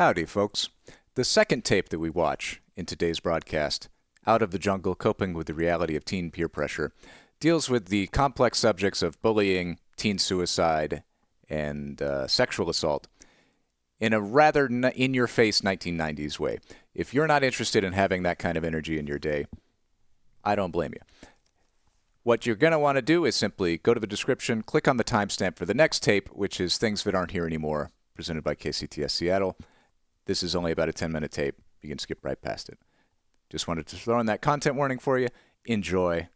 Howdy, folks. The second tape that we watch in today's broadcast, Out of the Jungle, Coping with the Reality of Teen Peer Pressure, deals with the complex subjects of bullying, teen suicide, and sexual assault in a rather in-your-face 1990s way. If you're not interested in having that kind of energy in your day, I don't blame you. What you're going to want to do is simply go to the description, click on the timestamp for the next tape, which is Things That Aren't Here Anymore, presented by KCTS Seattle. This is only about a 10-minute tape. You can skip right past it. Just wanted to throw in that content warning for you. Enjoy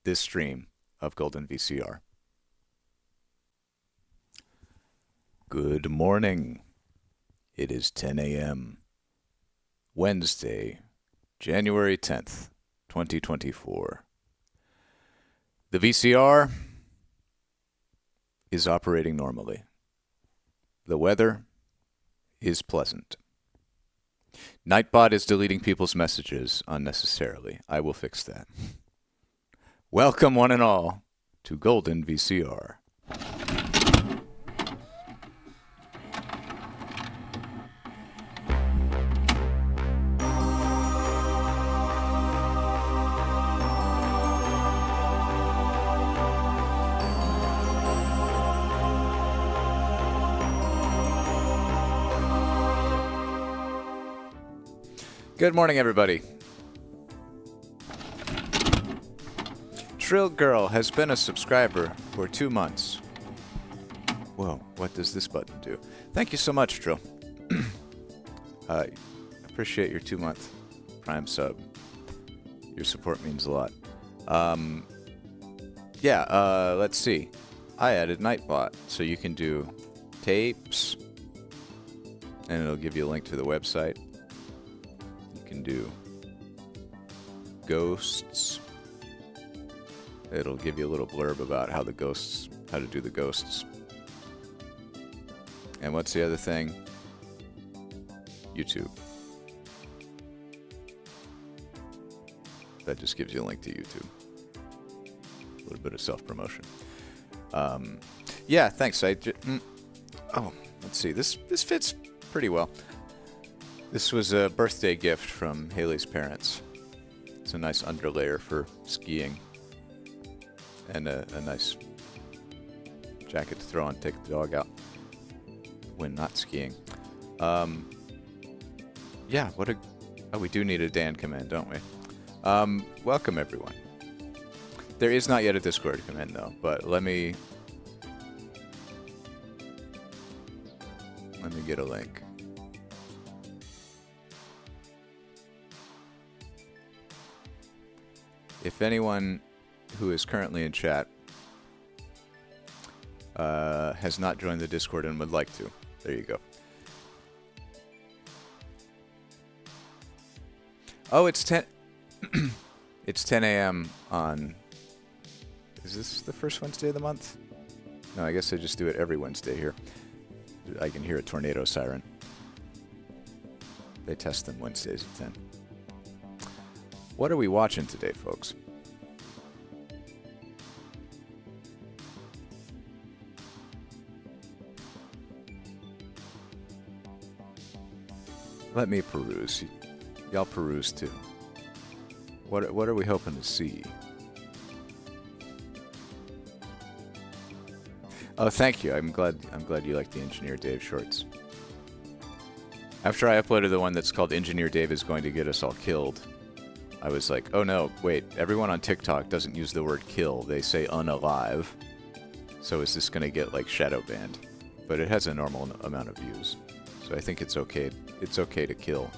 this stream of Golden VCR. Good morning. It is 10 a.m. Wednesday, January 10th, 2024. The VCR is operating normally. The weather is pleasant. Nightbot is deleting people's messages unnecessarily. I will fix that. Welcome, one and all, to Golden VCR. Good morning, everybody. Trill Girl has been a subscriber for 2 months. Whoa, what does this button do? Thank you so much, Trill. Appreciate your 2-month Prime sub. Your support means a lot. Let's see. I added Nightbot, so you can do tapes, and it'll give you a link to the website. Can do ghosts. It'll give you a little blurb about how to do the ghosts. And what's the other thing? YouTube. That just gives you a link to YouTube. A little bit of self-promotion. Thanks. Let's see. This fits pretty well. This was a birthday gift from Haley's parents. It's a nice underlayer for skiing. And a nice jacket to throw on, take the dog out when not skiing. We do need a Dan command, don't we? Welcome, everyone. There is not yet a Discord command, though, but let me get a link. If anyone who is currently in chat has not joined the Discord and would like to, there you go. Oh, it's 10. It's 10 a.m. on. Is this the first Wednesday of the month? No, I guess I just do it every Wednesday here. I can hear a tornado siren. They test them Wednesdays at 10. What are we watching today, folks? Let me peruse. Y'all peruse too. What are we hoping to see? Oh, thank you. I'm glad you like the Engineer Dave shorts. After I uploaded the one that's called Engineer Dave is Going to Get Us All Killed, I was like, oh no, wait, everyone on TikTok doesn't use the word kill, they say unalive. So is this going to get like shadow banned? But it has a normal amount of views. So I think it's okay to kill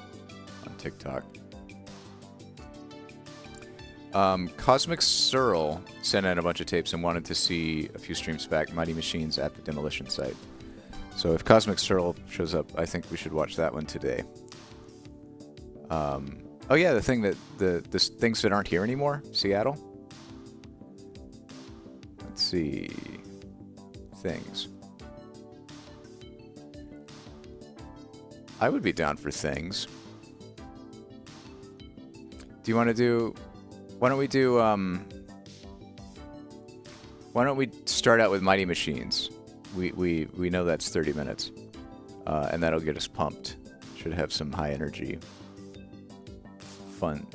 on TikTok. Cosmic Searle sent in a bunch of tapes and wanted to see a few streams back, Mighty Machines at the Demolition site. So if Cosmic Searle shows up, I think we should watch that one today. Oh yeah, the thing that the Things That Aren't Here Anymore, Seattle. Let's see. Things. I would be down for things. Do you want to do? Why don't we start out with Mighty Machines? We know that's 30 minutes. and that'll get us pumped. Should have some high energy, fun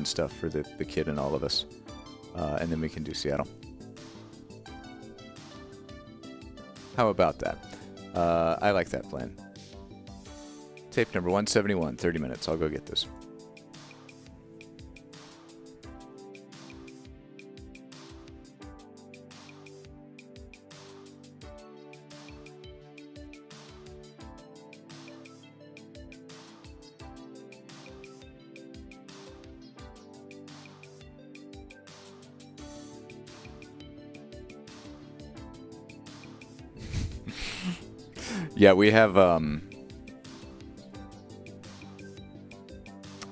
stuff for the kid and all of us. And then we can do Seattle. How about that? I like that plan. Tape number 171, 30 minutes. I'll go get this. Yeah, we have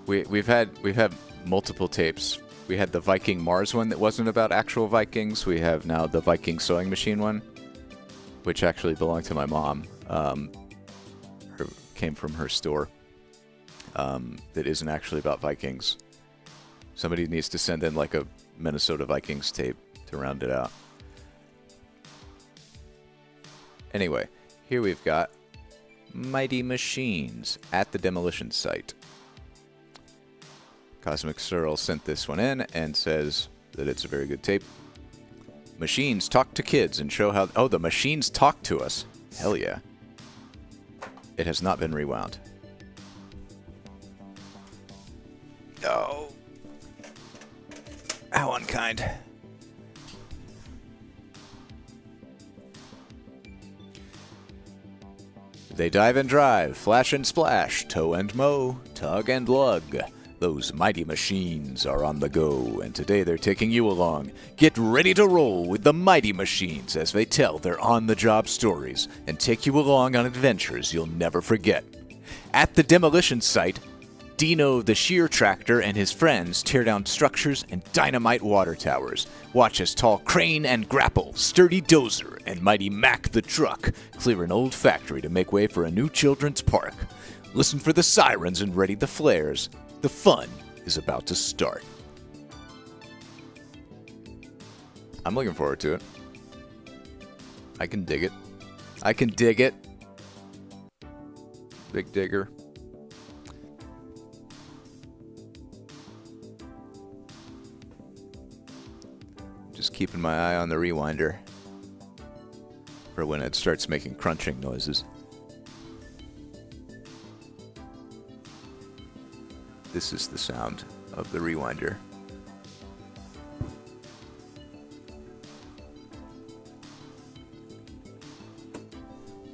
we've had multiple tapes. We had the Viking Mars one that wasn't about actual Vikings. We have now the Viking sewing machine one, which actually belonged to my mom. Came from her store. That isn't actually about Vikings. Somebody needs to send in like a Minnesota Vikings tape to round it out. Anyway. Here we've got Mighty Machines at the Demolition site. Cosmic Searle sent this one in and says that it's a very good tape. Machines talk to kids and show how... Oh, the machines talk to us. Hell yeah. It has not been rewound. Oh. How unkind. They dive and drive, flash and splash, tow and mow, tug and lug. Those mighty machines are on the go, and today they're taking you along. Get ready to roll with the Mighty Machines as they tell their on-the-job stories and take you along on adventures you'll never forget. At the Demolition site, Dino the shear tractor and his friends tear down structures and dynamite water towers. Watch as tall Crane and Grapple, Sturdy Dozer, and Mighty Mac the truck clear an old factory to make way for a new children's park. Listen for the sirens and ready the flares. The fun is about to start. I'm looking forward to it. I can dig it. I can dig it. Big digger. Just keeping my eye on the rewinder for when it starts making crunching noises. This is the sound of the rewinder.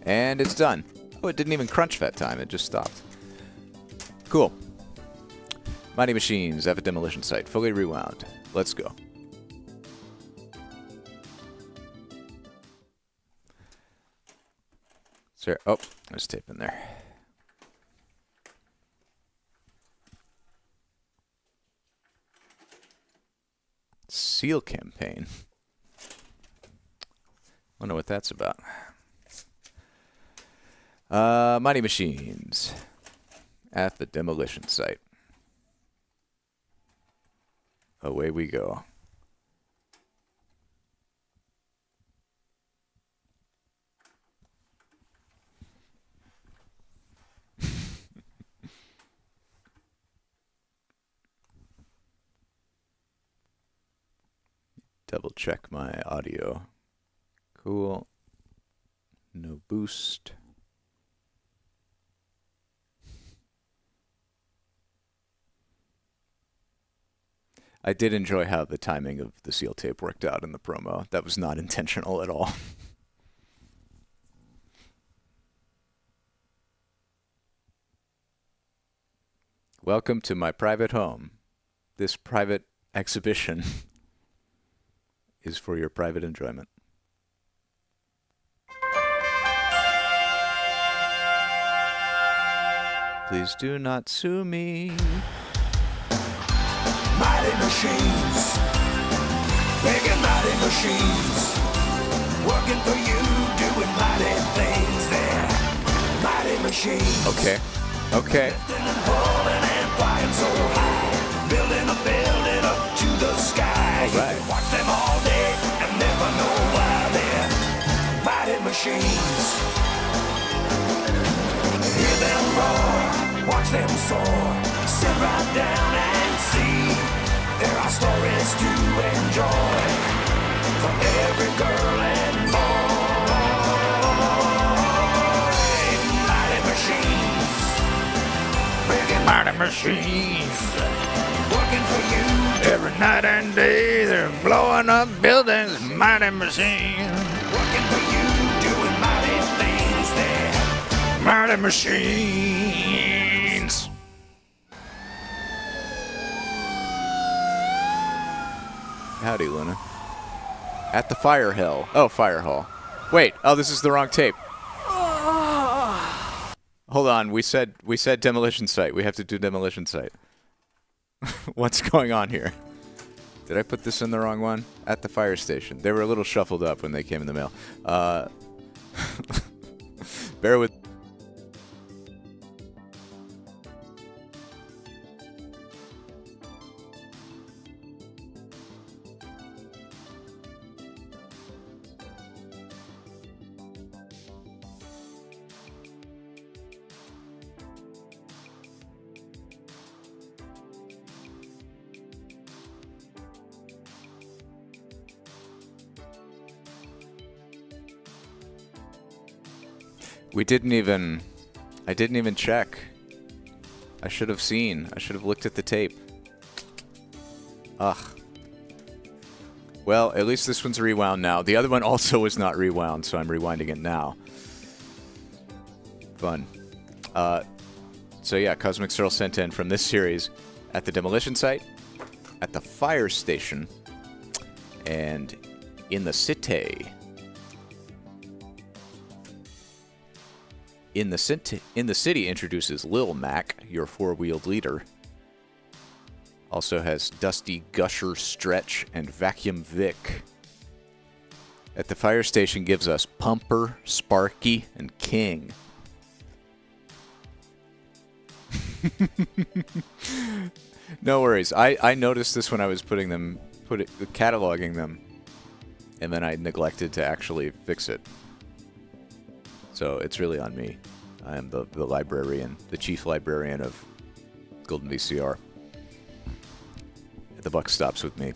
And it's done. Oh, it didn't even crunch that time. It just stopped. Cool. Mighty Machines at the Demolition site. Fully rewound. Let's go. Sorry. Oh, there's tape in there. Seal campaign. Wonder what that's about. Mighty Machines at the Demolition site. Away we go. Double check my audio. Cool. No boost. I did enjoy how the timing of the seal tape worked out in the promo. That was not intentional at all. Welcome to my private home. This private exhibition is for your private enjoyment. Please do not sue me. Mighty machines, big mighty machines, working for you, doing mighty things there. Mighty machines. Okay. Lifting and pulling and flying so high, building a building up to the sky. All right. You can watch them all day and never know why they're mighty machines. down and see. There are stories to enjoy for every girl and boy. Mighty machines, big and mighty machines, working for you every night and day. They're blowing up buildings, mighty machines, working for you, doing mighty things there. Mighty machines. Howdy, Luna. At the fire hell. Oh, fire hall. Wait. Oh, this is the wrong tape. Hold on. We said demolition site. We have to do demolition site. What's going on here? Did I put this in the wrong one? At the fire station. They were a little shuffled up when they came in the mail. Bear with. I didn't even check. I should have seen. I should have looked at the tape. Ugh. Well, at least this one's rewound now. The other one also was not rewound, so I'm rewinding it now. Fun. So yeah, Cosmic Searle sent in from this series at the demolition site, at the fire station, and in the city. In the city introduces Lil Mac, your four-wheeled leader. Also has Dusty, Gusher, Stretch, and Vacuum Vic. At the fire station gives us Pumper, Sparky, and King. No worries. I noticed this when I was cataloging them, and then I neglected to actually fix it. So it's really on me. I am the librarian, the chief librarian of Golden VCR. The buck stops with me.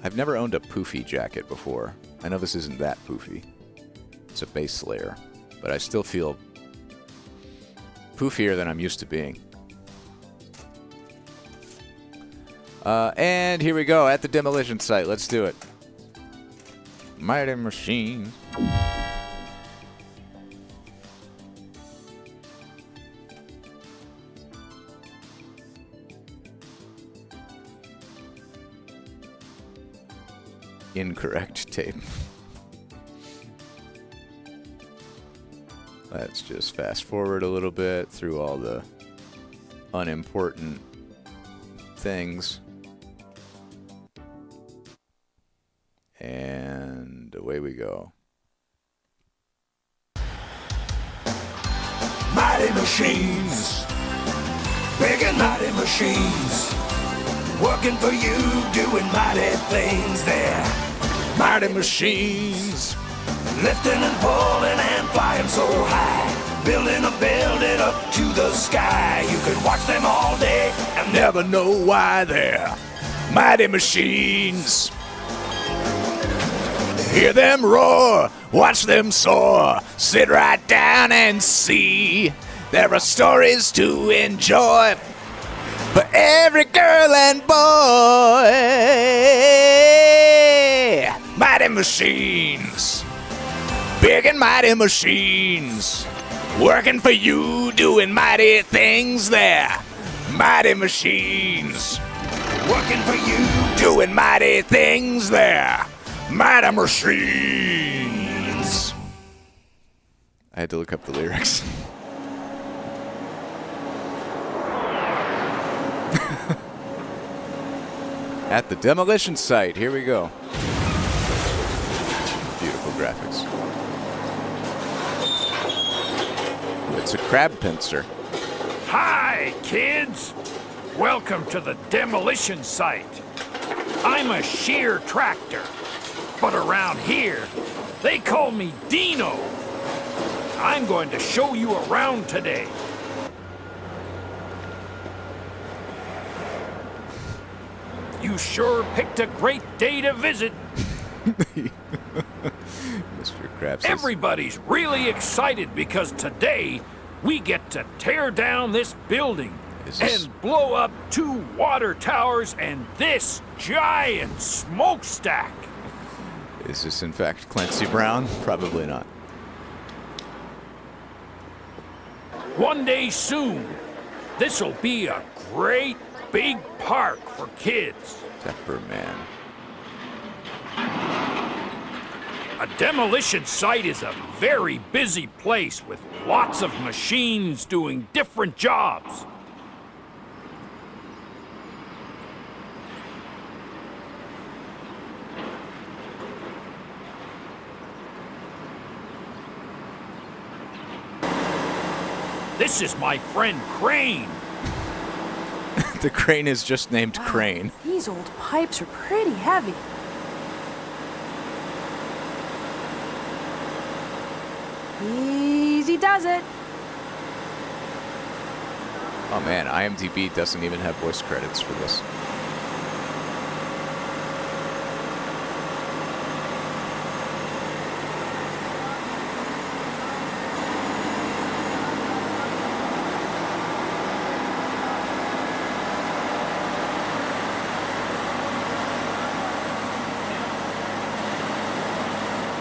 I've never owned a poofy jacket before. I know this isn't that poofy. It's a base layer. But I still feel poofier than I'm used to being. And here we go, at the demolition site. Let's do it. Mighty Machine. Incorrect tape. Let's just fast forward a little bit through all the unimportant things. And away we go. Mighty machines, big and mighty machines, working for you, doing mighty things there. Mighty machines, lifting and pulling and flying so high, building up to the sky. You can watch them all day and never know why they're mighty machines. Hear them roar, watch them soar, sit right down and see. There are stories to enjoy for every girl and boy. Mighty machines, big and mighty machines, working for you, doing mighty things there. Mighty machines, working for you, doing mighty things there. Mighty machines. I had to look up the lyrics. At the demolition site, here we go. Beautiful graphics. It's a crab pincer. Hi, kids. Welcome to the demolition site. I'm a shear tractor, but around here, they call me Dino. I'm going to show you around today. You sure picked a great day to visit. Mr. Krabs. Everybody's really excited because today we get to tear down this building and blow up 2 water towers and this giant smokestack. Is this in fact Clancy Brown? Probably not. One day soon, this'll be a great big park for kids. Dapper man. A demolition site is a very busy place with lots of machines doing different jobs. This is my friend Crane. The crane is just named Wow, Crane. These old pipes are pretty heavy. Easy does it. Oh man, IMDb doesn't even have voice credits for this.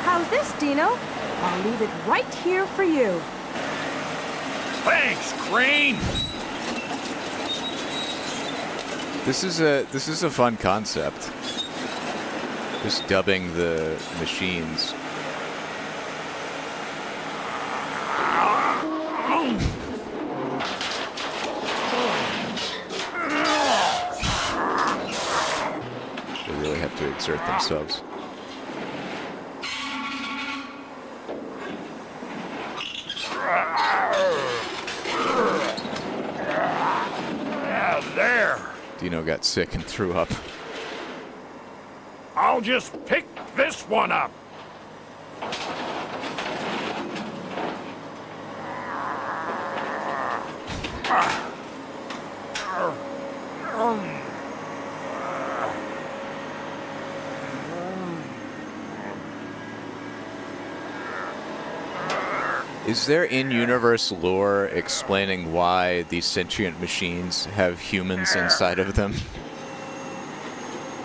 How's this, Dino? I'll leave it right here for you. Thanks, Crane. This is a fun concept. Just dubbing the machines. They really have to exert themselves. There. Dino got sick and threw up. I'll just pick this one up. Is there in-universe lore explaining why these sentient machines have humans inside of them?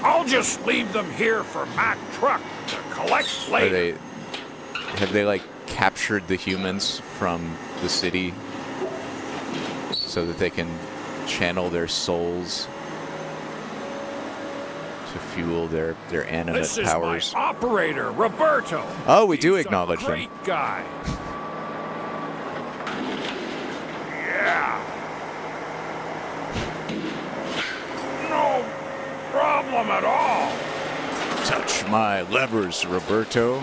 I'll just leave them here for Mac Truck to collect later. Have they like captured the humans from the city so that they can channel their souls to fuel their animate This is powers? my operator, Roberto. Oh, we do He's acknowledge a him. great guy. Yeah. No problem at all. Touch my levers, Roberto.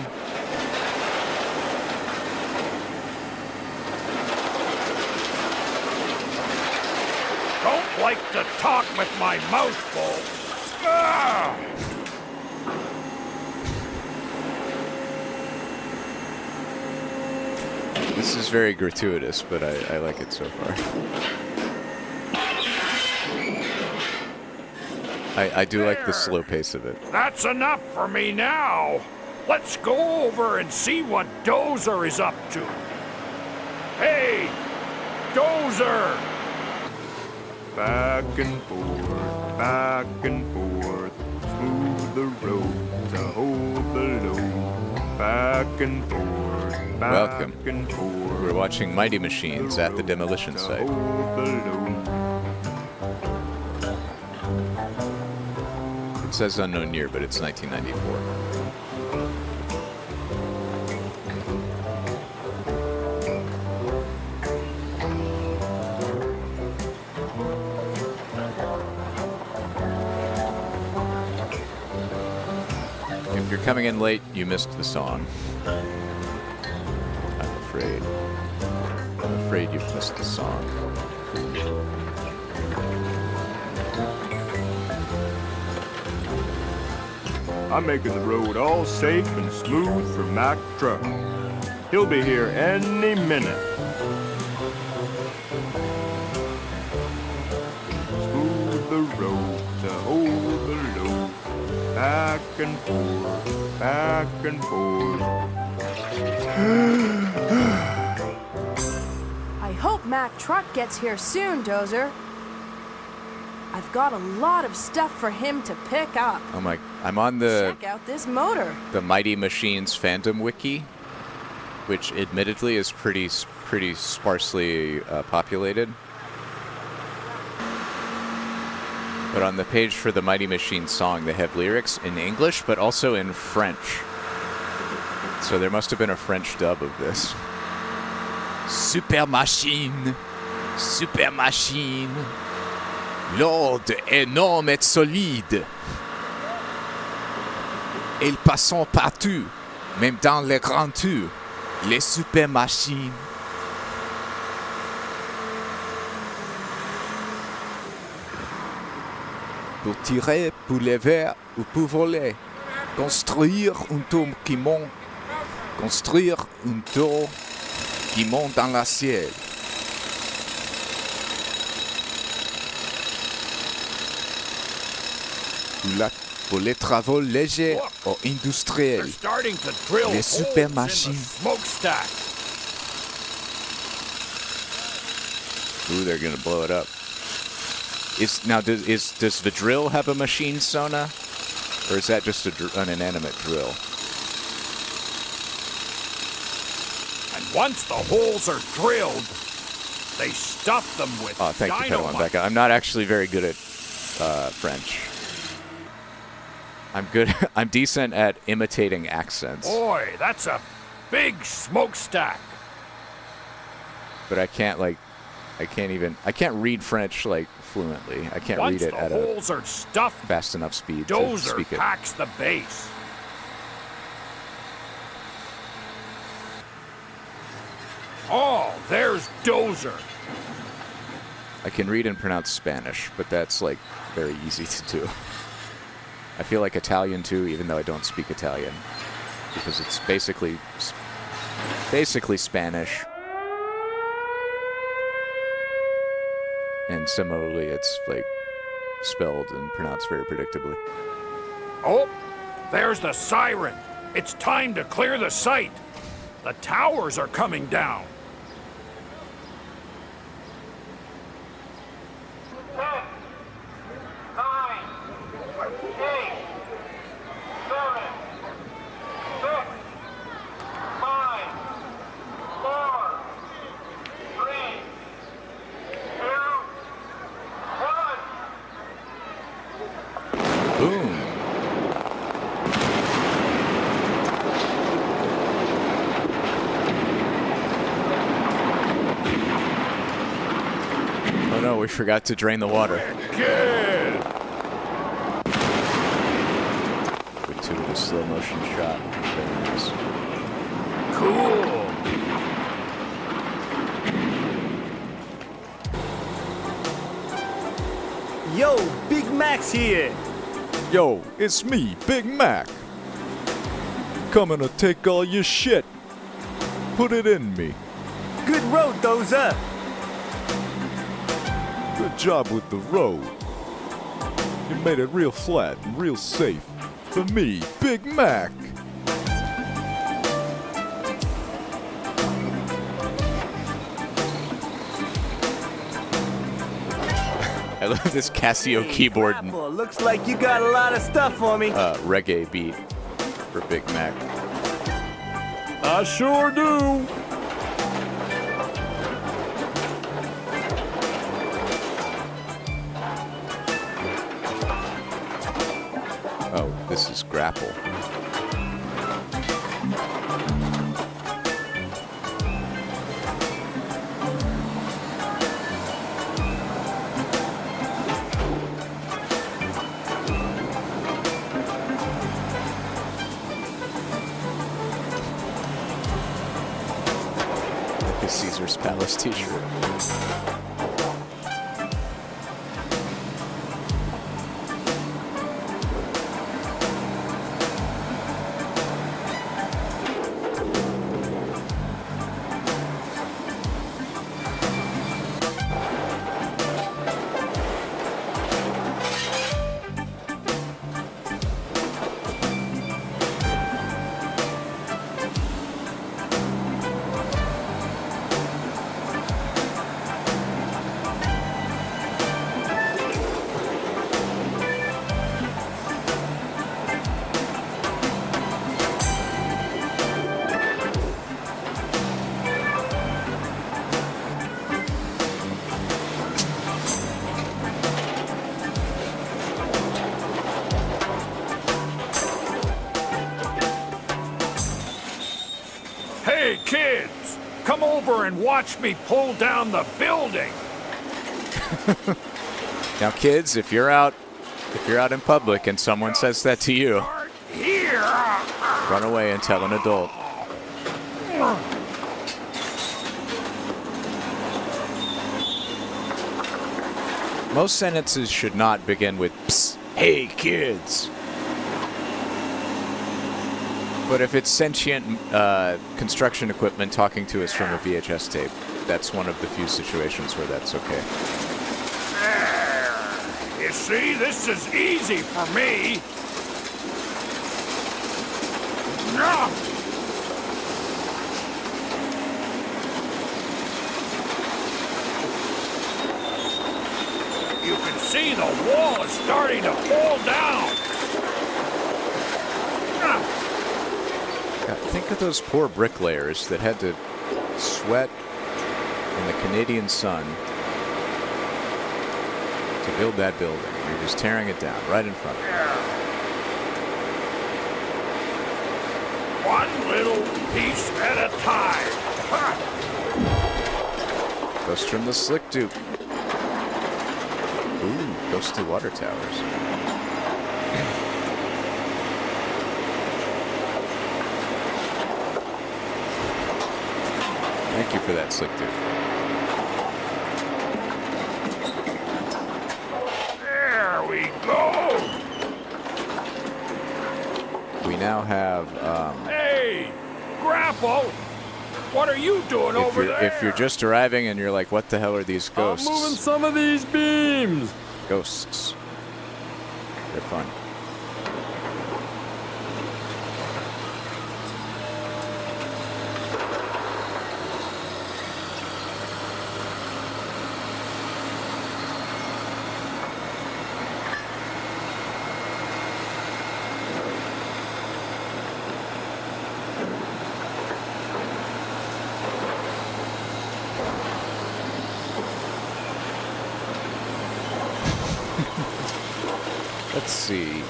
Don't like to talk with my mouth full. Ah! This is very gratuitous, but I like it so far. I do like the slow pace of it. That's enough for me now. Let's go over and see what Dozer is up to. Hey, Dozer! Back and forth, smooth the road to hold the load. Back and forth, Welcome. back and forth. We're watching Mighty Machines at the demolition to site. hold the load. It says unknown year, but it's 1994. If you're coming in late, you missed the song. I'm afraid. I'm afraid you've missed the song. I'm making the road all safe and smooth for Mac Truck. He'll be here any minute. Smooth the road to hold the load. Back and forth, back and forth. I hope Mac Truck gets here soon, Dozer. I've got a lot of stuff for him to pick up. Oh my, I'm on the Check out this motor. Mighty Machines fandom wiki, which admittedly is pretty sparsely populated. But on the page for the Mighty Machines song, they have lyrics in English, but also in French. So there must have been a French dub of this. Super machine, lourde, énorme et solide. Ils passent partout, même dans les grands tours, les super machines. Pour tirer, pour lever ou pour voler. Construire une tour qui monte. Construire une tour qui monte dans le ciel. Pour les travaux légers ou industriels. They're starting to drill Les holes super in the machines. smokestack. Ooh, they're gonna blow it up. Does the drill have a machine sona, or is that just an inanimate drill? And once the holes are drilled, they stuff them with Oh, thank you, Padawan dynamite. Becca. I'm not actually very good at French. I'm good. I'm decent at imitating accents, Boy, that's a big smokestack. but I can't read French like fluently. I can't Once read it the at a holes are stuffed, fast enough speed to Dozer speak it. packs the base. Oh, there's Dozer. I can read and pronounce Spanish, but that's like very easy to do. I feel like Italian too, even though I don't speak Italian, because it's basically Spanish. And similarly, it's like spelled and pronounced very predictably. Oh, there's the siren. It's time to clear the site. The towers are coming down. 10, 9, 8, 7, 6, 5, 4, 3, 2, 1. Boom! Oh no, we forgot to drain the water. Good. We took a slow motion shot. Very nice. Cool. Yo, Big Mac's here! Yo, it's me, Big Mac. Coming to take all your shit. Put it in me. Good road, Dozer! Good job with the road. You made it real flat and real safe. For me, Big Mac. I love this Casio keyboard and Apple, looks like you got a lot of stuff for me. reggae beat for Big Mac. I sure do. Oh, this is grapple. The Caesar's Palace t-shirt. Hey, kids! Come over and watch me pull down the building! Now, kids, if you're out in public and someone says that to you, Start here! run away and tell an adult. Most sentences should not begin with, "Psst, hey, kids." But if it's sentient construction equipment talking to us from a VHS tape, that's one of the few situations where that's okay. There. You see, this is easy for me. No. You can see the wall is starting to fall down. God, think of those poor bricklayers that had to sweat in the Canadian sun to build that building. You're just tearing it down right in front of you. One little piece at a time. Ghost from the Slick Duke. Ooh, ghostly water towers. Thank you for that, Slick Dude. There we go. We now have, Hey, Grapple, what are you doing over there? if you're just arriving and you're like, what the hell are these ghosts? I'm moving some of these beams. Ghosts. They're fun. Let's see.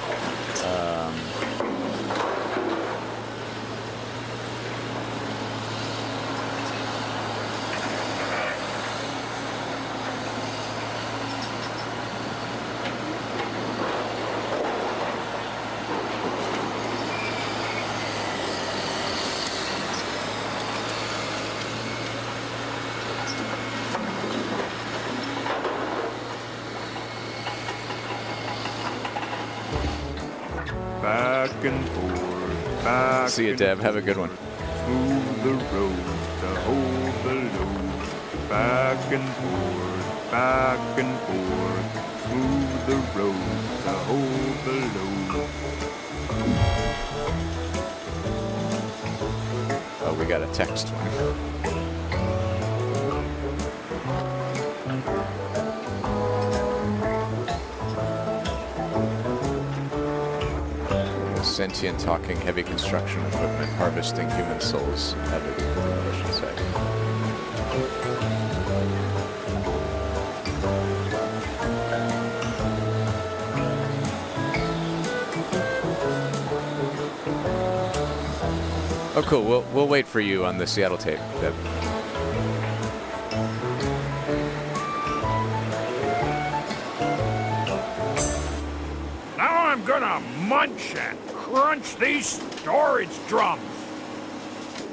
Back and forth, back. See you, Deb. Have a good one. Smooth the road to hold the load. Back and forth, back and forth. Smooth the road to hold the load. Oh, we got a text one. Sentient talking heavy construction equipment harvesting human souls at a demolition site. Oh, cool. We'll wait for you on the Seattle tape, Deb. Now I'm gonna munch and crunch these storage drums.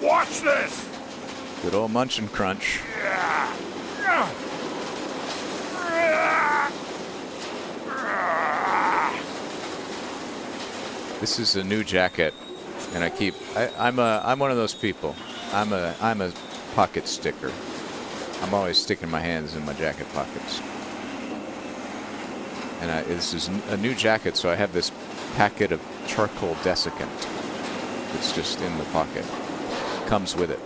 Watch this. Good old munch and crunch. This is a new jacket, and I'm one of those people. I'm a pocket sticker. I'm always sticking my hands in my jacket pockets. And this is a new jacket, so I have this packet of charcoal desiccant that's just in the pocket. Comes with it.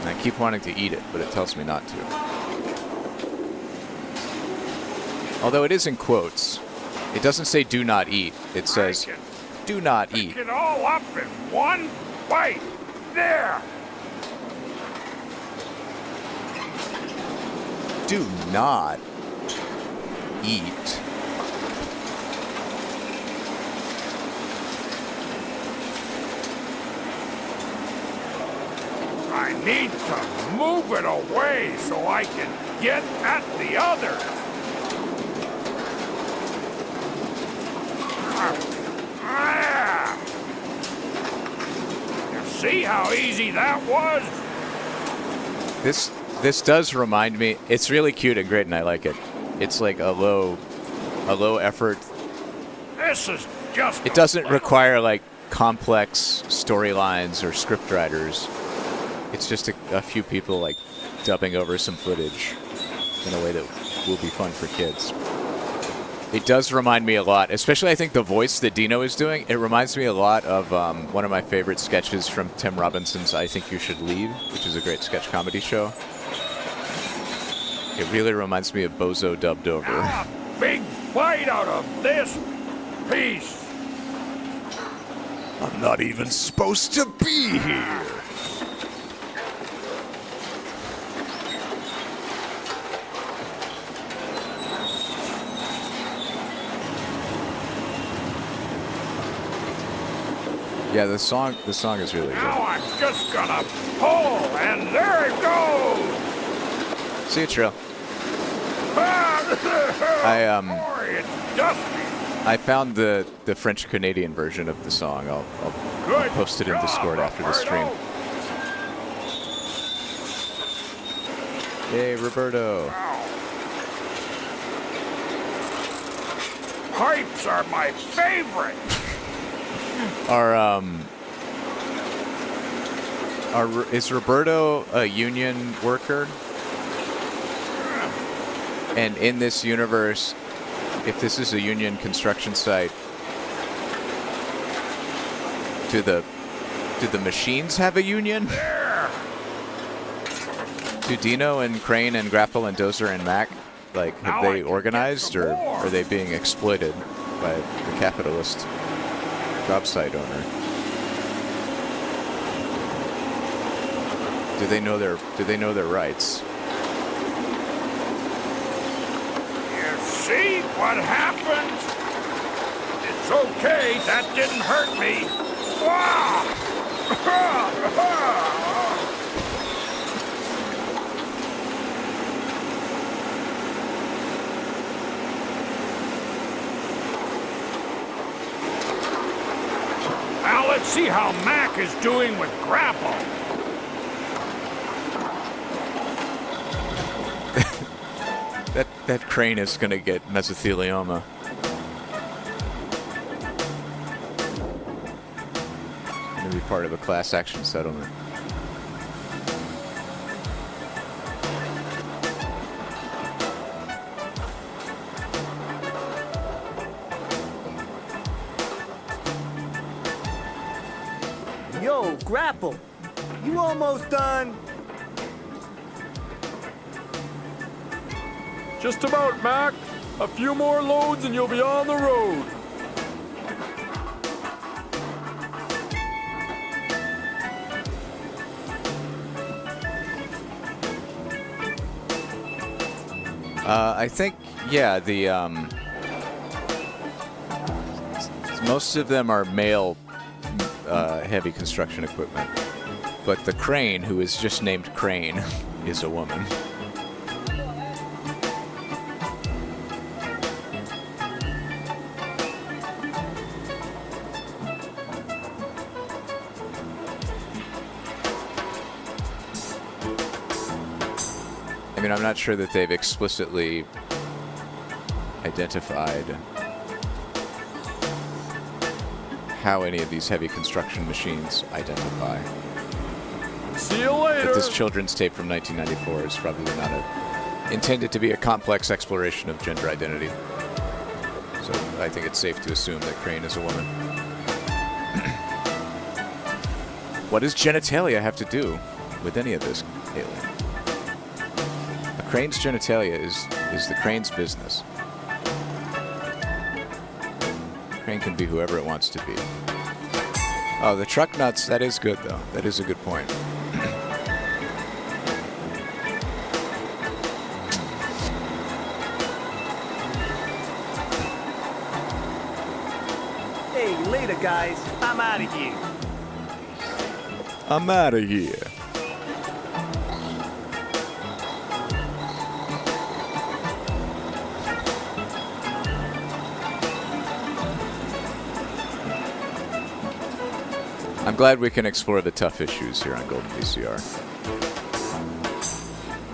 And I keep wanting to eat it, but it tells me not to. Although it is in quotes. It doesn't say do not eat. It says do not eat. Pick it all up in one bite. There. Do not eat. I need to move it away so I can get at the others. You see how easy that was? This does remind me. It's really cute and great, and I like it. It's like a low effort. This is just. It doesn't require like complex storylines or script writers. It's just a few people like dubbing over some footage in a way that will be fun for kids. It does remind me a lot, especially I think the voice that Dino is doing. It reminds me a lot of one of my favorite sketches from Tim Robinson's I Think You Should Leave, which is a great sketch comedy show. It really reminds me of Bozo dubbed over. A big bite out of this piece. I'm not even supposed to be here. Yeah, the song is really Now good. I'm just gonna pull, and there it goes. See you, Trill. Boy, it's dusty. I found the French Canadian version of the song. I'll Good post it in job, Discord after the stream. Roberto. Hey, Roberto. Pipes are my favorite. Is Roberto a union worker? And in this universe, if this is a union construction site, do the machines have a union? There. Do Dino and Crane and Grapple and Dozer and Mac, like, have Now I they can organized, get some or more. are they being exploited by the capitalist job site owner? Do they know their rights? You see what happened? It's okay. That didn't hurt me. Wow. Now let's see how Mac is doing with Grapple. That Crane is gonna get mesothelioma. Gonna be part of a class action settlement. Yo, Grapple, you almost done? Just about, Mac. A few more loads and you'll be on the road. I think, yeah, the most of them are male heavy construction equipment, but the Crane, who is just named Crane, is a woman. I mean, I'm not sure that they've explicitly identified how any of these heavy construction machines identify. See you later. But this children's tape from 1994 is probably not intended to be a complex exploration of gender identity. So I think it's safe to assume that Crane is a woman. What does genitalia have to do with any of this, alien? A Crane's genitalia is the Crane's business. Crane can be whoever it wants to be. Oh, the truck nuts, that is good, though. That is a good point. Hey, later, guys. I'm out of here. I'm out of here. I'm glad we can explore the tough issues here on Golden VCR.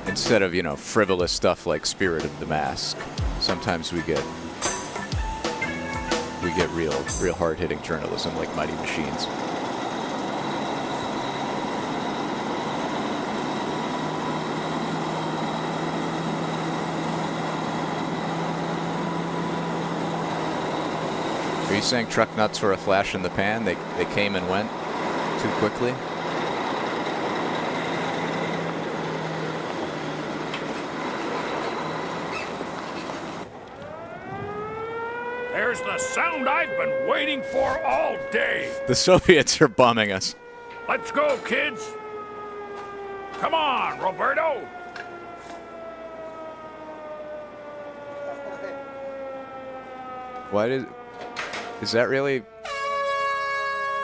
Instead of, frivolous stuff like Spirit of the Mask. Sometimes we get real hard-hitting journalism like Mighty Machines. Are you saying truck nuts were a flash in the pan? They came and went too quickly? There's the sound I've been waiting for all day. The Soviets are bombing us. Let's go, kids. Come on, Roberto. Is that really?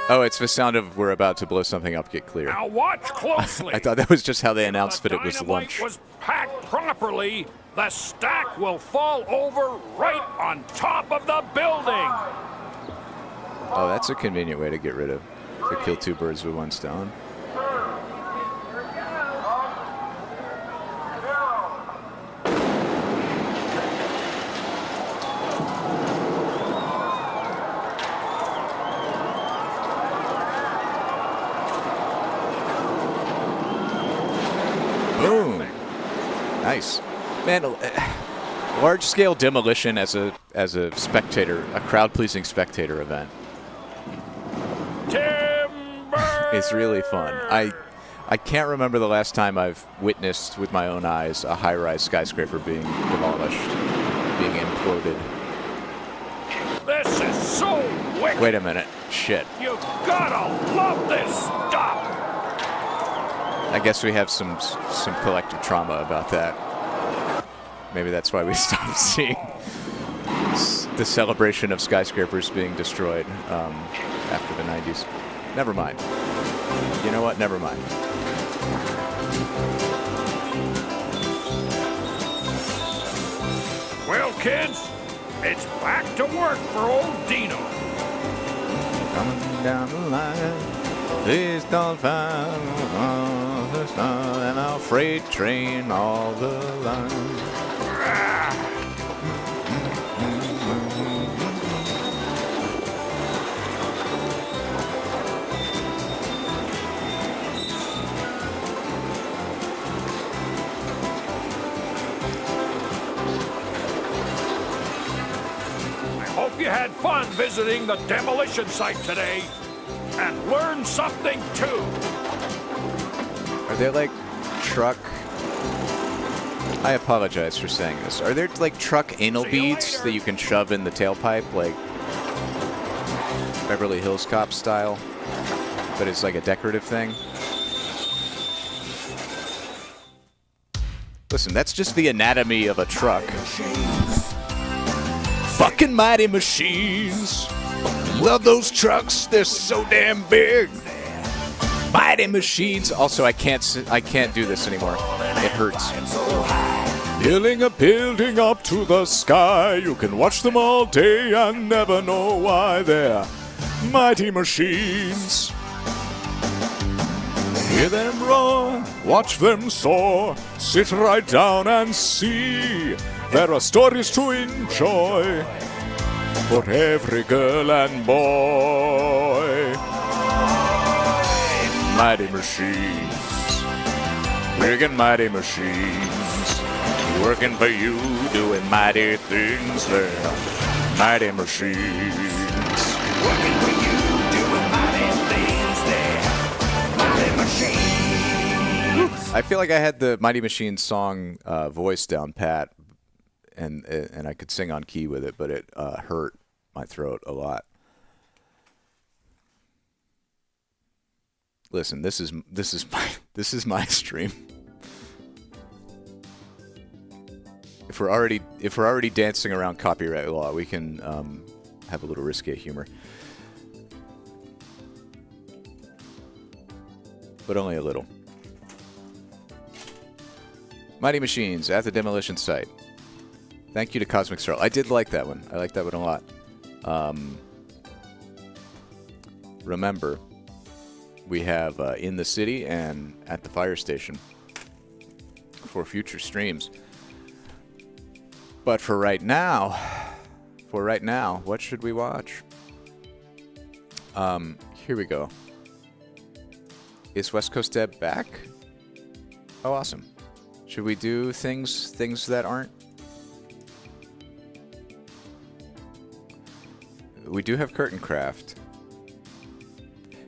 Oh, it's the sound of we're about to blow something up, get clear. Now watch closely. I thought that was just how they announced that it was Dynamite lunch. was packed properly, the stack will fall over right on top of the building. Oh, that's a convenient way to kill two birds with one stone. Boom. Nice. Man, large-scale demolition as a spectator, a crowd-pleasing spectator event. Timber! It's really fun. I can't remember the last time I've witnessed with my own eyes a high-rise skyscraper being demolished, being imploded. This is so wicked. Wait a minute. Shit. You gotta love this stuff. I guess we have some collective trauma about that. Maybe that's why we stopped seeing the celebration of skyscrapers being destroyed after the 90s. Never mind. You know what? Never mind. Well, kids, it's back to work for old Dino. Coming down the line, please don't find and our freight train all the line. Hope you had fun visiting the demolition site today and learned something too. Are there like truck? I apologize for saying this. Are there like truck anal beads that you can shove in the tailpipe, like Beverly Hills Cop style, but it's like a decorative thing? Listen, that's just the anatomy of a truck. Fucking Mighty Machines. Love those trucks. They're so damn big. Mighty Machines. Also, I can't do this anymore. It hurts. Building a building up to the sky. You can watch them all day and never know why. They're Mighty Machines. Hear them roar, watch them soar, sit right down and see. There are stories to enjoy for every girl and boy. Mighty Machines, big and mighty machines, working for you, doing mighty things there. Mighty Machines, working for you, doing mighty things there. Mighty Machines. I feel like I had the Mighty Machines song voice down pat. And I could sing on key with it, but it hurt my throat a lot. Listen, this is my stream. If we're already dancing around copyright law, we can have a little risque humor, but only a little. Mighty Machines at the demolition site. Thank you to Cosmic Star. I did like that one. I like that one a lot. Remember, we have in the city and at the fire station for future streams. But for right now, what should we watch? Here we go. Is West Coast Deb back? Oh, awesome. Should we do things that aren't? We do have Curtain Craft.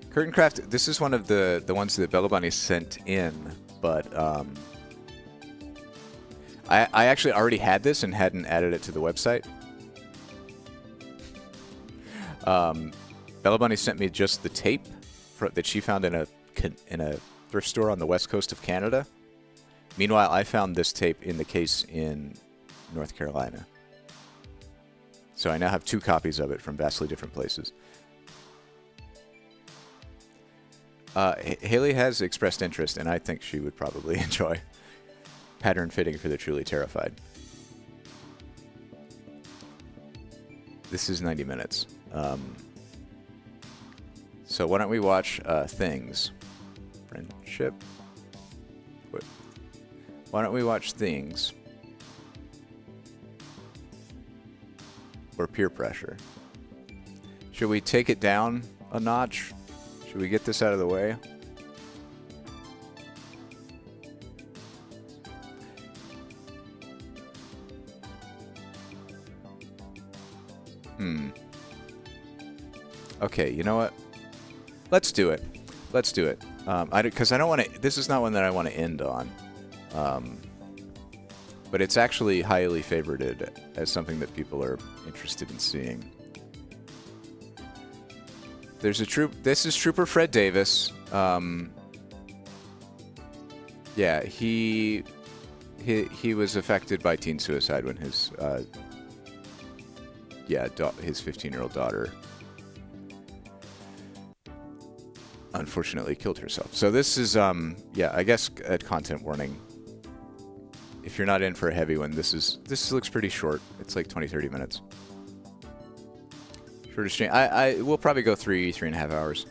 Curtain Craft, this is one of the ones that Bella Bunny sent in, but I actually already had this and hadn't added it to the website. Bella Bunny sent me just the tape that she found in a thrift store on the west coast of Canada. Meanwhile, I found this tape in the case in North Carolina. So I now have 2 copies of it from vastly different places. Haley has expressed interest, and I think she would probably enjoy pattern fitting for the truly terrified. This is 90 minutes. So why don't we watch Things? Friendship? Why don't we watch Things? Or Peer Pressure? Should we take it down a notch? Should we get this out of the way? Okay, you know what? Let's do it. Let's do it. Because I don't want to. This is not one that I want to end on. But it's actually highly favorited as something that people are interested in seeing. There's a troop. This is Trooper Fred Davis. Yeah, he was affected by teen suicide when his his 15-year-old daughter unfortunately killed herself. So this is I guess a content warning. If you're not in for a heavy one, this looks pretty short. It's like 20-30 minutes. Shorter stream. We'll probably go 3.5 hours.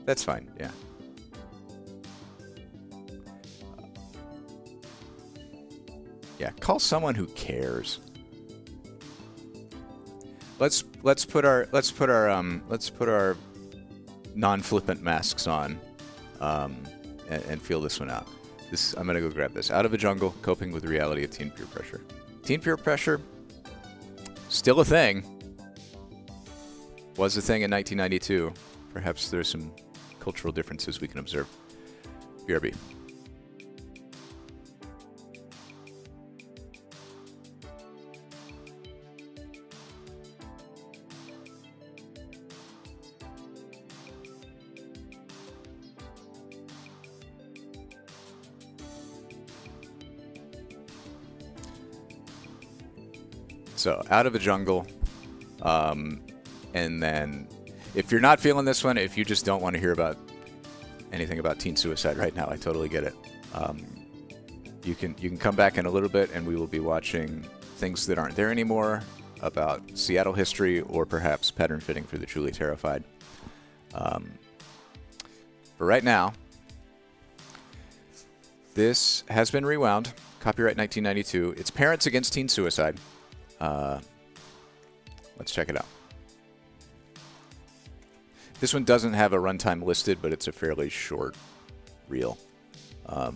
That's fine. Yeah. Yeah. Call someone who cares. Let's put our non-flippant masks on, and feel this one out. I'm gonna go grab this. Out of a Jungle: Coping with the Reality of Teen Peer Pressure. Teen peer pressure, still a thing. Was a thing in 1992. Perhaps there's some cultural differences we can observe. BRB. So, Out of a Jungle, and then if you're not feeling this one, if you just don't want to hear about anything about teen suicide right now, I totally get it. You can come back in a little bit, and we will be watching Things That Aren't There Anymore, about Seattle history, or perhaps pattern fitting for the truly terrified. But right now, this has been rewound. Copyright 1992. It's Parents Against Teen Suicide. Let's check it out. This one doesn't have a runtime listed, but it's a fairly short reel. Yeah.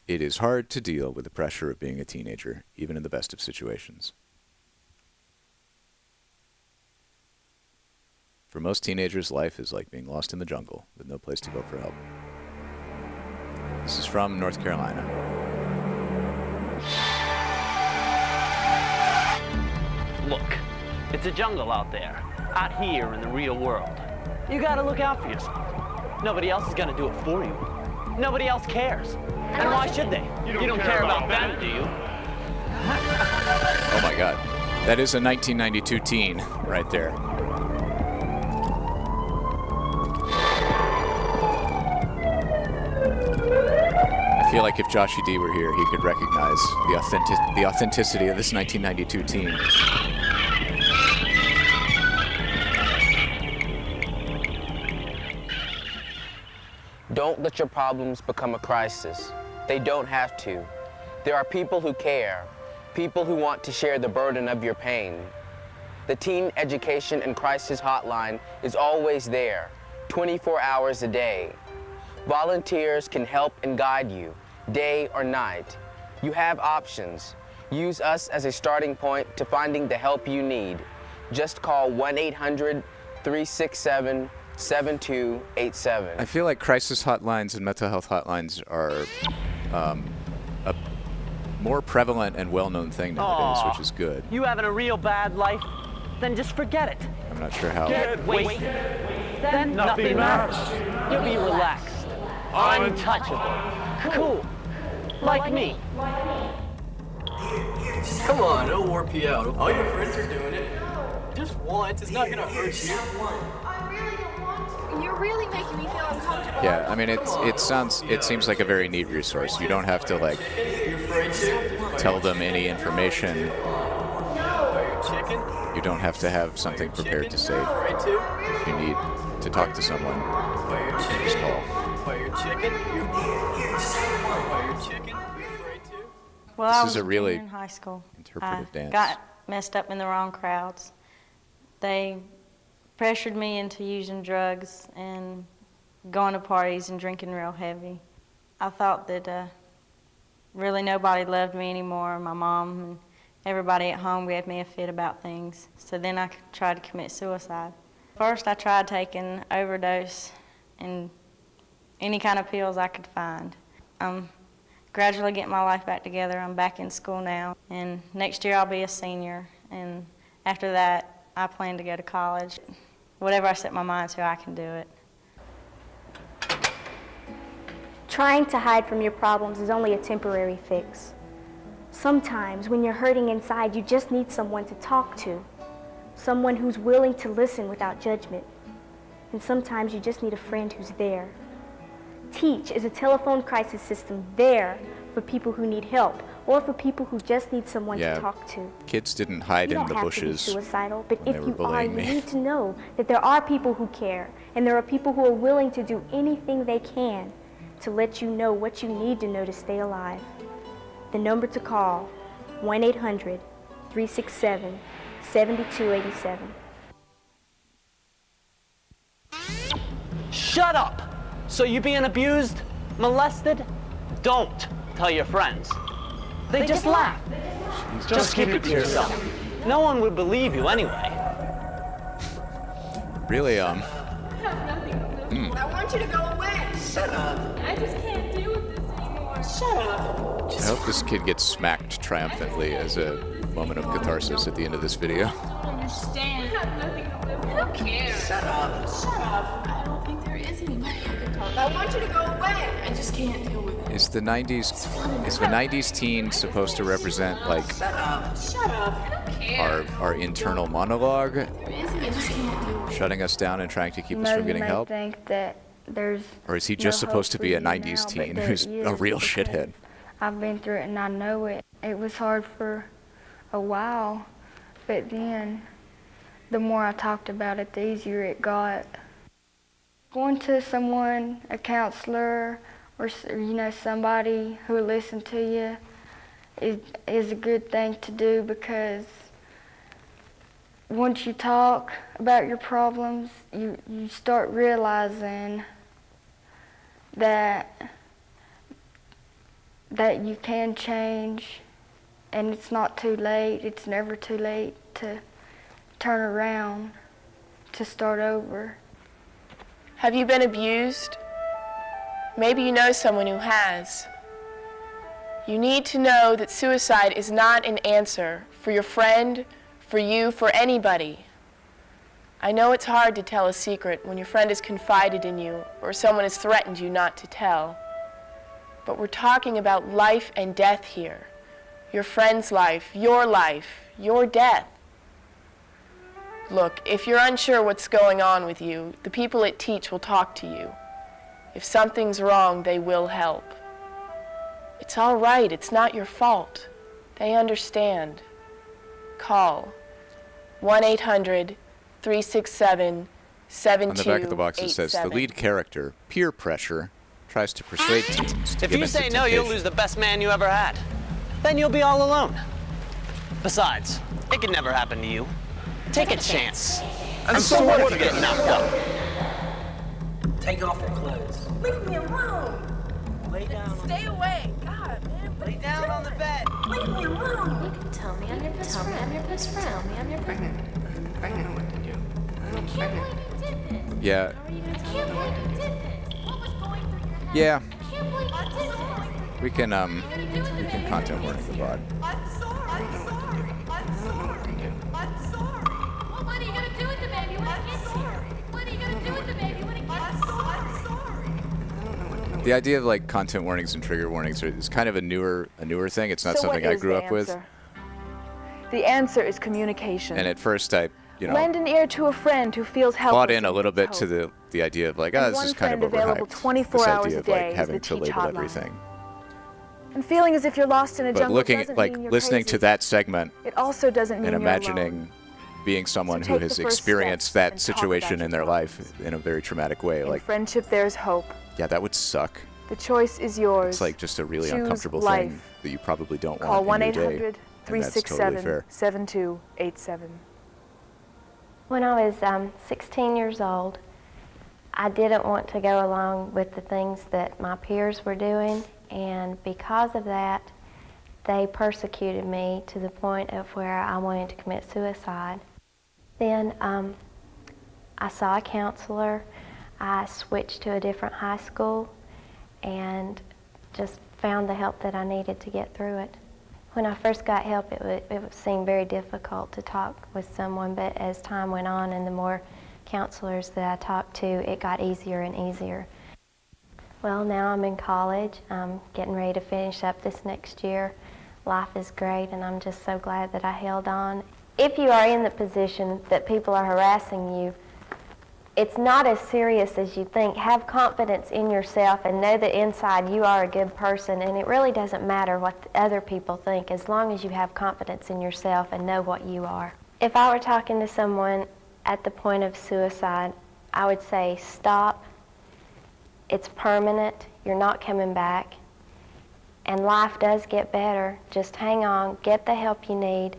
It is hard to deal with the pressure of being a teenager, even in the best of situations. For most teenagers, life is like being lost in the jungle with no place to go for help. This is from North Carolina. Look, it's a jungle out there, out here in the real world. You gotta look out for yourself. Nobody else is gonna do it for you. Nobody else cares. And why should they? You don't care about them, do you? Oh my God. That is a 1992 teen right there. I feel like if Joshy D were here, he could recognize the authenticity of this 1992 teen. Don't let your problems become a crisis. They don't have to. There are people who care, people who want to share the burden of your pain. The Teen Education and Crisis Hotline is always there, 24 hours a day. Volunteers can help and guide you, day or night. You have options. Use us as a starting point to finding the help you need. Just call 1-800-367-7287. I feel like crisis hotlines and mental health hotlines are a more prevalent and well-known thing nowadays, which is good. You having a real bad life? Then just forget it. I'm not sure how. Get wasted. Then nothing matters. You'll be relaxed, untouchable, cool, like me. Come on, it'll warp you out. All your friends are doing it. Just once, it's not gonna hurt you. I really don't want to. You're really making me feel uncomfortable. Yeah, I mean, it seems like a very neat resource. You don't have to like tell them any information. You don't have to have something prepared to say. If you need to talk to someone, just call. Well, This I is was a really in high school. interpretive dance. Got messed up in the wrong crowds. They pressured me into using drugs and going to parties and drinking real heavy. I thought that really nobody loved me anymore. My mom and everybody at home gave me a fit about things. So then I tried to commit suicide. First I tried taking overdose and any kind of pills I could find. I'm gradually getting my life back together. I'm back in school now, and next year I'll be a senior, and after that I plan to go to college. Whatever I set my mind to, I can do it. Trying to hide from your problems is only a temporary fix. Sometimes when you're hurting inside, you just need someone to talk to, someone who's willing to listen without judgment. And sometimes you just need a friend who's there. Teach is a telephone crisis system there for people who need help or for people who just need someone to talk to. Kids didn't hide in the bushes. You don't have to be suicidal, but if you are, you me. need to know that there are people who care, and there are people who are willing to do anything they can to let you know what you need to know to stay alive. The number to call, 1-800-367-7287. Shut up! So you being abused, molested? Don't tell your friends. They just laugh. Just keep it to yourself. No one would believe you anyway. Really, I want you to go away. Shut up. I just can't deal with this anymore. Shut up. I hope this kid gets smacked triumphantly as a moment of catharsis at the end of this video. I don't understand. I have nothing to live for. Who cares? Shut up. Shut up. I don't think there is anybody I can talk to. I want you to go away. I just can't deal with it. Is the 90s teen supposed to represent like Shut up. Shut up. Who cares? our internal monologue, I just can't deal with it. shutting us down and trying to keep us from getting help? Think that there's Or is he just supposed to be a 90s teen who's a real shithead? I've been through it and I know it. It was hard for a while, but then the more I talked about it, the easier it got. Going to someone, a counselor, or somebody who will listen to you is a good thing to do, because once you talk about your problems, you start realizing that you can change, and it's not too late. It's never too late to turn around, to start over. Have you been abused? Maybe you know someone who has. You need to know that suicide is not an answer for your friend, for you, for anybody. I know it's hard to tell a secret when your friend has confided in you or someone has threatened you not to tell. But we're talking about life and death here. Your friend's life, your death. Look, if you're unsure what's going on with you, the people at Teach will talk to you. If something's wrong, they will help. It's all right, it's not your fault. They understand. Call 1-800-367-7287. On the back of the box it says, the lead character, peer pressure, tries to persuade teens to If give you in to say no, you'll lose the best man you ever had. Then you'll be all alone. Besides, it could never happen to you. Take a chance. And so what if you get knocked up? Take off your clothes. Leave me alone. Lay down. Stay away. God, man. Lay down on the bed. Leave me alone. You can tell me I'm your best friend. I'm your best friend. Tell me I'm your best friend. I know what to do. I can't believe you did this. Yeah. I can't believe you did this. What was going through your head? Yeah. I can't believe you did this. We can content warning the VOD. I'm sorry. Well, what are you gonna do with the baby when it gets here? What are you gonna do with the baby when it gets here? The idea of like content warnings and trigger warnings is kind of a newer thing. It's not So something what I is grew the up with. answer? The answer is communication. And at first I, Lend an ear to a friend who feels helpless. bought in a little bit to the idea of like, And this one is kind of friend available overhyped. 24 This hours idea a of day like is having the to Teach label hotline. everything. And feeling as if you're lost in a But jungle looking doesn't like mean you're listening crazy. to that segment It also doesn't mean and you're imagining alone. being someone So who take has the first experienced steps that and talk situation about in their life in a very traumatic way. In Like, friendship, there's hope. yeah, that would suck. The choice is yours. It's like just a really Choose uncomfortable life. thing that you probably don't Call want in your day. And that's totally fair. 1-800-367-7287. When I was 16 years old, I didn't want to go along with the things that my peers were doing, and because of that, they persecuted me to the point of where I wanted to commit suicide. Then I saw a counselor. I switched to a different high school and just found the help that I needed to get through it. When I first got help, it seemed very difficult to talk with someone, but as time went on and the more counselors that I talked to, it got easier and easier. Well, now I'm in college. I'm getting ready to finish up this next year. Life is great, and I'm just so glad that I held on. If you are in the position that people are harassing you, it's not as serious as you think. Have confidence in yourself and know that inside you are a good person, and it really doesn't matter what other people think as long as you have confidence in yourself and know what you are. If I were talking to someone at the point of suicide, I would say stop. It's permanent. You're not coming back. And life does get better. Just hang on, get the help you need,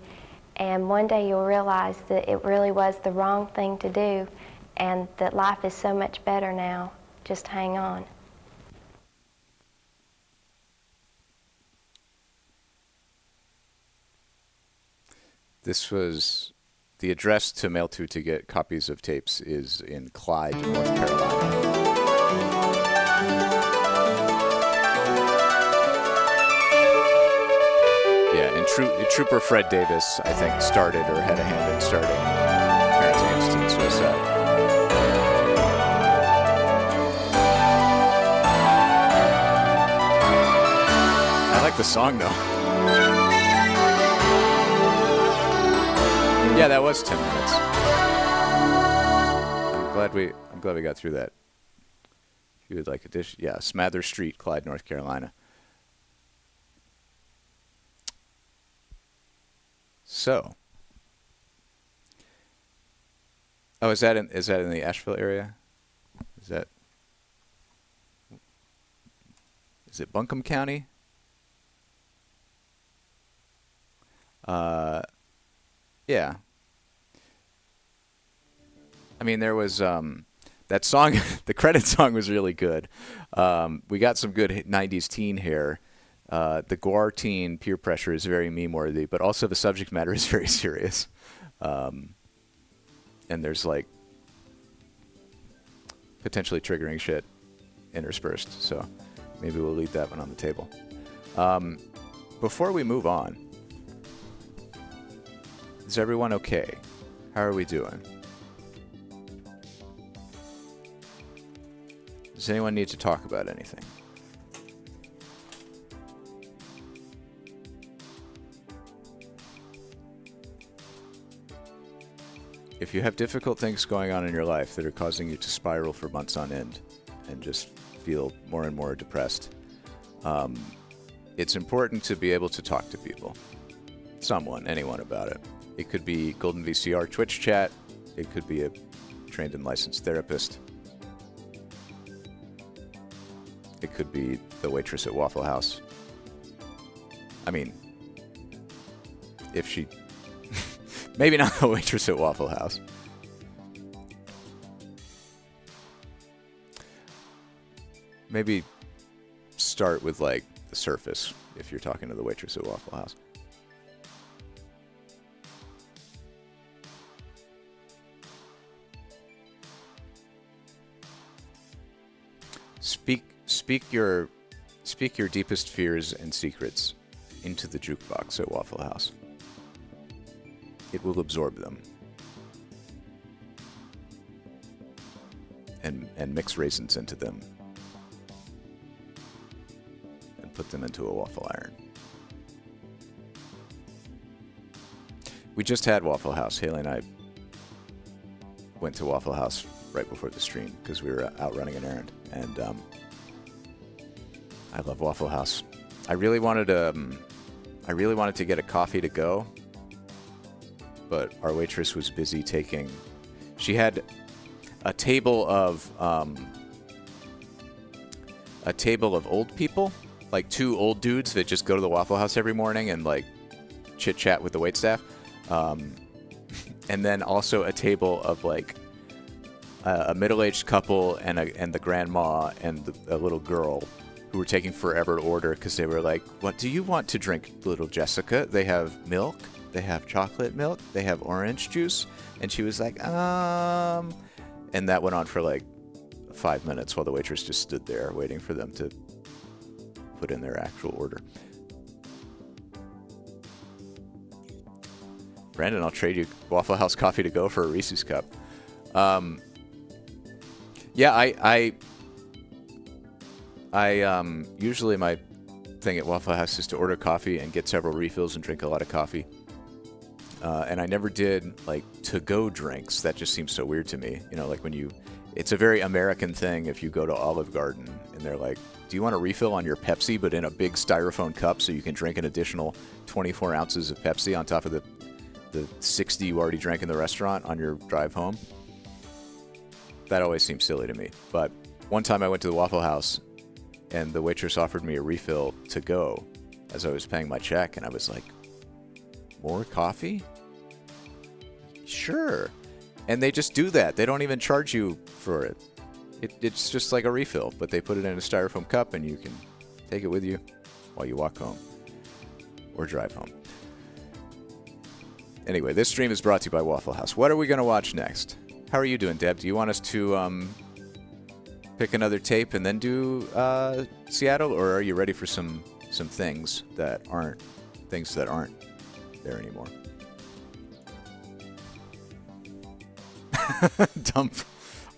and one day you'll realize that it really was the wrong thing to do and that life is so much better now. Just hang on. This was the address to mail to get copies of tapes is in Clyde, North Carolina. Yeah, and Trooper Fred Davis, I think, started or had a hand in starting Parents Against Teen Suicide. I like the song though. Yeah, that was 10 minutes. I'm glad we got through that. If you would like a dish, yeah, Smather Street, Clyde, North Carolina. So, oh, is that in the Asheville area? Is it Buncombe County? Yeah. I mean, there was that song. The credit song was really good. We got some good 90s teen hair. The Guar teen peer pressure is very meme-worthy, but also the subject matter is very serious. And there's like potentially triggering shit interspersed. So maybe we'll leave that one on the table. Before we move on, is everyone okay? How are we doing? Does anyone need to talk about anything? if you have difficult things going on in your life that are causing you to spiral for months on end and just feel more and more depressed, it's important to be able to talk to people. Anyone about it. It could be Golden VCR Twitch chat. It could be a trained and licensed therapist. It could be the waitress at Waffle House. I mean, if she... maybe not the waitress at Waffle House. Maybe start with, like, the surface if you're talking to the waitress at Waffle House. Speak your deepest fears and secrets into the jukebox at Waffle House. It will absorb them. And mix raisins into them. And put them into a waffle iron. We just had Waffle House. Haley and I went to Waffle House right before the stream because we were out running an errand. And I love Waffle House. I really wanted to get a coffee to go, but our waitress was busy taking. She had a table of old people, like two old dudes that just go to the Waffle House every morning and like chit chat with the waitstaff, and then also a table of like a middle-aged couple and the grandma and a little girl who were taking forever to order because they were like, "What do you want to drink, little Jessica?" They have milk, they have chocolate milk, they have orange juice, and she was like, and that went on for like 5 minutes while the waitress just stood there waiting for them to put in their actual order. Brandon, I'll trade you Waffle House coffee to go for a Reese's cup. Yeah, I usually my thing at Waffle House is to order coffee and get several refills and drink a lot of coffee. And I never did like to-go drinks. That just seems so weird to me. You know, like it's a very American thing if you go to Olive Garden and they're like, "Do you want a refill on your Pepsi, but in a big styrofoam cup so you can drink an additional 24 ounces of Pepsi on top of the 60 you already drank in the restaurant on your drive home?" That always seems silly to me. But one time I went to the Waffle House and the waitress offered me a refill to go as I was paying my check, and I was like, "More coffee? Sure." And they just do that. They don't even charge you for it. It's just like a refill, but they put it in a styrofoam cup and you can take it with you while you walk home or drive home. Anyway, this stream is brought to you by Waffle House. What are we going to watch next? How are you doing, Deb? Do you want us to pick another tape and then do Seattle, or are you ready for some things that aren't there anymore? Dump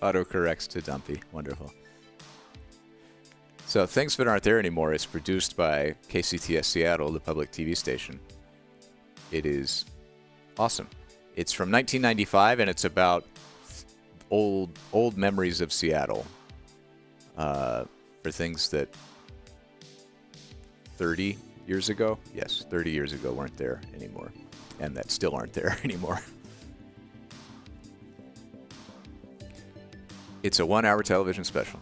autocorrects to Dumpy. Wonderful. So Things That Aren't There Anymore is produced by KCTS Seattle, the public TV station. It is awesome. It's from 1995, and it's about old memories of Seattle for things that 30 years ago, yes, 30 years ago weren't there anymore, and that still aren't there anymore. It's a 1-hour television special.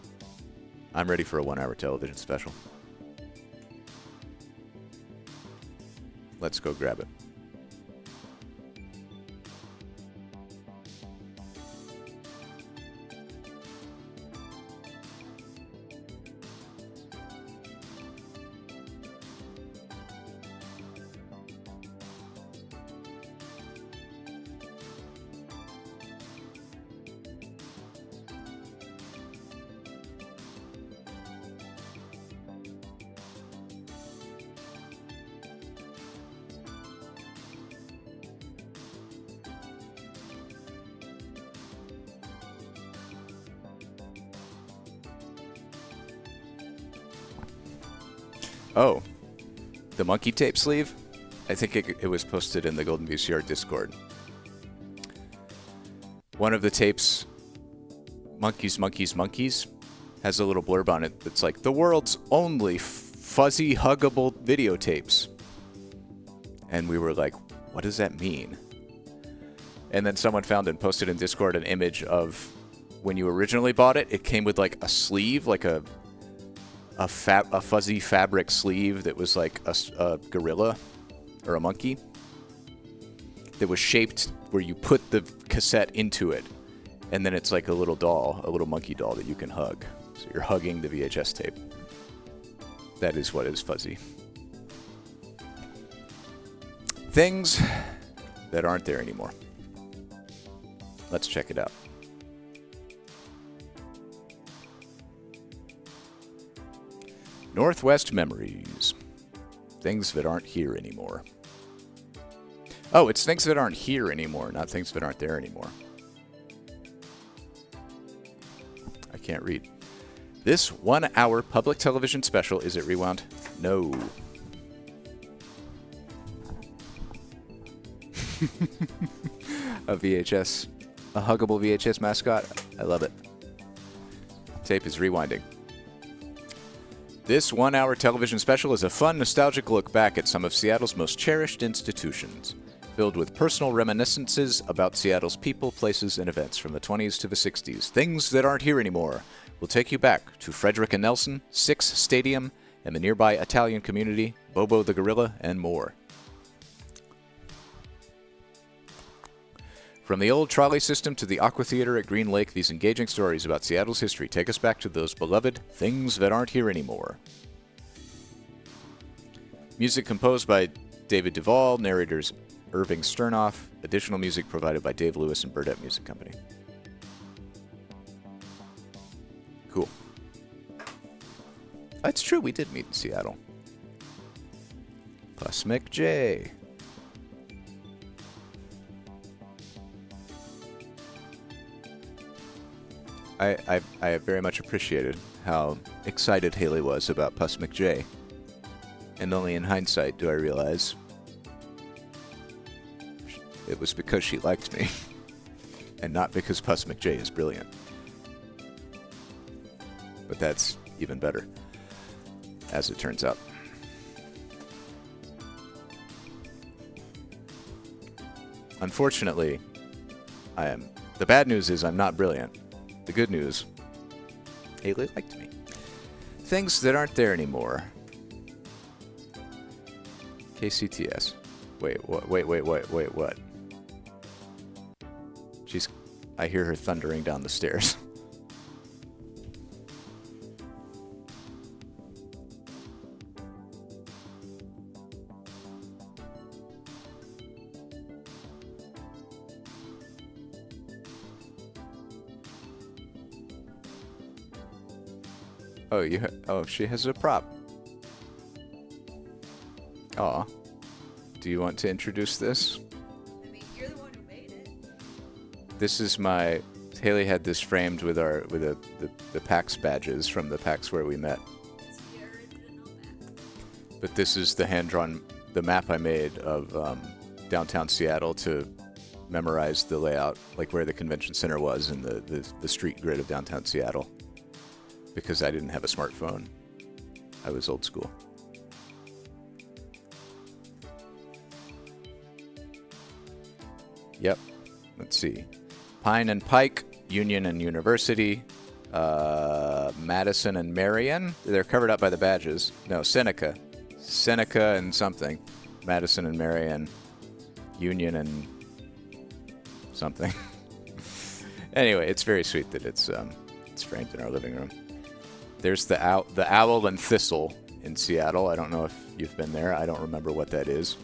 I'm ready for a 1-hour television special. Let's go grab it. Oh, the monkey tape sleeve? I think it was posted in the Golden VCR Discord. One of the tapes, Monkeys, Monkeys, Monkeys, has a little blurb on it that's like, the world's only fuzzy, huggable videotapes. And we were like, what does that mean? And then someone found and posted in Discord an image of when you originally bought it, it came with like a sleeve, like a fuzzy fabric sleeve that was like a gorilla or a monkey that was shaped where you put the cassette into it. And then it's like a little doll, a little monkey doll that you can hug. So you're hugging the VHS tape. That is what is fuzzy. Things that aren't there anymore. Let's check it out. Northwest Memories. Things that aren't here anymore. Oh, it's things that aren't here anymore, not things that aren't there anymore. I can't read. This 1-hour public television special, is it rewound? No. A VHS, a huggable VHS mascot. I love it. Tape is rewinding. This 1-hour television special is a fun, nostalgic look back at some of Seattle's most cherished institutions, filled with personal reminiscences about Seattle's people, places, and events from the 20s to the 60s. Things that aren't here anymore. We'll take you back to Frederick and Nelson, Six Stadium, and the nearby Italian community, Bobo the Gorilla, and more. From the old trolley system to the Aqua Theater at Green Lake, these engaging stories about Seattle's history take us back to those beloved things that aren't here anymore. Music composed by David Duvall, narrators Irving Sternoff, additional music provided by Dave Lewis and Burdette Music Company. Cool. That's true, we did meet in Seattle. Plus McJ. I very much appreciated how excited Haley was about Puss McJ. And only in hindsight do I realize it was because she liked me, and not because Puss McJ is brilliant. But that's even better, as it turns out. Unfortunately, the bad news is I'm not brilliant. The good news, Haley liked me. Things that aren't there anymore. KCTS. Wait, what? I hear her thundering down the stairs. Oh, she has a prop. Aw. Do you want to introduce this? I mean, you're the one who made it. This is Haley had this framed with the PAX badges from the PAX where we met. It's the original map. But this is the map I made of downtown Seattle to memorize the layout, like where the convention center was and the street grid of downtown Seattle. Because I didn't have a smartphone. I was old school. Yep. Let's see. Pine and Pike, Union and University, Madison and Marion. They're covered up by the badges. No, Seneca. Seneca and something. Madison and Marion, Union and something. Anyway, it's very sweet that it's framed in our living room. There's the Owl and Thistle in Seattle. I don't know if you've been there. I don't remember what that is.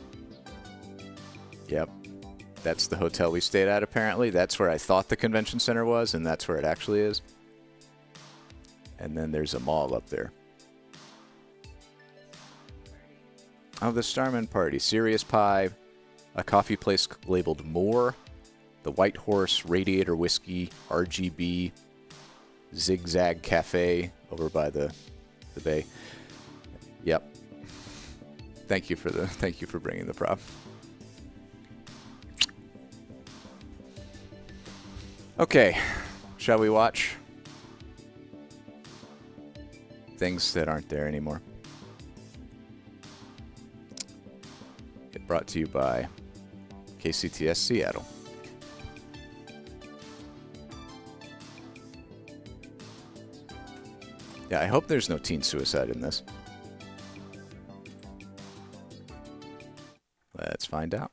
Yep. That's the hotel we stayed at, apparently. That's where I thought the convention center was, and that's where it actually is. And then there's a mall up there. Oh, the Starman Party. Serious Pie. A coffee place labeled More. The White Horse, Radiator Whiskey, RGB, Zigzag Cafe over by the bay. Yep. Thank you for bringing the prop. Okay, shall we watch things that aren't there anymore? Brought to you by KCTS Seattle. Yeah, I hope there's no teen suicide in this. Let's find out.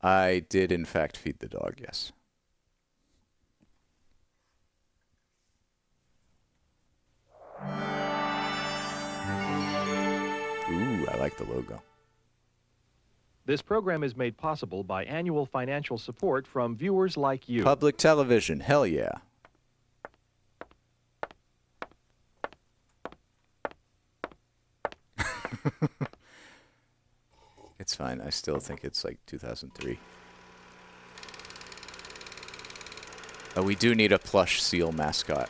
I did, in fact, feed the dog, yes. Ooh, I like the logo. This program is made possible by annual financial support from viewers like you. Public television, hell yeah. It's fine. I still think it's like 2003. Oh, we do need a plush seal mascot.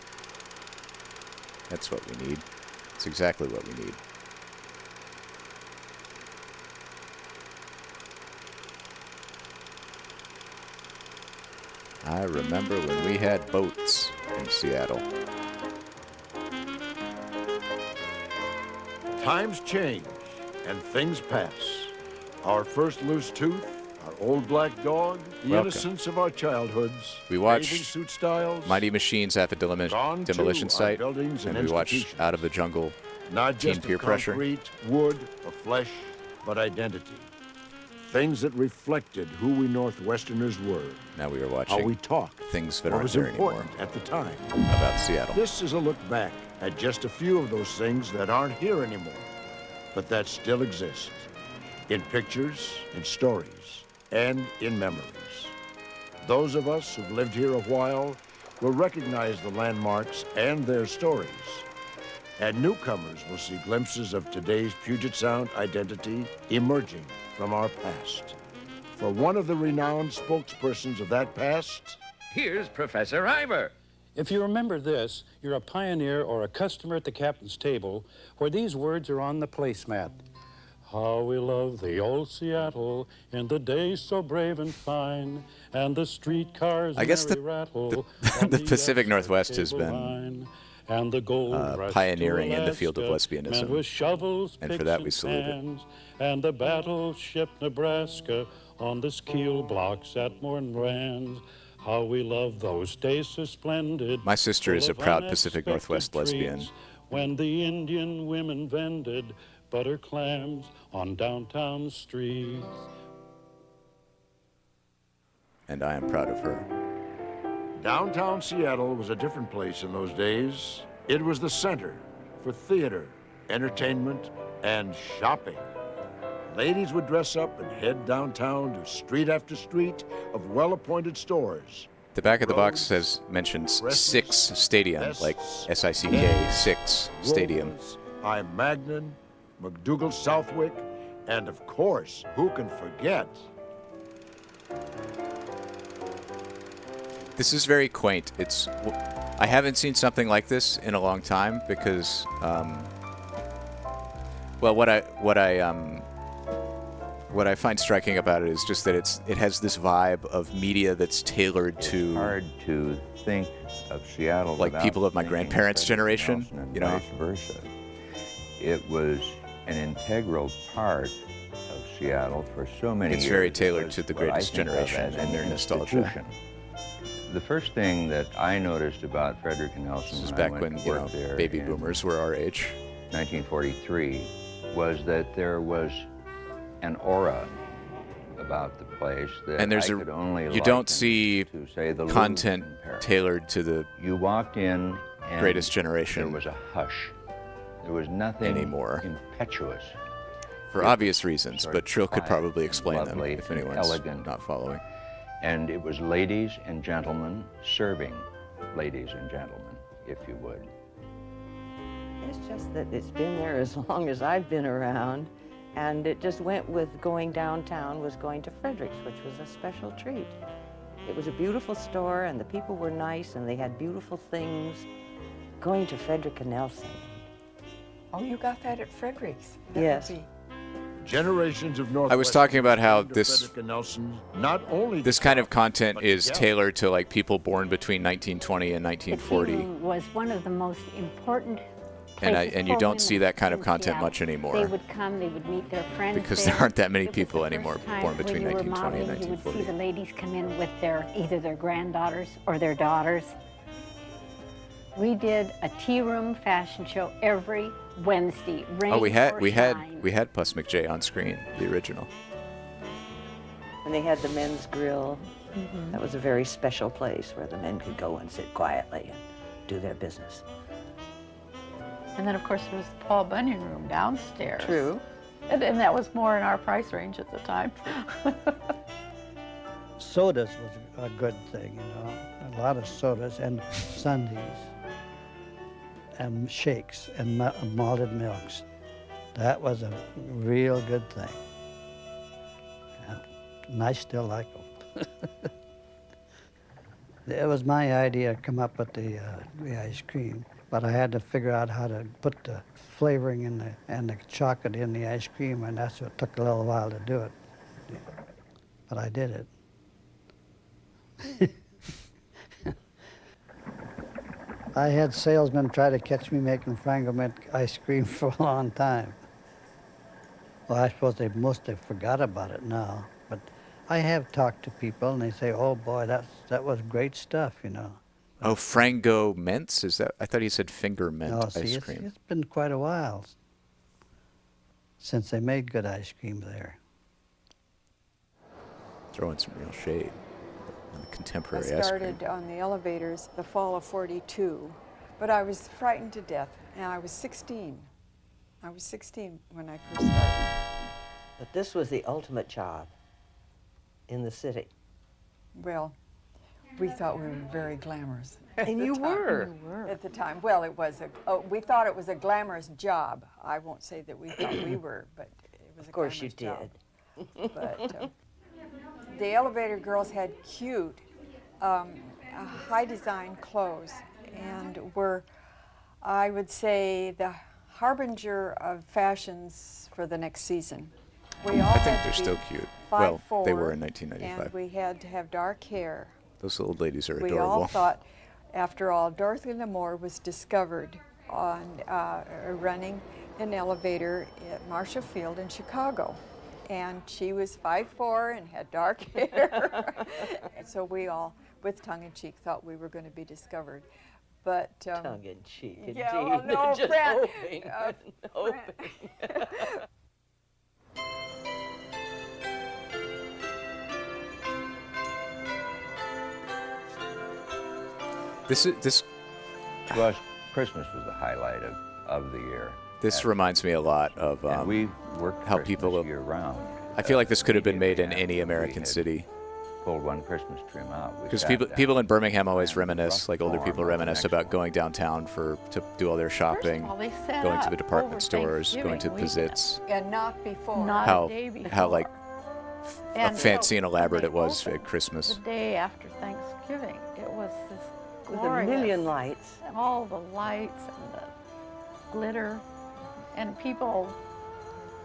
That's what we need. It's exactly what we need. I remember when we had boats in Seattle. Times change and things pass. Our first loose tooth, our old black dog, the Welcome. innocence of our childhoods. We watched bathing suit styles, Mighty Machines at the demolition to site, our buildings and we watched institutions. Out of the Jungle, not Teen just Peer of Pressure. concrete, wood, or flesh, but identity. Things that reflected who we Northwesterners were. Now we are How watching we talked. things that what aren't was there anymore important at the time. about Seattle. This is a look back at just a few of those things that aren't here anymore, but that still exist. In pictures, in stories, and in memories. Those of us who've lived here a while will recognize the landmarks and their stories. And newcomers will see glimpses of today's Puget Sound identity emerging from our past. For one of the renowned spokespersons of that past, here's Professor Ivor. If you remember this, you're a pioneer or a customer at the captain's table where these words are on the placemat. How we love the old Seattle in the days so brave and fine, and the streetcars I guess merry rattle the Pacific Northwest has been line, and the gold rush pioneering to in the field of Alaska, lesbianism. men with shovels, And for picks, that we salute it. pans, and the battleship Nebraska on the keel blocks at Morton Rands. How we love those days so splendid. My sister is a full of proud Pacific unexpected Northwest lesbian. treats, when the Indian women vended butter clams on downtown streets. And I am proud of her. downtown Seattle was a different place in those days. It was the center for theater, entertainment, and shopping. Ladies would dress up and head downtown to street after street of well-appointed stores. The back of the box says mentions Six Stadium, like S-I-C-K, Six Stadium. I Magnan, McDougal Southwick, and of course, who can forget? This is very quaint. I haven't seen something like this in a long time because, well, what I find striking about it is just that it has this vibe of media that's tailored to hard to think of Seattle like without people of my thinking grandparents' Frederick generation, Nelson and you know. vice versa. It was an integral part of Seattle for so many years. It's very It tailored was to the what I greatest think of generation as and an their nostalgia. institution. The first thing that I noticed about Frederick and Nelson This is when I back went when, to work you know, there baby in boomers were our age. 1943 was that there was an aura about the place that And there's I could only you don't liken see to, say, the content Louvre in Paris. tailored to the You walked in and greatest generation. there was a hush. There was nothing anymore. Impetuous. For It obvious was reasons, sort but of Trill could quiet probably and explain them lovely if and anyone's elegant. not following. And it was ladies and gentlemen serving ladies and gentlemen, if you would. It's just that it's been there as long as I've been around, and it just went with going downtown was going to Frederick's, which was a special treat. It was a beautiful store, and the people were nice, and they had beautiful things. Going to Frederick and Nelson. Oh, you got that at Frederick's? That Yes. would be- Generations of Northwest. I was talking about how this not only this kind of content is tailored to like people born between 1920 and 1940, was one of the most important and you don't see that kind of content much They anymore would come, they would meet their friends because there. there aren't that many It was people the anymore first time born between when you were 1920 and modeling, you would 1940. see the ladies come in with either their granddaughters or their daughters. We did a tea room fashion show every Wednesday. Rain Oh, we had or we had shine. we had Puss McJ on screen, the original. And they had the men's grill. That was a very special place where the men could go and sit quietly and do their business. And then, of course, there was the Paul Bunyan room downstairs. True. And that was more in our price range at the time. Sodas was a good thing, you know. A lot of sodas and sundaes and shakes and malted milks. That was a real good thing. Yeah. And I still like them. It was my idea to come up with the ice cream, but I had to figure out how to put the flavoring in and the chocolate in the ice cream, and that's what took a little while to do it. But I did it. I had salesmen try to catch me making Frango Mint ice cream for a long time. Well, I suppose they must have forgot about it now, but I have talked to people and they say, "Oh boy, that was great stuff," you know. Oh, Frango Mints? Is that? I thought he said finger mint No, see, ice it's cream. been quite a while since they made good ice cream there. Throwing some real shade on the I contemporary ice cream. started on the elevators the fall of '42, but I was frightened to death, and I was 16. I was 16 when I first started. But this was the ultimate job in the city. Well, we thought we were very glamorous. And you were. At the time. Well, it was we thought it was a glamorous job. I won't say that we thought we were, but it was a Of course you glamorous did. job. But the elevator girls had cute, high design clothes and were, I would say, the harbinger of fashions for the next season. We all I think had they're to be still cute. Well, 5'4", they were in 1995. and we had to have dark hair. Those old ladies are We adorable. all thought, after all, Dorothy Lamour was discovered on running an elevator at Marshall Field in Chicago. And she was 5'4" and had dark hair. And so we all, with tongue-in-cheek, thought we were going to be discovered. But tongue-in-cheek, indeed. Yeah, well, no, Just Fran, hoping, hoping. This Well, Christmas was the highlight of the year. This reminds me a lot of And we worked how Christmas people year-round. I feel like this could have been made in any American city. Pulled one Christmas tree out. We Because sat people down in Birmingham always and reminisce, like older farm people on the reminisce next about going downtown to do all their shopping, all, they set going to up the department over stores, going to Thanksgiving Pizzitz. and not before. Not How a day before. how like And fancy and elaborate they it was opened at Christmas. The day after Thanksgiving, it was this With a glorious. million lights. All the lights and the glitter, and people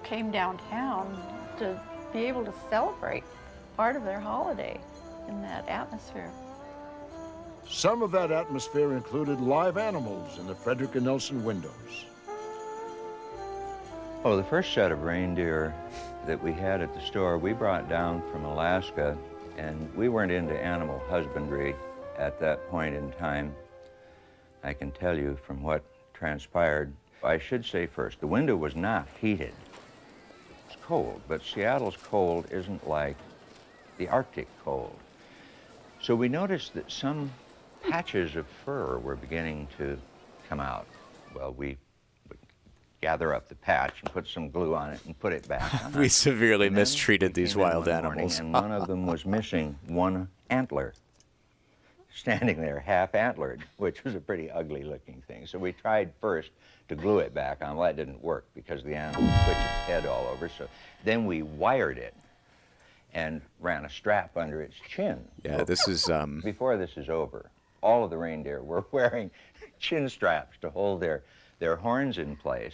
came downtown to be able to celebrate part of their holiday in that atmosphere. Some of that atmosphere included live animals in the Frederick and Nelson windows. Oh, the first set of reindeer that we had at the store, we brought down from Alaska, and we weren't into animal husbandry at that point in time. I can tell you from what transpired. I should say first, the window was not heated. It's cold, but Seattle's cold isn't like the Arctic cold. So we noticed that some patches of fur were beginning to come out. Well, we would gather up the patch and put some glue on it and put it back on. We severely And then mistreated we these came in wild one morning, animals. And one of them was missing one antler, standing there half antlered, which was a pretty ugly looking thing. So we tried first to glue it back on. Well, that didn't work because the animal would twitch its head all over. So then we wired it. and ran a strap under its chin. Yeah, this is... Before this is over, all of the reindeer were wearing chin straps to hold their horns in place,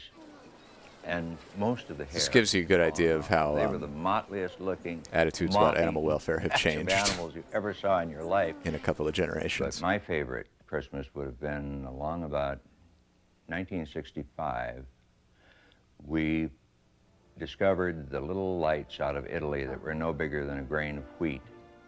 and most of the hair... This gives you a good idea of how they were the motliest looking attitudes about animal welfare have batch of changed animals you ever saw in your life. in a couple of generations. But my favorite Christmas would have been along about 1965. We discovered the little lights out of Italy that were no bigger than a grain of wheat.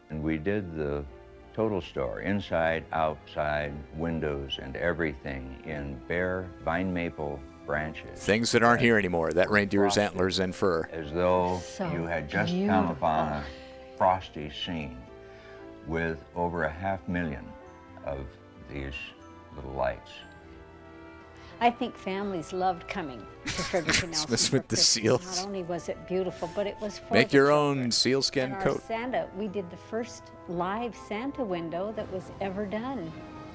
And we did the total store, inside, outside, windows, and everything in bare vine maple branches. Things that aren't here anymore. That reindeer's antlers and fur. As though So you had just come upon a frosty scene with over 500,000 of these little lights. I think families loved coming to Fredericton Nelson. Christmas for with the Christmas. seals. Not only was it beautiful, but it was for Make the your children. own sealskin And our coat. Santa, we did the first live Santa window that was ever done.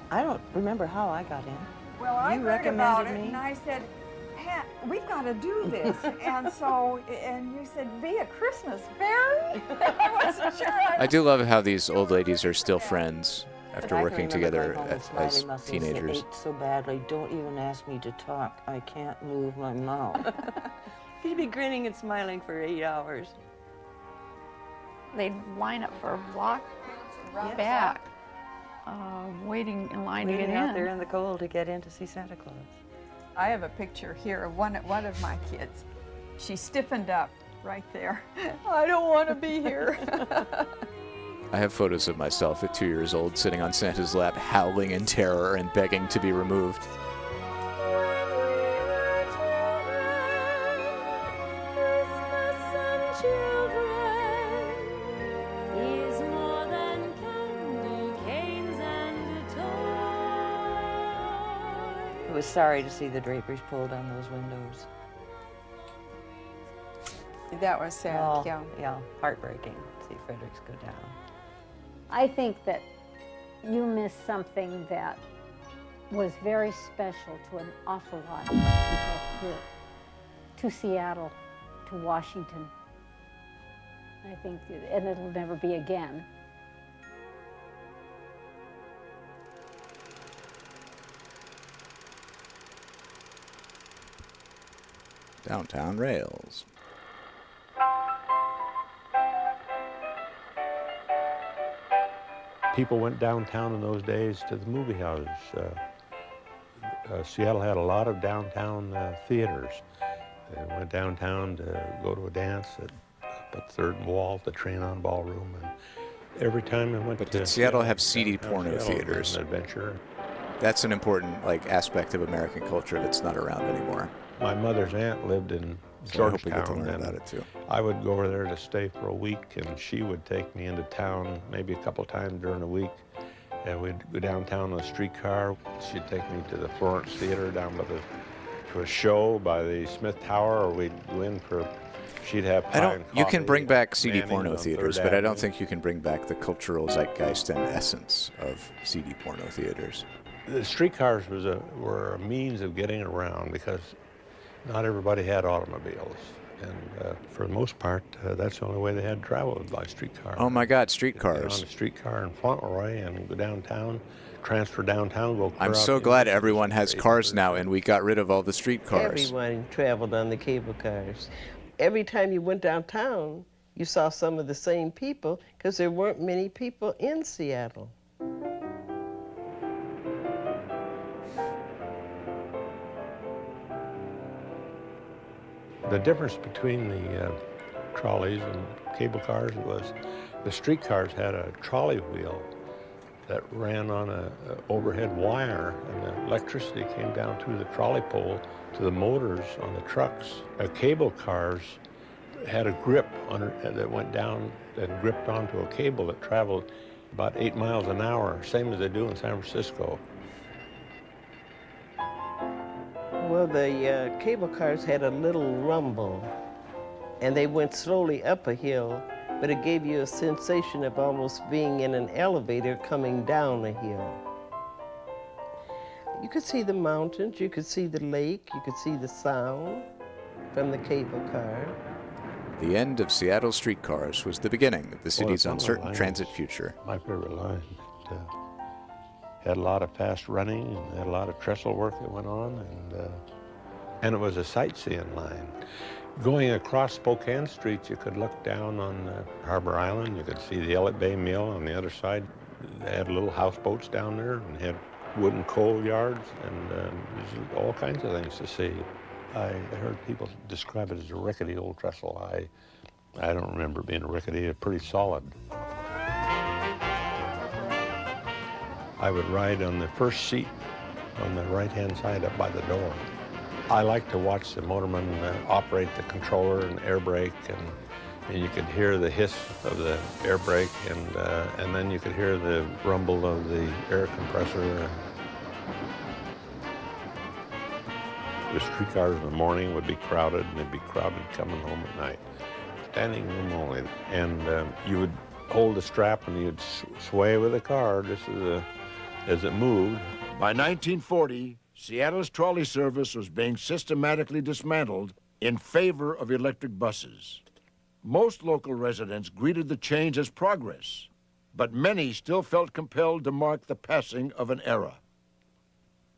I don't remember how I got in. Well, I You heard about it, recommended me? and I said, Pat, we've got to do this. And so, and you said, via Christmas fairy? I wasn't sure. I do love how these old ladies are still friends after But I can working remember together going home with as smiley muscles that teenagers. ached so badly. Don't even ask me to talk. I can't move my mouth. You'd be grinning and smiling for 8 hours. They'd line up for a block back, waiting in line to Waiting get out in. there in the cold to get in to see Santa Claus. I have a picture here of one of my kids. She stiffened up right there. I don't want to be here. I have photos of myself at 2 years old sitting on Santa's lap, howling in terror and begging to be removed. I was sorry to see the draperies pulled on those windows. That was sad, Oh, yeah. Yeah, heartbreaking to see Fredericks go down. I think that you missed something that was very special to an awful lot of people here, to Seattle, to Washington. I think, and it'll never be again. Downtown Rails. People went downtown in those days to the movie houses. Seattle had a lot of downtown theaters. They went downtown to go to a dance at Third and Wall, the Train on Ballroom, and every time I went But to did Seattle have seedy porno Seattle was theaters? an adventure. That's an important aspect of American culture that's not around anymore. My mother's aunt lived in So I hope we get to Georgetown, learn and about it too. I would go over there to stay for a week, and she would take me into town maybe a couple times during the week. And we'd go downtown on a streetcar. She'd take me to the Florence Theater down by to a show by the Smith Tower, or we'd go in for. She'd have pie I don't. and You can coffee bring and back CD Manning's porno on theaters, Third but I don't Avenue. think you can bring back the cultural zeitgeist and essence of CD porno theaters. The streetcars were a means of getting around because not everybody had automobiles. And for the most part, that's the only way they had to travel, by streetcar. Oh my God, Get streetcars! on a streetcar in Fauntleroy and go downtown, transfer downtown, go clear I'm out so the glad Union everyone has Station. cars now, and we got rid of all the street cars. Everyone traveled on the cable cars. Every time you went downtown, you saw some of the same people because there weren't many people in Seattle. The difference between the trolleys and cable cars was the streetcars had a trolley wheel that ran on a overhead wire, and the electricity came down through the trolley pole to the motors on the trucks. Cable cars had a grip that went down and gripped onto a cable that traveled about 8 miles an hour, same as they do in San Francisco. Well, the cable cars had a little rumble, and they went slowly up a hill, but it gave you a sensation of almost being in an elevator coming down a hill. You could see the mountains, you could see the lake, you could see the sound from the cable car. The end of Seattle streetcars was the beginning of the city's Well, uncertain transit future. My favorite line. It had a lot of fast running and had a lot of trestle work that went on, and it was a sightseeing line. Going across Spokane Street, you could look down on Harbor Island. You could see the Ellet Bay Mill on the other side. They had little houseboats down there and had wooden coal yards, and there's all kinds of things to see. I heard people describe it as a rickety old trestle. I don't remember it being rickety. It's pretty solid. I would ride on the first seat on the right-hand side up by the door. I like to watch the motorman operate the controller and air brake, and you could hear the hiss of the air brake, and then you could hear the rumble of the air compressor. The streetcars in the morning would be crowded, and they'd be crowded coming home at night. Standing room only. And you would hold the strap and you'd sway with the car just as it moved. By 1940, Seattle's trolley service was being systematically dismantled in favor of electric buses. Most local residents greeted the change as progress, but many still felt compelled to mark the passing of an era.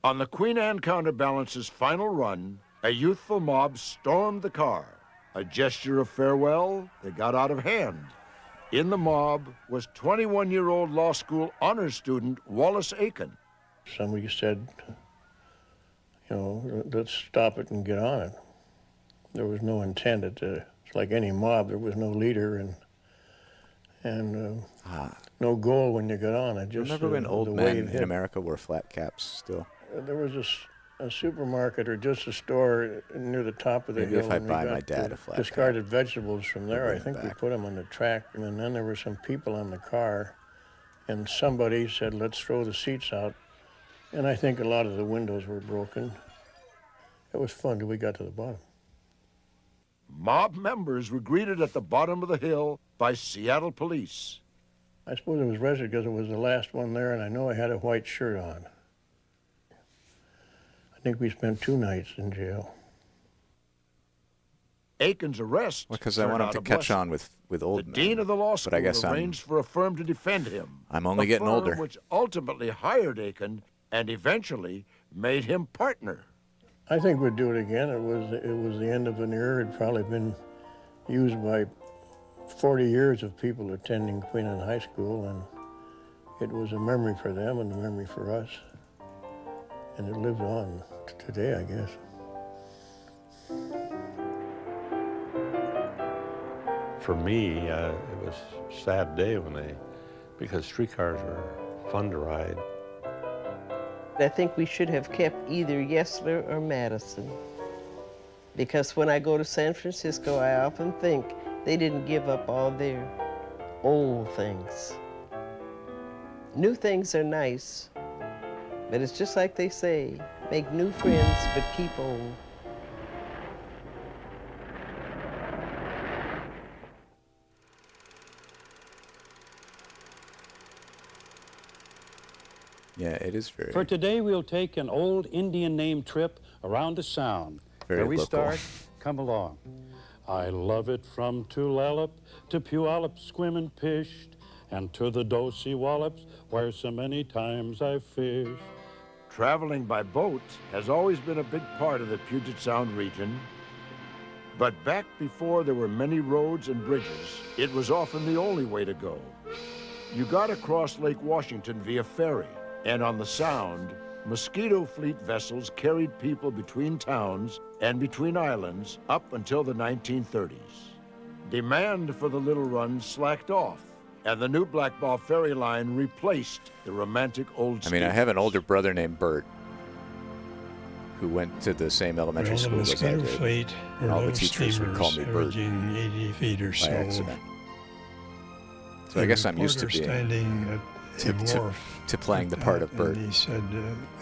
On the Queen Anne Counterbalance's final run, a youthful mob stormed the car. A gesture of farewell, they got out of hand. In the mob was 21-year-old law school honors student Wallace Aiken. Somebody said, you know, let's stop it and get on it. There was no intent. It's like any mob. There was no leader and no goal when you got on it. Just remember when old men in America wore flat caps still? There was a supermarket or just a store near the top of the hill. Maybe if I buy my dad a flat cap. Discarded vegetables from there. I think we put them on the track, and then there were some people on the car, and somebody said, let's throw the seats out. And I think a lot of the windows were broken. It was fun till we got to the bottom. Mob members were greeted at the bottom of the hill by Seattle police. I suppose it was arrested because it was the last one there, and I know I had a white shirt on. I think we spent 2 nights in jail. Aiken's arrest. Because I want him to catch on with old men. The dean of the law school but I guess arranged for a firm to defend him. I'm only getting firm older. Which ultimately hired Aiken and eventually made him partner. I think we'd do it again. It was the end of an era. It'd probably been used by 40 years of people attending Queen Anne High School, and it was a memory for them and a memory for us. And it lives on today, I guess. For me, it was a sad day because streetcars were fun to ride. I think we should have kept either Yesler or Madison, because when I go to San Francisco, I often think they didn't give up all their old things. New things are nice, but it's just like they say, make new friends, but keep old. Yeah, it is very. For today, we'll take an old Indian name trip around the Sound. Very Where we local. start, come along. I love it from Tulalip to Puyallup, Squim pished, and to the Dosey Wallops, where so many times I've fished. Traveling by boat has always been a big part of the Puget Sound region. But back before there were many roads and bridges, it was often the only way to go. You got across Lake Washington via ferry, and on the Sound, Mosquito Fleet vessels carried people between towns and between islands up until the 1930s. Demand for the little run slacked off, and the new Blackball ferry line replaced the romantic old I mean, I have an older brother named Bert who went to the same elementary school as I Mosquito did. Fleet were All the little teachers would call me Bert averaging 80 feet or by so. accident. So I guess I'm used to being standing at the wharf to playing the part of Bert. And he said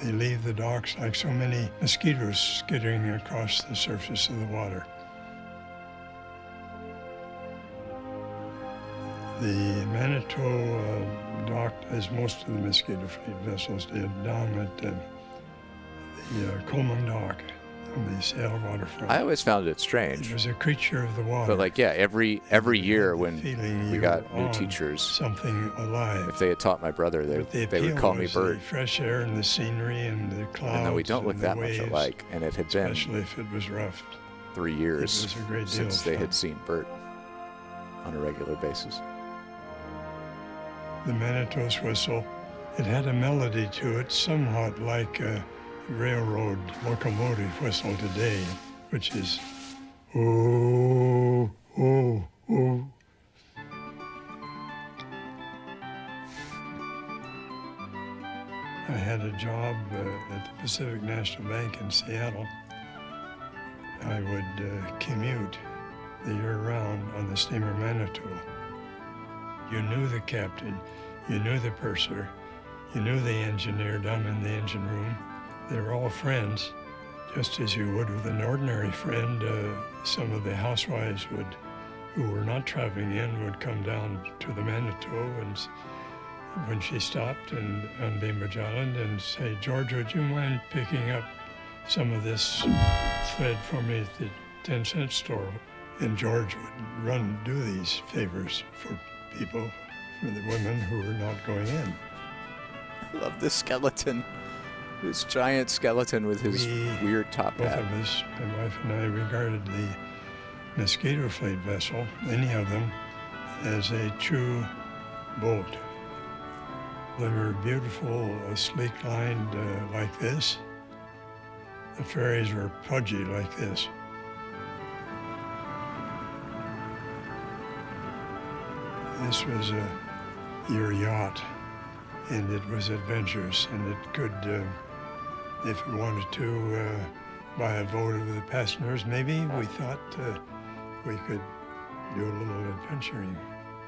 they leave the docks like so many mosquitoes skittering across the surface of the water. The Manitou docked, as most of the Mosquito Fleet vessels did, down at the Coleman Dock. on the Seattle waterfront. I always found it strange. It was a creature of the water. But like, yeah, every year when feeling we you got were new on teachers, something alive. if they had taught my brother, they would call me was Bert. The fresh air and the scenery and the clouds. And then we don't look and the that much waves, alike. And it had been, especially if it was rough. 3 years It was a great deal since of they fun. had seen Bert on a regular basis. The Manitou's whistle, it had a melody to it, somewhat like a railroad locomotive whistle today, which is ooh, ooh, ooh. I had a job at the Pacific National Bank in Seattle. I would commute the year round on the steamer Manitou. You knew the captain, you knew the purser, you knew the engineer down in the engine room. They were all friends, just as you would with an ordinary friend. Some of the housewives who were not traveling in would come down to the Manitou and when she stopped on Bainbridge Island and say, "George, would you mind picking up some of this thread for me at the 10-cent store?" And George would run and do these favors for people, for the women who were not going in. I love this skeleton. This giant skeleton with his weird top Both hat. of us, my wife and I, regarded the Mosquito Fleet vessel, any of them, as a true boat. They were beautiful, sleek lined like this. The ferries were pudgy like this. This was your yacht, and it was adventurous, and it could, if it wanted to, by a vote of the passengers, maybe we thought we could do a little adventuring.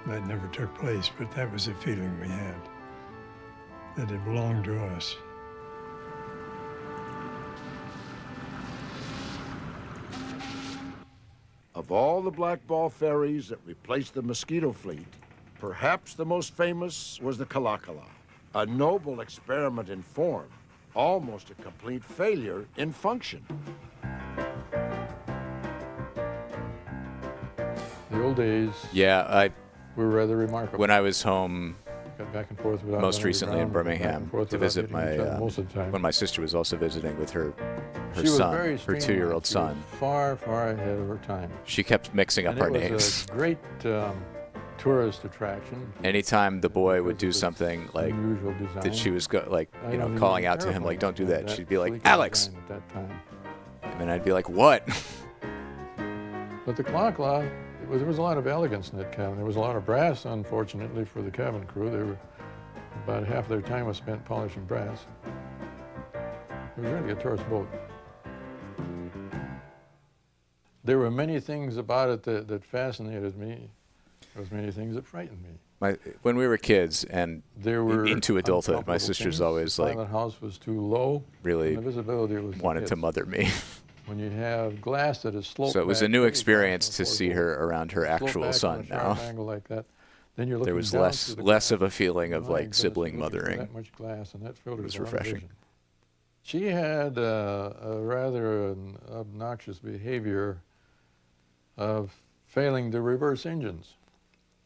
That never took place, but that was a feeling we had, that it belonged to us. Of all the blackball ferries that replaced the Mosquito Fleet, perhaps the most famous was the Kalakala, a noble experiment in form, almost a complete failure in function. The old days were rather remarkable. When I was home Got back and forth without most running recently in around, back and Birmingham forth to without visit hitting each my other most of the time. when my sister was also visiting with her She was son, very her streamlined. 2-year-old She was son. far, far ahead of her time. She kept mixing up And our it was names. a great tourist attraction. Anytime the boy would do something like unusual design. that, she was I know, calling he was out to him like, "Don't do terrifying, that." She'd be like, sleek "Alex," design at that time. and then I'd be like, "What?" But the Kalakala, there was a lot of elegance in that cabin. There was a lot of brass, unfortunately, for the cabin crew. They were about half their time was spent polishing brass. It was really a tourist boat. There were many things about it that fascinated me. There was many things that frightened me. When we were kids and There were into adulthood, my uncomfortable sister's things. always The like pilot house was too low. really and the visibility was wanted to mother me. When you have glass that is sloped So it was back a new 35 experience and to see 44, her around her sloped actual back son on a sharp now. angle like that. Then you're looking There was down less through the less glass. of a feeling of My like goodness, sibling looking through mothering. That much glass and that filtered It was a lot of refreshing. vision. She had a rather obnoxious behavior of failing to reverse engines.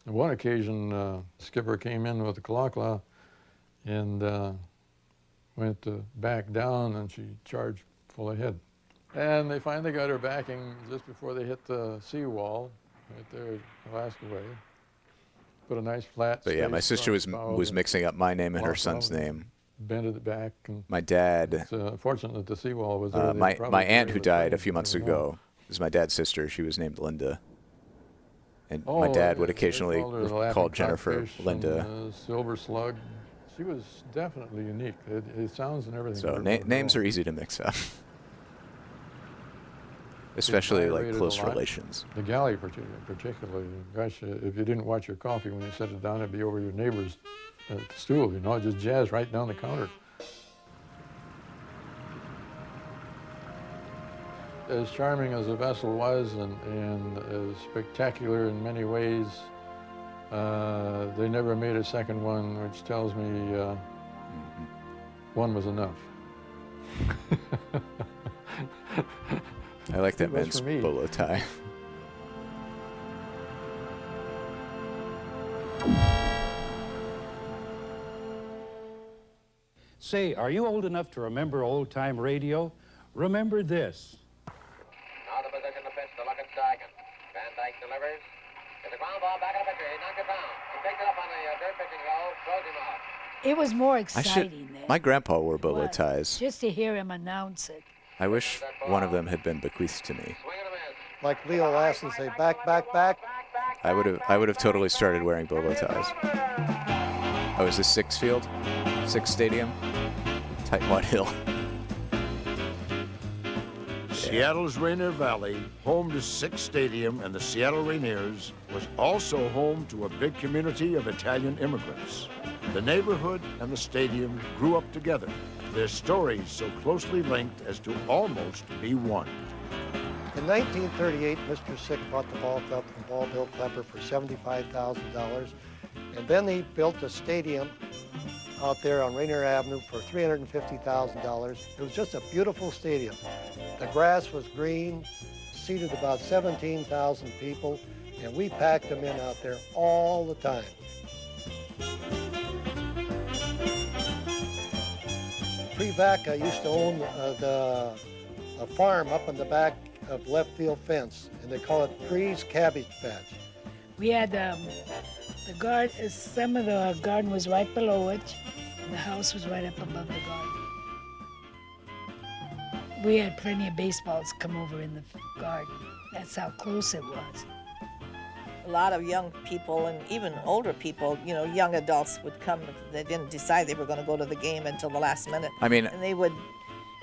On one occasion, skipper came in with the Kalakala and went to back down, and she charged full ahead. And they finally got her backing just before they hit the seawall, right there, Alaska Way. Put a nice flat. But yeah, my space sister across the bow was of the mixing up my name and her Kalakala son's and name. Bended it back. And My dad, it's fortunate that the seawall was there. They my probably aunt carried who the died a train, few months you know. ago, is my dad's sister. She was named Linda. And Oh, my dad would they occasionally called her the laughing call Jennifer cockfish Linda. and, silver slug. She was definitely unique. It sounds and everything. So were about names her are own. easy to mix up, especially like Gyrated a close lot. relations. The galley particularly. Gosh, if you didn't watch your coffee when you set it down, it'd be over your neighbor's stool, you know, just jazz right down the counter. As charming as the vessel was and as spectacular in many ways, they never made a second one, which tells me one was enough. I like that It was men's for me. bolo tie. Say, are you old enough to remember old-time radio? Remember this. Now the position to pitch, the look at Stiches. Van Dyke delivers. It's a ground ball back in the pitcher. He knocked it down. He picked it up on the dirt pitching roll, throws him out. It was more I exciting should. then. My grandpa wore bolo ties. Just to hear him announce it. I wish one of them had been bequeathed to me. Like Leo Lassen say, back, back, back. I would have totally started wearing bolo ties. Oh, is this Six Field? Six Stadium? Tightwad Hill. Seattle's Rainier Valley, home to Six Stadium and the Seattle Rainiers, was also home to a big community of Italian immigrants. The neighborhood and the stadium grew up together, their stories so closely linked as to almost be one. In 1938, Mr. Sick bought the ball club from Ball Bill Klepper for $75,000, and then he built a stadium out there on Rainier Avenue for $350,000. It was just a beautiful stadium. The grass was green, seated about 17,000 people, and we packed them in out there all the time. Pre-vac, I used to own a farm up in the back of left field fence, and they call it Pre's Cabbage Patch. We had the garden, some of the garden was right below it, and the house was right up above the garden. We had plenty of baseballs come over in the garden. That's how close it was. A lot of young people and even older people, you know, young adults would come. They didn't decide they were going to go to the game until the last minute. I mean, and they would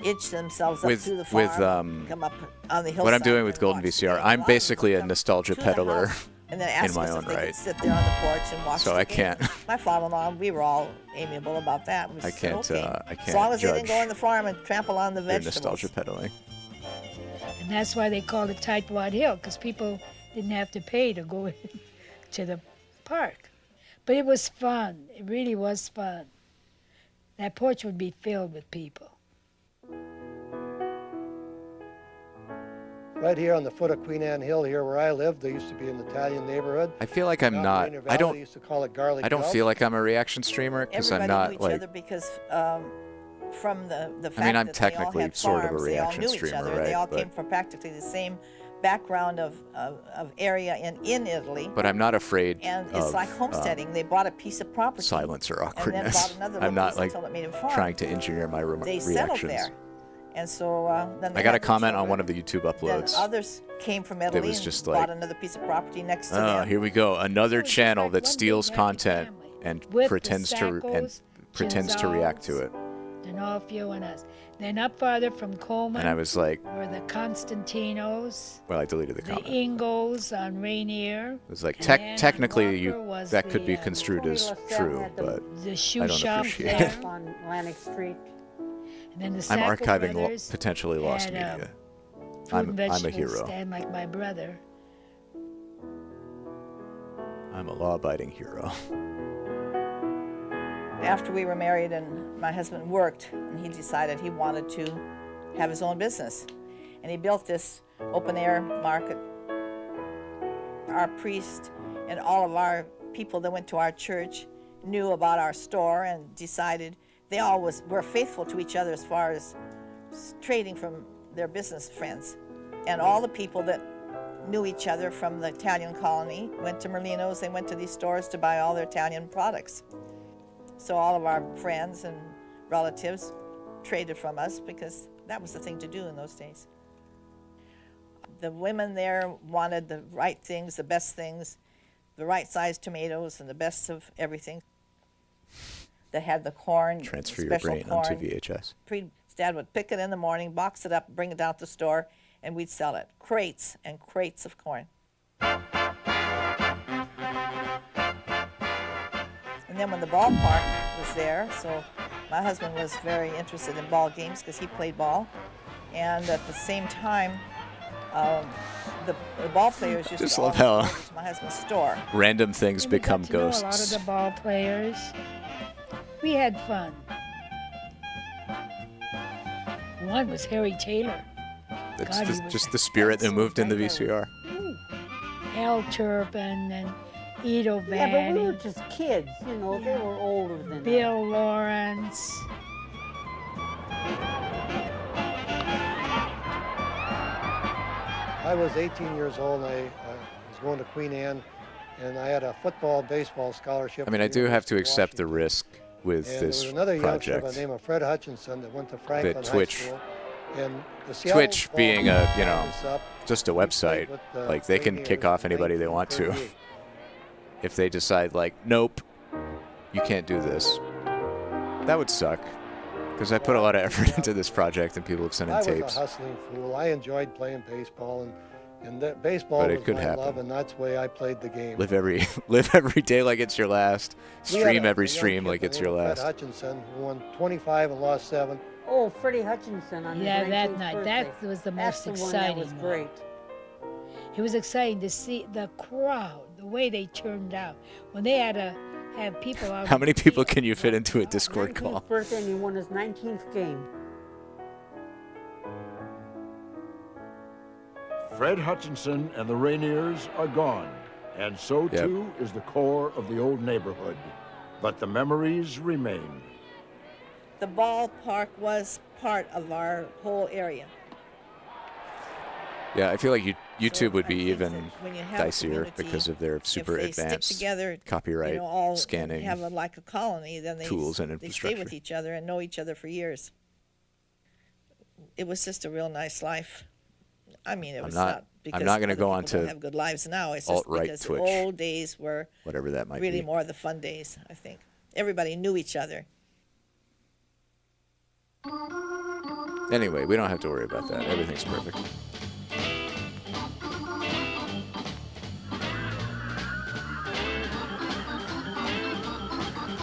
itch themselves up with to the farm, come up on the hillside. what I'm doing with Golden VCR, I'm basically a nostalgia peddler and then ask in my us own if they right. could sit there on the porch and watch So the I game. can't. My father-in-law, we were all amiable about that. We I said, can't. okay. I can't As long as they judge didn't go in the farm and trample on the their vegetables. nostalgia peddling. And that's why they called it Tightwad Hill, because people didn't have to pay to go in to the park. But it was fun. It really was fun. That porch would be filled with people. Right here on the foot of Queen Anne Hill, here where I lived, there used to be an Italian neighborhood. I feel like I'm Down in not. Rainier I Valley, don't. they used to call it Garlic I don't Gulch. feel like I'm a reaction streamer because I'm Everybody not knew each like. other because from the fact I mean, I'm that they all technically had sort of a farms, reaction they all knew streamer, each other. right? They all But- came from practically the same background of area in Italy. But I'm not afraid And it's of like homesteading. They bought a piece of property. silence or And then awkwardness. bought another I'm little not piece like until it made a farm. trying to engineer my They settled reactions. there. And so then they I got a had their comment on children. one of the YouTube Then uploads. others came from Italy was and just bought like, another piece of property next to Oh, them. here we go. Another channel that steals content and With the pretends to react to it. D'Onofrio and us. Then up farther from Coleman And I was like, were the Constantinos, well, I deleted the the comment. Ingos on Rainier. It was like, and then technically, Walker was that could be the, construed as true, but the shoe I don't shop appreciate there. it. on Atlantic Street. And then the I'm Sacco archiving brothers potentially lost had, media. fruit and I'm a vegetable hero. stand like my brother. I'm a law-abiding hero. After we were married and my husband worked, and he decided he wanted to have his own business. And he built this open-air market. Our priest and all of our people that went to our church knew about our store and decided they always were faithful to each other as far as trading from their business friends. And all the people that knew each other from the Italian colony went to Merlino's. They went to these stores to buy all their Italian products. So all of our friends and relatives traded from us because that was the thing to do in those days. The women there wanted the right things, the best things, the right size tomatoes and the best of everything. That had the corn, Transfer your special brain corn. onto VHS. Dad would pick it in the morning, box it up, bring it down to the store, and we'd sell it. Crates and crates of corn. And then when the ballpark was there, so my husband was very interested in ball games because he played ball. And at the same time, the ball players used Just to love always how go to my husband's store. random things become To know a lot of ghosts. the ball players. We had fun. One was Harry Taylor. It's God, he was just the spirit that moved in the VCR. Al Turpin and Edo Van. Yeah, but we were just kids, you know, they were older than us. Bill Lawrence. I was 18 years old and I was going to Queen Anne, and I had a football, baseball scholarship. I mean, I do have to accept the risk with and this there was another youngster by project. the name of Fred Hutchinson that went to Franklin High Twitch, School. And the Seattle Twitch ball being a, you know, was up. just a website, with the like they can kick off anybody they want to. 1938. If they decide like, nope, you can't do this. That would suck. Because I put a lot of effort into this project and people have sent in I was tapes. a hustling fool. I enjoyed playing baseball, and that baseball But it was could my happen. love, and that's the way I played the game. Live every day like it's your last. We had Stream a every young stream kid like by it's the your name of last. Fred Hutchinson, who won 25 and lost 7. Oh, Freddie Hutchinson on his Yeah, 19th that night. birthday. That was the That's most the one exciting that was one. great. It was exciting to see the crowd, the way they turned out. When they had to have people out. How many people can you fit into a Discord 19th call? birthday, and he won his 19th game. Fred Hutchinson and the Rainiers are gone, and so Yep. too is the core of the old neighborhood. But the memories remain. The ballpark was part of our whole area. Yeah, I feel like YouTube would be even when you have a dicier community, because of their super if they advanced stick together, copyright you know, all scanning have like a colony, then they tools and they stay infrastructure. with each other and know each other for years. It was just a real nice life. I mean, it was not because I'm not going to other go on people don't to have good lives now. It's just alt-right because Twitch, the old days were whatever that might really be. more the fun days. I think everybody knew each other. Anyway, we don't have to worry about that. Everything's perfect.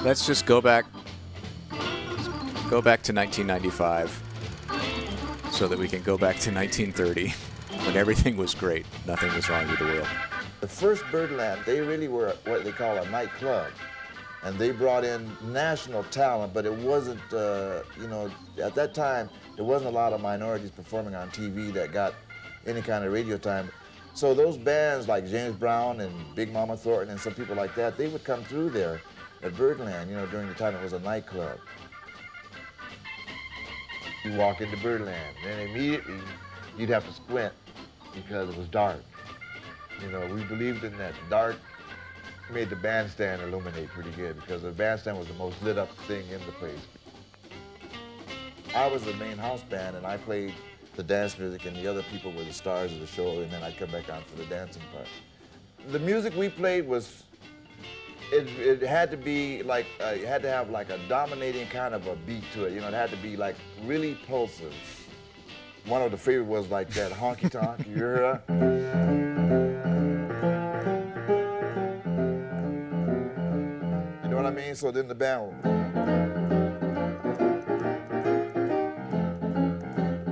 Let's just go back to 1995 so that we can go back to 1930 when everything was great. Nothing was wrong with the world. The first Birdland, they really were what they call a nightclub. And they brought in national talent, but it wasn't, you know, at that time, there wasn't a lot of minorities performing on TV that got any kind of radio time. So those bands like James Brown and Big Mama Thornton and some people like that, they would come through there at Birdland, you know, during the time it was a nightclub. You walk into Birdland, and immediately you'd have to squint because it was dark. You know, we believed in that. Dark made the bandstand illuminate pretty good because the bandstand was the most lit up thing in the place. I was the main house band and I played the dance music and the other people were the stars of the show, and then I'd come back on for the dancing part. The music we played was, it had to be like, it had to have like a dominating kind of a beat to it. You know, it had to be like really pulsive. One of the favorite was like that honky tonk, you hear that? You know what I mean? So then the band will, you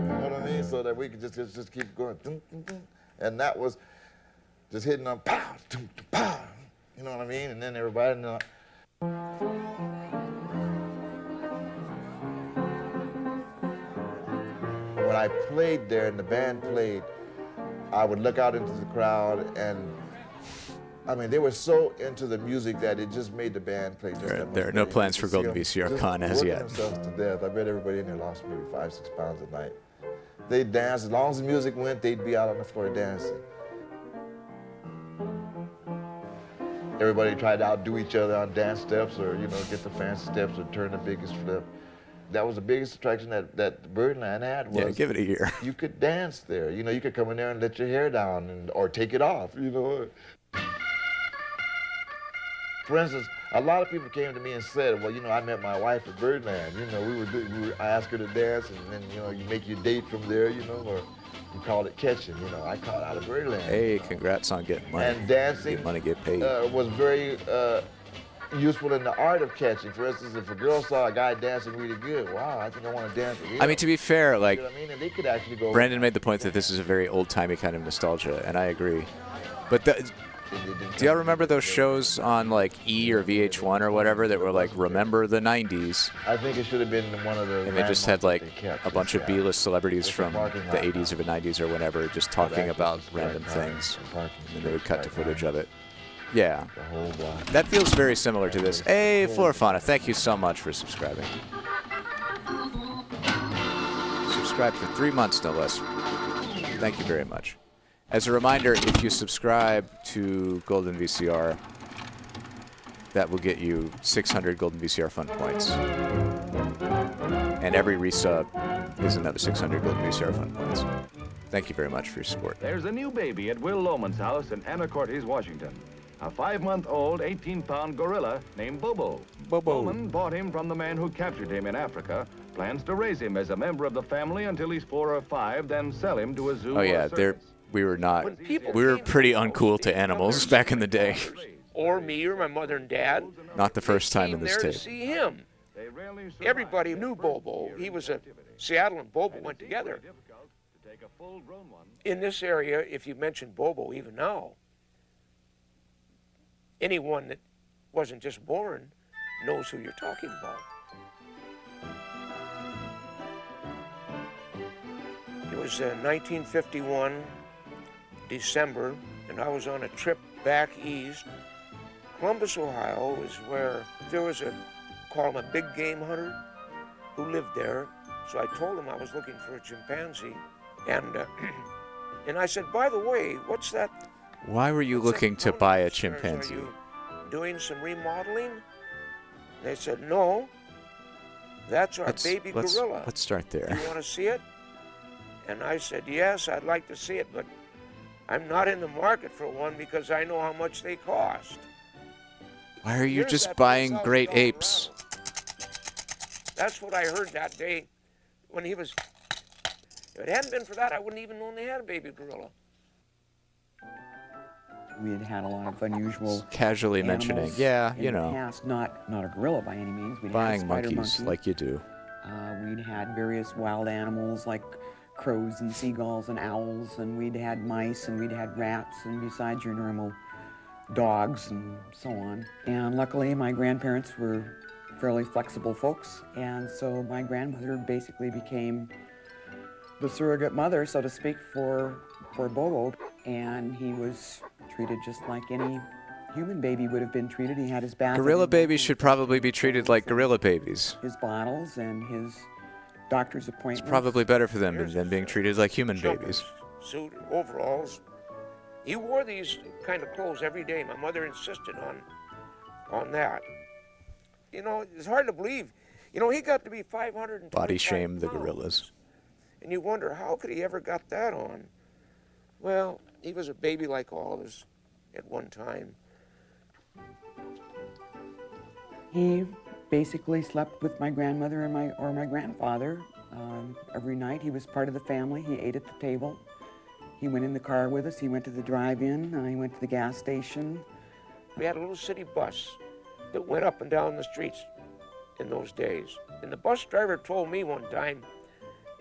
know what I mean? So that we could just keep going. And that was just hitting them, pow, pow. You know what I mean? And then everybody, you know. When I played there and the band played, I would look out into the crowd and I mean, they were so into the music that it just made the band play just that much There are no better. plans You for could see Golden them VCR just Con as working yet. themselves to death. I bet everybody in there lost maybe 5-6 pounds a night. They'd dance. As long as the music went, they'd be out on the floor dancing. Everybody tried to outdo each other on dance steps or, you know, get the fancy steps or turn the biggest flip. That was the biggest attraction that Birdland had was, Yeah, give it a year. You could dance there. You know, you could come in there and let your hair down or take it off, you know. For instance, a lot of people came to me and said, well, you know, I met my wife at Birdland. You know, I asked her to dance, and then, you know, you make your date from there, you know, or you call it catching. You know, I caught out of Birdland. Hey, congrats on getting money. And dancing Get money, get paid. was very useful in the art of catching. For instance, if a girl saw a guy dancing really good, wow, I think I want to dance with him. I mean, to be fair, like, you know what I mean? And they could actually go. Brandon made the point that this is a very old-timey kind of nostalgia, and I agree. But Do y'all remember those shows on like E or VH1 or whatever that were like Remember the 90s? I think it should have been one of the. And they just had like a bunch of Yeah. B-list celebrities It's a from the parking lot 80s or the 90s or whatever just talking access about is right random now. things. The parking And then they would cut to space right footage now. of it. Yeah. The whole block. That feels very similar to this. Hey, Florafana, thank you so much for subscribing. Subscribed for 3 months, no less. Thank you very much. As a reminder, if you subscribe to Golden VCR, that will get you 600 Golden VCR Fun Points. And every resub is another 600 Golden VCR Fun Points. Thank you very much for your support. There's a new baby at Will Lohman's house in Anacortes, Washington. A 5-month-old, 18-pound gorilla named Bobo. Bobo. Lohman bought him from the man who captured him in Africa, plans to raise him as a member of the family until he's 4 or 5, then sell him to a zoo Oh or yeah, a circus. we were pretty uncool to animals back in the day. Or me or my mother and dad. Not the first time in Came this there tape. to see him. Everybody knew Bobo. He was a Seattle and Bobo went together. In this area, if you mention Bobo even now, anyone that wasn't just born knows who you're talking about. It was 1951, December, and I was on a trip back east. Columbus, Ohio is where there was call him a big game hunter who lived there. So I told him I was looking for a chimpanzee. And I said, by the way, what's that? Why were you looking to buy a chimpanzee? Are you doing some remodeling? They said, no, that's our baby gorilla. Let's start there. Do you want to see it? And I said, yes, I'd like to see it, but I'm not in the market for one because I know how much they cost. Why are you Here's just that buying $10,000 great apes? That's what I heard that day when he was. If it hadn't been for that, I wouldn't even known they had a baby gorilla. We had had a lot of unusual Casually mentioning, animals yeah, in you the know. past, not a gorilla by any means. We'd Buying had spider monkeys like you do. We'd had various wild animals like crows and seagulls and owls, and we'd had mice and we'd had rats, and besides your normal dogs and so on. And luckily, my grandparents were fairly flexible folks, and so my grandmother basically became the surrogate mother, so to speak, for Bobo, and he was treated just like any human baby would have been treated. He had his bath. Gorilla babies should probably be treated like gorilla babies. His bottles and his doctor's appointments. It's probably better for them than being treated like human babies. Suit, overalls. He wore these kind of clothes every day. My mother insisted on that. You know, it's hard to believe. You know, he got to be 525 Body shame the pounds. gorillas. And you wonder, how could he ever got that on? Well, he was a baby like all of us at one time. He basically slept with my grandmother and my grandfather every night. He was part of the family. He ate at the table. He went in the car with us. He went to the drive-in. He went to the gas station. We had a little city bus that went up and down the streets in those days. And the bus driver told me one time,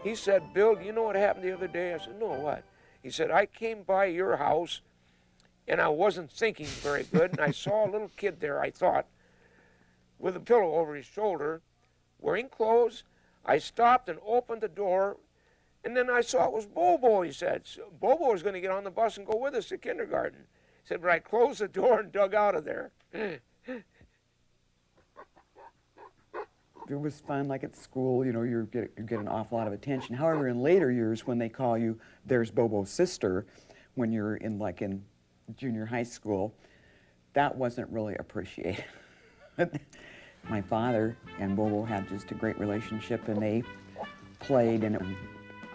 he said, Bill, do you know what happened the other day? I said, no, what? He said, I came by your house and I wasn't thinking very good, and I saw a little kid there, I thought, with a pillow over his shoulder, wearing clothes. I stopped and opened the door, and then I saw it was Bobo, he said. So Bobo was going to get on the bus and go with us to kindergarten. He said, but I closed the door and dug out of there. It was fun, like at school, you know, you get an awful lot of attention. However, in later years, when they call you, there's Bobo's sister, when you're in junior high school, that wasn't really appreciated. My father and Bobo had just a great relationship, and they played, and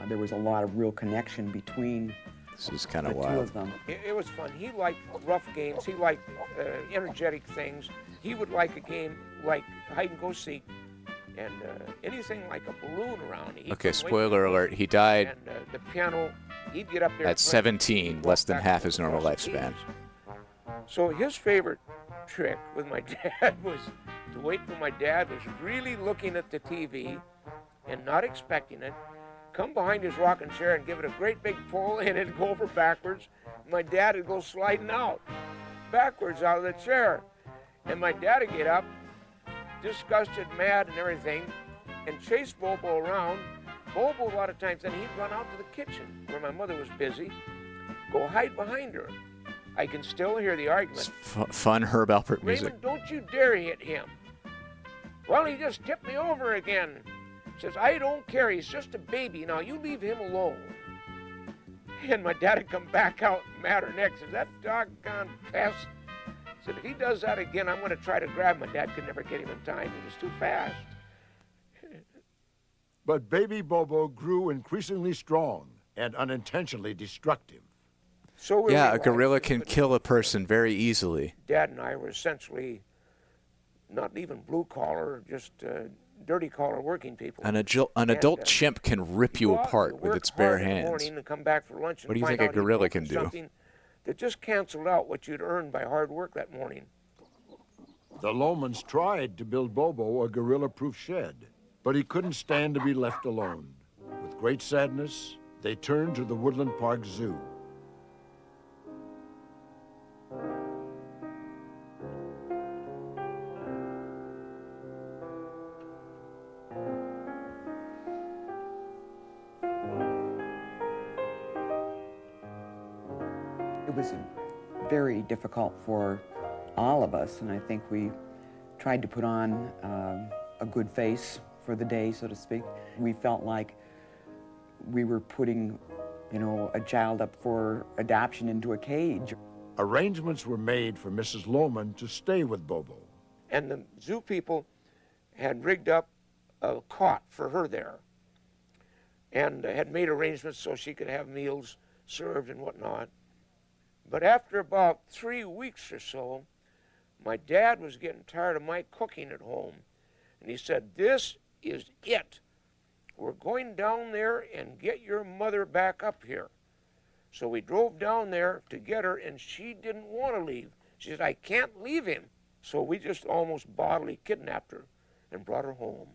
there was a lot of real connection between This is kind of the two wild. of them. It was fun. He liked rough games. He liked energetic things. He would like a game like hide and go seek, and anything like a balloon around. Okay, spoiler alert, he died And the piano, he'd get up there at 17, less than half his normal lifespan. So his favorite trick with my dad was to wait till my dad was really looking at the TV and not expecting it, come behind his rocking chair and give it a great big pull, and it'd go over backwards. My dad would go sliding out. backwards out of the chair. And my dad would get up, disgusted, mad, and everything, and chase Bobo around. Bobo, a lot of times, then he'd run out to the kitchen where my mother was busy, go hide behind her. I can still hear the argument. Fun Herb Alpert music. Raymond, don't you dare hit him. Well, he just tipped me over again. Says, I don't care, he's just a baby. Now you leave him alone. And my dad had come back out madder next. Says, that doggone pest. Said, if he does that again, I'm going to try to grab him. My dad could never get him in time. He was too fast. But baby Bobo grew increasingly strong and unintentionally destructive. So yeah, a gorilla can kill a person very easily. Dad and I were essentially not even blue collar, just dirty collar working people. An adult chimp can rip you apart with its bare hands. And come back for lunch and what do you find think a out gorilla can do? Something that just canceled out what you'd earned by hard work that morning. The Lomans tried to build Bobo a gorilla-proof shed, but he couldn't stand to be left alone. With great sadness, they turned to the Woodland Park Zoo. It was very difficult for all of us, and I think we tried to put on a good face for the day, so to speak. We felt like we were putting, a child up for adoption into a cage. Arrangements were made for Mrs. Loman to stay with Bobo. And the zoo people had rigged up a cot for her there and had made arrangements so she could have meals served and whatnot. But after about 3 weeks or so, my dad was getting tired of my cooking at home. And he said, this is it. We're going down there and get your mother back up here. So we drove down there to get her, and she didn't want to leave. She said, I can't leave him. So we just almost bodily kidnapped her and brought her home.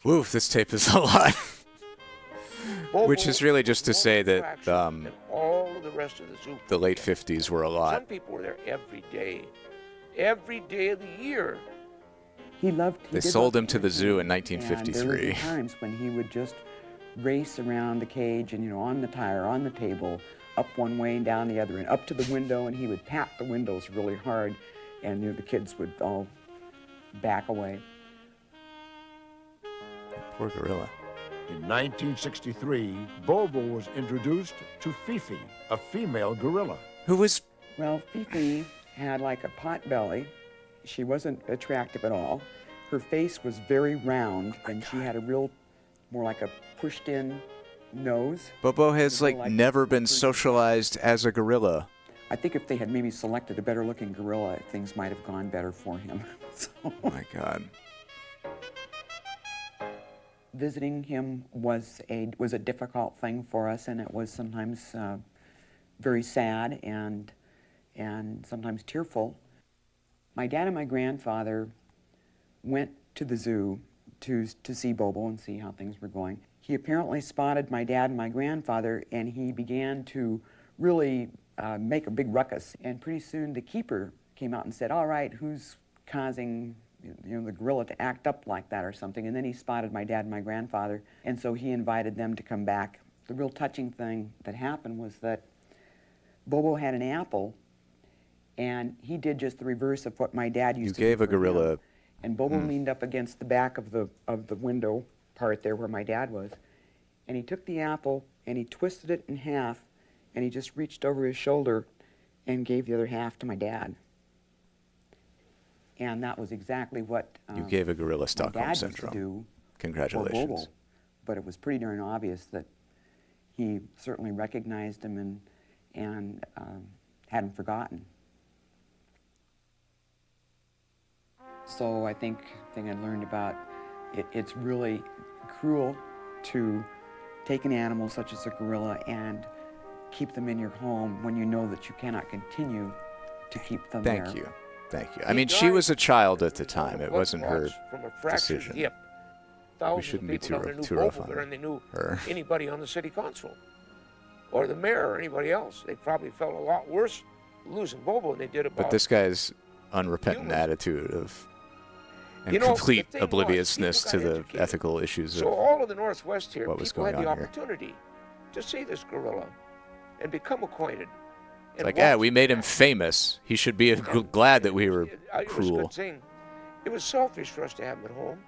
Woof, this tape is a lot. Which is really just to say that all of the rest of the zoo, the late 50s were a lot. Some people were there every day of the year. They sold him to the zoo in And there would 1953. be times when he would just race around the cage and, on the tire, on the table, up one way and down the other, and up to the window, and he would tap the windows really hard, and the kids would all back away. Poor gorilla. In 1963, Bobo was introduced to Fifi, a female gorilla. Who was... Well, Fifi had like a pot belly. She wasn't attractive at all. Her face was very round, and she had a real, more like a pushed-in nose. Bobo has, never been socialized as a gorilla. I think if they had maybe selected a better-looking gorilla, things might have gone better for him. Oh, my God. Visiting him was a difficult thing for us, and it was sometimes very sad and sometimes tearful. My dad and my grandfather went to the zoo to see Bobo and see how things were going. He apparently spotted my dad and my grandfather, and he began to really make a big ruckus. And pretty soon the keeper came out and said, all right, who's causing the gorilla to act up like that or something? And then he spotted my dad and my grandfather, and so he invited them to come back. The real touching thing that happened was that Bobo had an apple, and he did just the reverse of what my dad used to do. You gave a for him. gorilla... And Bobo leaned up against the back of the window part there where my dad was, and he took the apple and he twisted it in half, and he just reached over his shoulder and gave the other half to my dad. And that was exactly what You gave a gorilla my Stockholm dad syndrome. used to do Congratulations. for Bobo. But it was pretty darn obvious that he certainly recognized him and hadn't forgotten. So I think the thing I learned about it's really cruel to take an animal such as a gorilla and keep them in your home when you know that you cannot continue to keep them there. Thank you. Thank you. I mean, she was a child at the time. It wasn't her From a fractured decision. hip. We Thousands shouldn't of be people down there knew too rough Bobo on there, and they knew her. anybody on the city council or the mayor or anybody else. They probably felt a lot worse losing Bobo than they did about. But this guy's unrepentant attitude of and You know, complete the thing was, oblivious people to got the educated. ethical issues So of all of the Northwest here, what was people had going the on here. opportunity to see this gorilla and become acquainted. It's like, yeah, we made him famous. He should be glad that we were It was a cruel. good thing. It was selfish for us to have him at home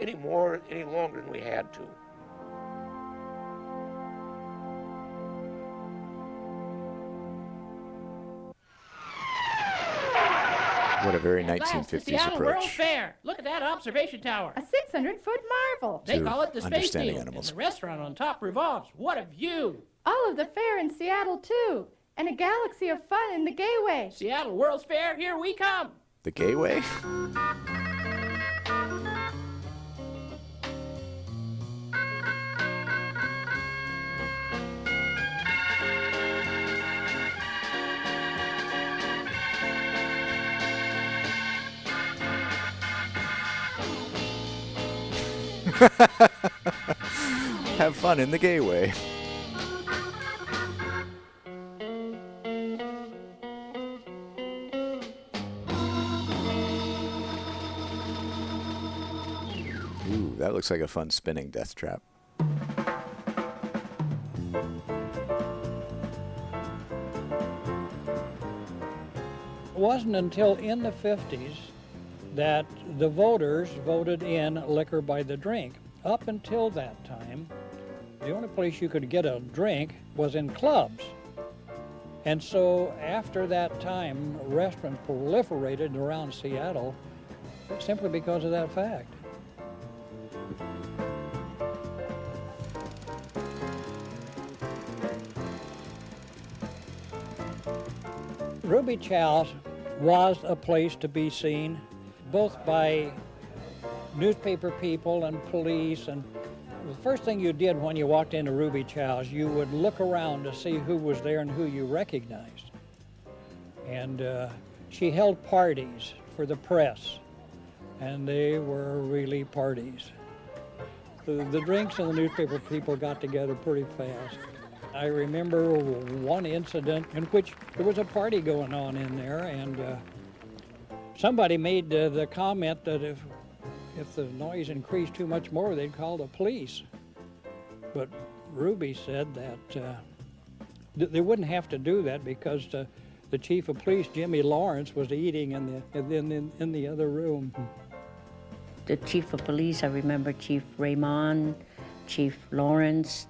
any longer than we had to. What a very At last, the 1950s Seattle World approach Fair. Look at that observation tower. A 600-foot marvel. They to call it the Space understanding Needle, animals. and the restaurant on top revolves. What a view! All of the fair in Seattle, too. And a galaxy of fun in the Gayway. Seattle World's Fair, here we come. The gay way? Have fun in the gay way. Ooh, that looks like a fun spinning death trap. It wasn't until in the 50s that the voters voted in liquor by the drink. Up until that time, the only place you could get a drink was in clubs. And so after that time, restaurants proliferated around Seattle simply because of that fact. Ruby Chow's was a place to be seen, both by newspaper people and police. And the first thing you did when you walked into Ruby Chow's, you would look around to see who was there and who you recognized. And she held parties for the press, and they were really parties. The drinks and the newspaper people got together pretty fast. I remember one incident in which there was a party going on in there, and somebody made the comment that if the noise increased too much more, they'd call the police. But Ruby said that they wouldn't have to do that because the chief of police, Jimmy Lawrence, was eating in the other room. The chief of police, I remember Chief Raymond, Chief Lawrence,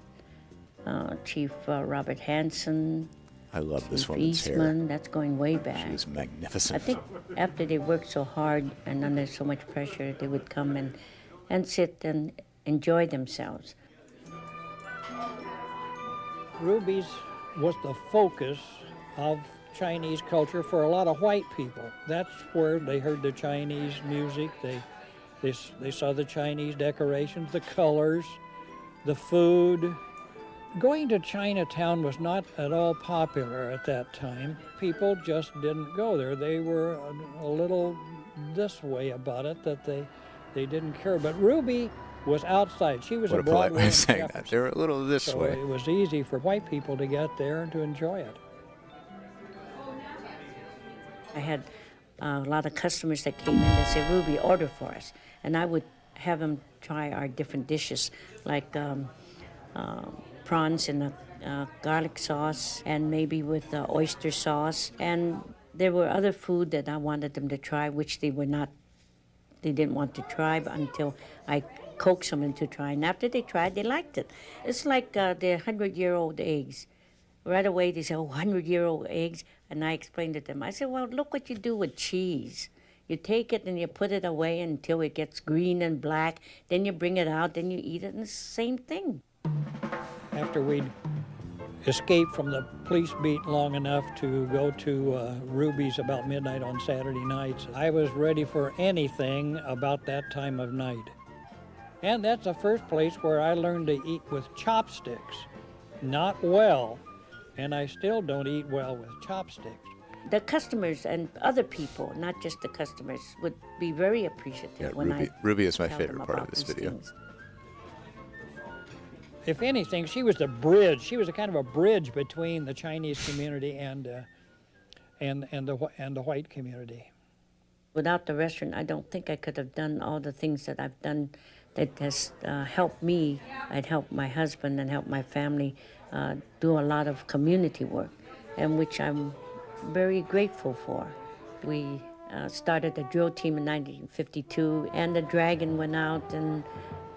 Chief Robert Hansen. I love this Chief woman's hair. Eastman. That's going way back. She was magnificent. I think after they worked so hard and under so much pressure, they would come and sit and enjoy themselves. Ruby's was the focus of Chinese culture for a lot of white people. That's where they heard the Chinese music. They saw the Chinese decorations, the colors, the food. Going to Chinatown was not at all popular at that time. People just didn't go there. They were a little this way about it, that they didn't care. But Ruby was outside. She was What a a polite Broadway way of and saying that. Jefferson. They were a little this So way. it was easy for white people to get there and to enjoy it. I had a lot of customers that came in that said, Ruby, order for us. And I would have them try our different dishes, like prawns in a garlic sauce and maybe with oyster sauce. And there were other food that I wanted them to try, which they didn't want to try until I coaxed them into trying. And after they tried, they liked it. It's like the 100-year-old eggs. Right away, they said, 100-year-old eggs. And I explained to them. I said, well, look what you do with cheese. You take it and you put it away until it gets green and black. Then you bring it out, then you eat it, and it's the same thing. After we'd escaped from the police beat long enough to go to Ruby's about midnight on Saturday nights, I was ready for anything about that time of night. And that's the first place where I learned to eat with chopsticks. Not well, and I still don't eat well with chopsticks. The customers and other people, not just the customers, would be very appreciative when Ruby is my tell favorite them part of about this these video. things. If anything, she was the bridge. She was a kind of a bridge between the Chinese community and and the white community. Without the restaurant, I don't think I could have done all the things that I've done that has helped me. I'd helped my husband and helped my family do a lot of community work, and which I'm very grateful for. We started the drill team in 1952, and the Dragon went out, and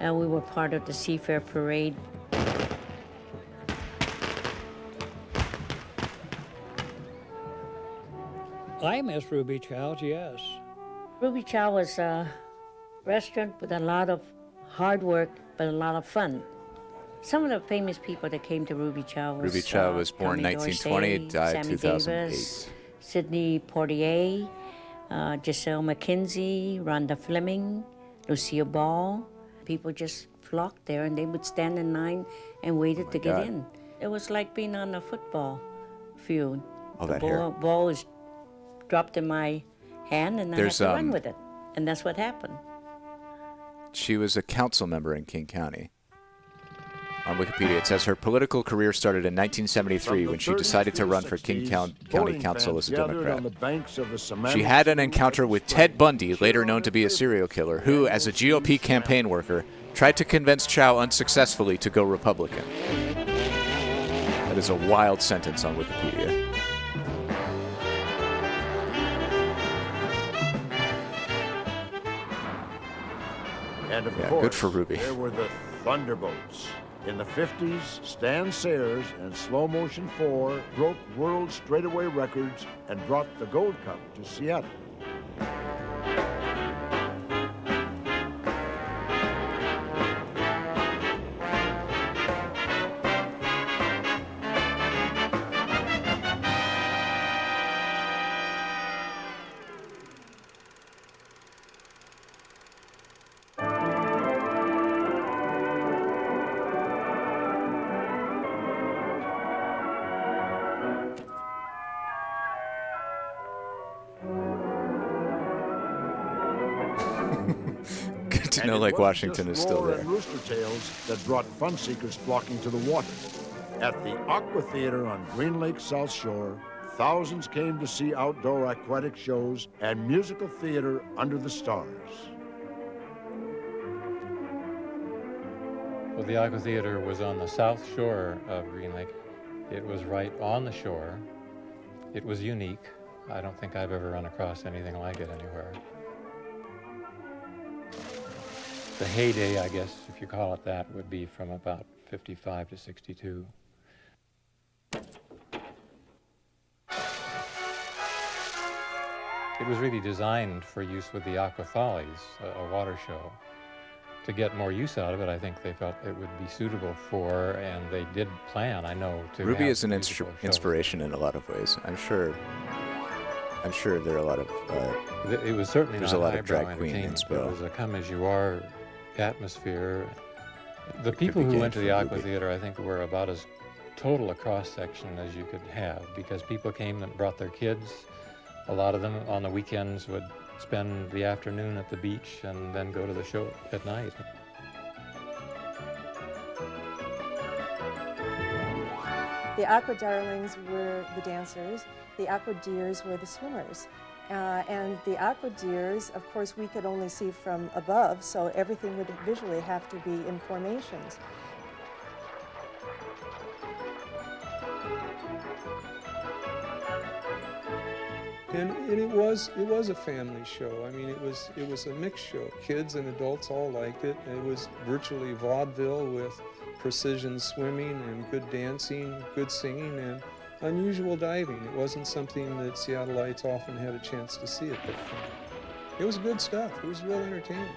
we were part of the Seafair Parade. I miss Ruby Chow's, yes. Ruby Chow was a restaurant with a lot of hard work, but a lot of fun. Some of the famous people that came to Ruby Chow was Ruby Chow was born in Tommy 1920, Dorsey, died Sammy 2008. Davis, Sidney Poitier, Giselle McKenzie, Rhonda Fleming, Lucille Ball. People just flocked there, and they would stand in line and waited to get in. It was like being on a football field. Oh, the that hair. ball was dropped in my hand, and I had to run with it. And that's what happened. She was a council member in King County. On Wikipedia, it says her political career started in 1973 when she decided to run for King County Council as a Democrat. She had an encounter with Ted Bundy, later known to be a serial killer, who, as a GOP campaign worker, tried to convince Chow unsuccessfully to go Republican. That is a wild sentence on Wikipedia. And of Yeah, course, good for Ruby. there were the Thunderbolts. In the 50s, Stan Sayers and Slow Motion 4 broke world straightaway records and brought the Gold Cup to Seattle. Good to know Lake Washington is still there. And rooster tails that brought fun seekers flocking to the water. At the Aqua Theater on Green Lake South Shore, thousands came to see outdoor aquatic shows and musical theater under the stars. Well, the Aqua Theater was on the south shore of Green Lake. It was right on the shore. It was unique. I don't think I've ever run across anything like it anywhere. The heyday, I guess, if you call it that, would be from about 55 to 62. It was really designed for use with the Aqua Follies, a water show. To get more use out of it, I think they felt it would be suitable for, and they did plan, I know, to Ruby have is an inspiration in a lot of ways. I'm sure there are a lot of. It was certainly there's not a lot of highbrow drag queen entertainment. inspo. It was a come-as-you-are atmosphere. The It people who began went to for the Aqua Ruby. Theater, I think, were about as total a cross-section as you could have, because people came and brought their kids. A lot of them on the weekends would spend the afternoon at the beach and then go to the show at night. The Aqua Darlings were the dancers, the Aqua Deers were the swimmers. And the Aqua Deers, of course, we could only see from above, so everything would visually have to be in formations. And it was a family show. I mean, it was a mixed show. Kids and adults all liked it. It was virtually vaudeville with precision swimming and good dancing, good singing, and unusual diving. It wasn't something that Seattleites often had a chance to see at that time. It was good stuff. It was real entertaining.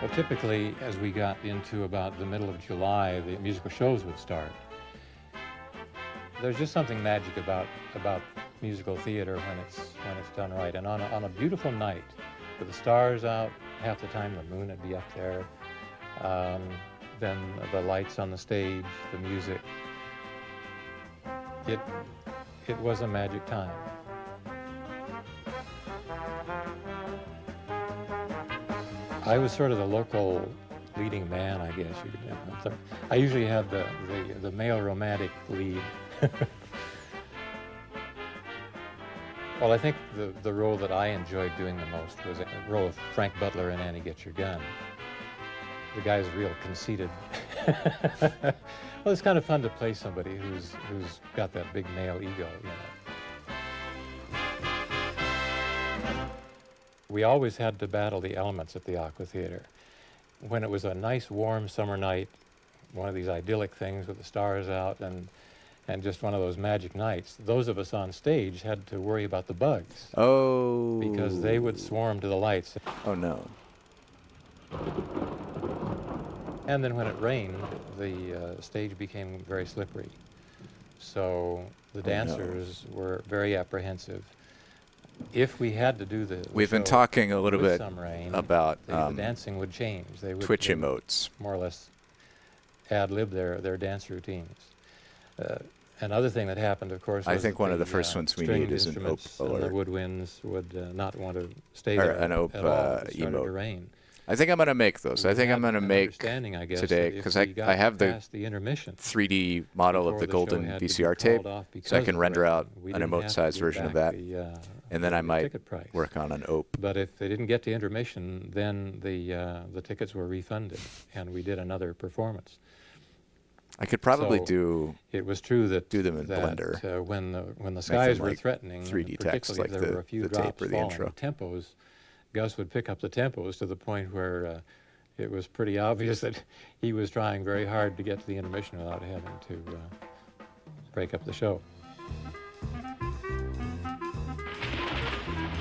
Well, typically, as we got into about the middle of July, the musical shows would start. There's just something magic about musical theater when it's done right. And on a beautiful night, with the stars out, half the time the moon would be up there, then the lights on the stage, the music. It was a magic time. I was sort of the local leading man, I guess. I usually had the male romantic lead. Well, I think the role that I enjoyed doing the most was the role of Frank Butler in Annie Get Your Gun. The guy's real conceited. Well, it's kind of fun to play somebody who's got that big male ego, you know. We always had to battle the elements at the Aqua Theater. When it was a nice, warm summer night, one of these idyllic things with the stars out and just one of those magic nights, those of us on stage had to worry about the bugs. Oh. Because they would swarm to the lights. Oh, no. And then when it rained, the stage became very slippery. So the dancers were very apprehensive. If we had to do the We've been show talking a little with bit some rain, about the dancing would change. They would Twitch emotes. more or less ad-lib their dance routines. Another thing that happened, of course, was I think one of the first ones we need is an OP alert. The woodwinds would not want to stay Or there an OP at all if it started emote. to rain. I think I'm going to make those. I think I'm going to make I guess, today, because I have the intermission 3D model of the golden VCR tape, so I can render out an emote-sized version of that, and then I might work on an OP. But if they didn't get to intermission, then the tickets were refunded, and we did another performance. I could probably So it was true that do them in Blender. When the skies were like threatening, 3D text, particularly like if there were a few the drops tape or the falling, intro. tempos, Gus would pick up the tempos to the point where it was pretty obvious that he was trying very hard to get to the intermission without having to break up the show.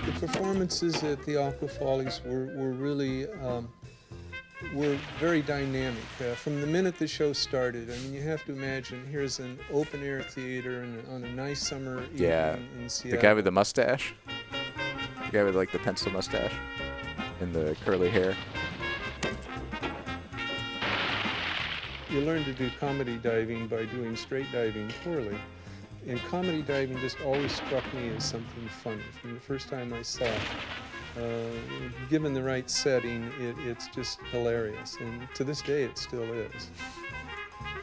The performances at the Aqua Follies were really were very dynamic. From the minute the show started, I mean, you have to imagine, here's an open-air theater on a nice summer evening in Seattle. The guy with the mustache? The guy with, like, the pencil mustache and the curly hair. You learn to do comedy diving by doing straight diving poorly. And comedy diving just always struck me as something funny. From the first time I saw it, given the right setting, it's just hilarious. And to this day, it still is.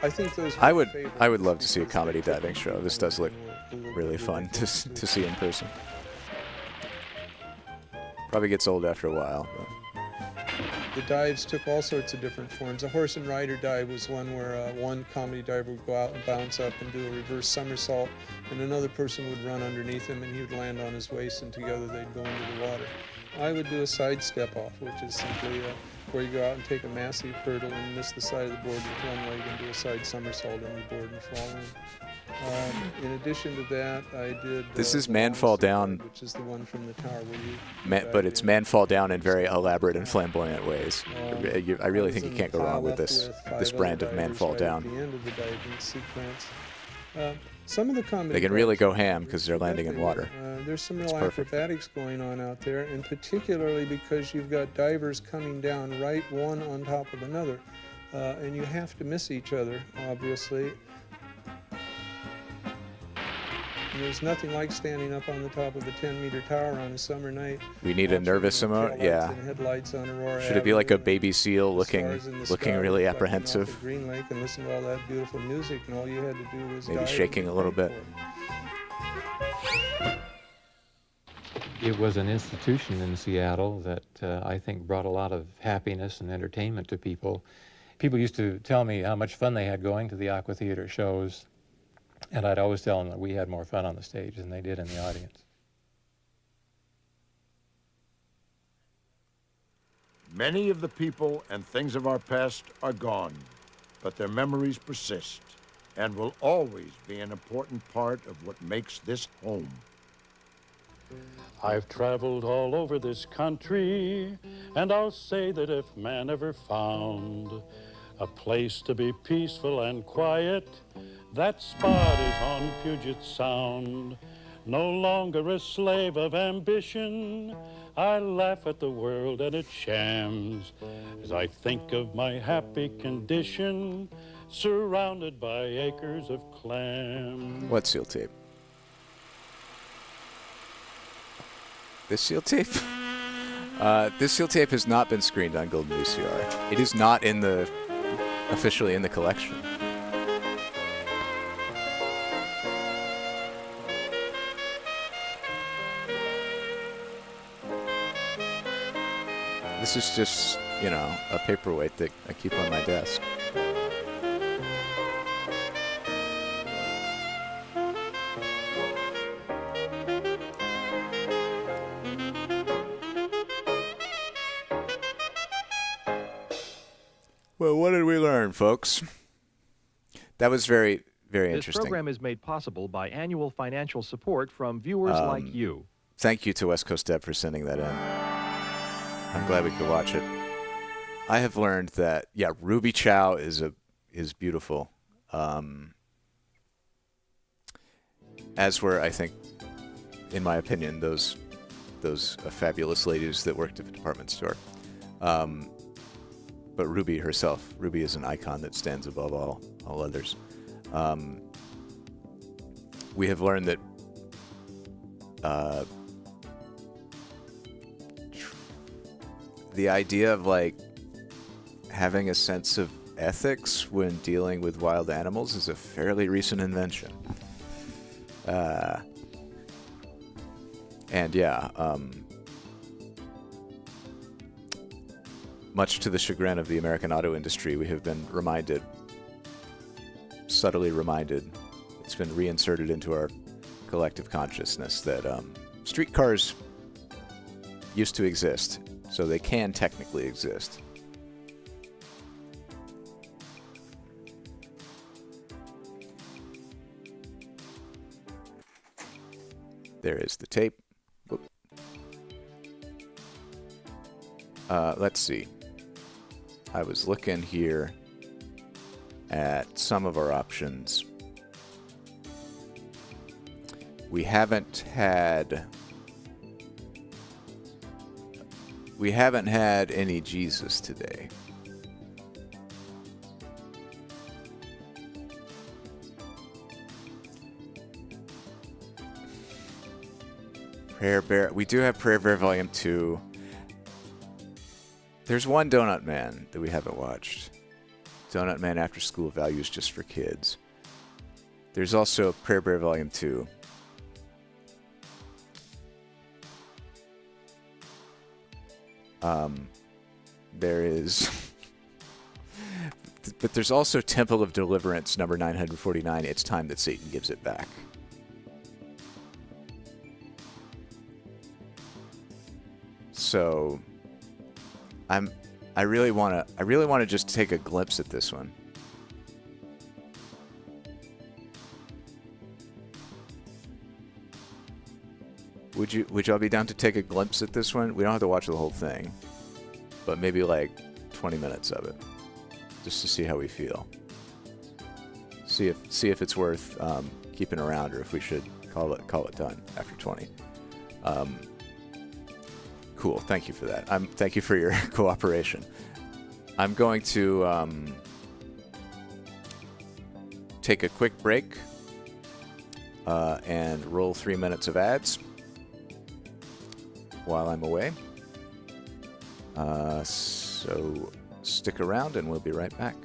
I think those. I would love to see a comedy diving show. This does look really fun to see in person. Probably gets old after a while. But. The dives took all sorts of different forms. A horse and rider dive was one where one comedy diver would go out and bounce up and do a reverse somersault, and another person would run underneath him and he would land on his waist, and together they'd go into the water. I would do a side step off, which is simply where you go out and take a massive hurdle and miss the side of the board with one leg and do a side somersault on the board and fall in. In addition to that, I did. This is Man Fall Down, which is the one from the tower where you. But it's Man Fall Down in very elaborate and flamboyant ways. I really think you can't go wrong with this brand of Man Fall Down. At the end of the diving sequence. Some of the comedy. They can really go ham because they're landing in water. There's some real acrobatics going on out there, and particularly because you've got divers coming down right one on top of another, and you have to miss each other, obviously. And there's nothing like standing up on the top of a 10-meter tower on a summer night. We need a nervous emote, yeah. Should it be like a baby seal looking really apprehensive? Green Lake and listen to all that beautiful music, and all you had to do was maybe shaking a little bit. It was an institution in Seattle that I think brought a lot of happiness and entertainment to people. People used to tell me how much fun they had going to the Aqua Theater shows. And I'd always tell them that we had more fun on the stage than they did in the audience. Many of the people and things of our past are gone, but their memories persist and will always be an important part of what makes this home. I've traveled all over this country, and I'll say that if man ever found a place to be peaceful and quiet, that spot is on Puget Sound. No longer a slave of ambition, I laugh at the world and its shams as I think of my happy condition, surrounded by acres of clams. What seal tape? This seal tape? This seal tape has not been screened on Golden VCR. It is not officially in the collection. This is just, a paperweight that I keep on my desk. Well, what did we learn, folks? That was very, very interesting. This program is made possible by annual financial support from viewers like you. Thank you to West Coast Dev for sending that in. I'm glad we could watch it. I have learned that, Ruby Chow is beautiful. As were, I think, in my opinion, those fabulous ladies that worked at the department store. But Ruby herself, Ruby is an icon that stands above all others. We have learned that the idea of having a sense of ethics when dealing with wild animals is a fairly recent invention. Much to the chagrin of the American auto industry, we have been subtly reminded, it's been reinserted into our collective consciousness that streetcars used to exist, so they can technically exist. There is the tape. Whoop. Let's see. I was looking here at some of our options. We haven't had any Jesus today. Prayer Bear. We do have Prayer Bear Volume 2. There's one Donut Man that we haven't watched. Donut Man After School Values Just for Kids. There's also Prayer Bear Volume 2. There is... but there's also Temple of Deliverance, number 949, It's Time That Satan Gives It Back. So... I really want to just take a glimpse at this one. Would y'all be down to take a glimpse at this one? We don't have to watch the whole thing, but maybe 20 minutes of it, just to see how we feel. See if it's worth keeping around, or if we should call it done after 20. Cool. Thank you for that. Thank you for your cooperation. I'm going to take a quick break and roll 3 minutes of ads while I'm away. So stick around and we'll be right back.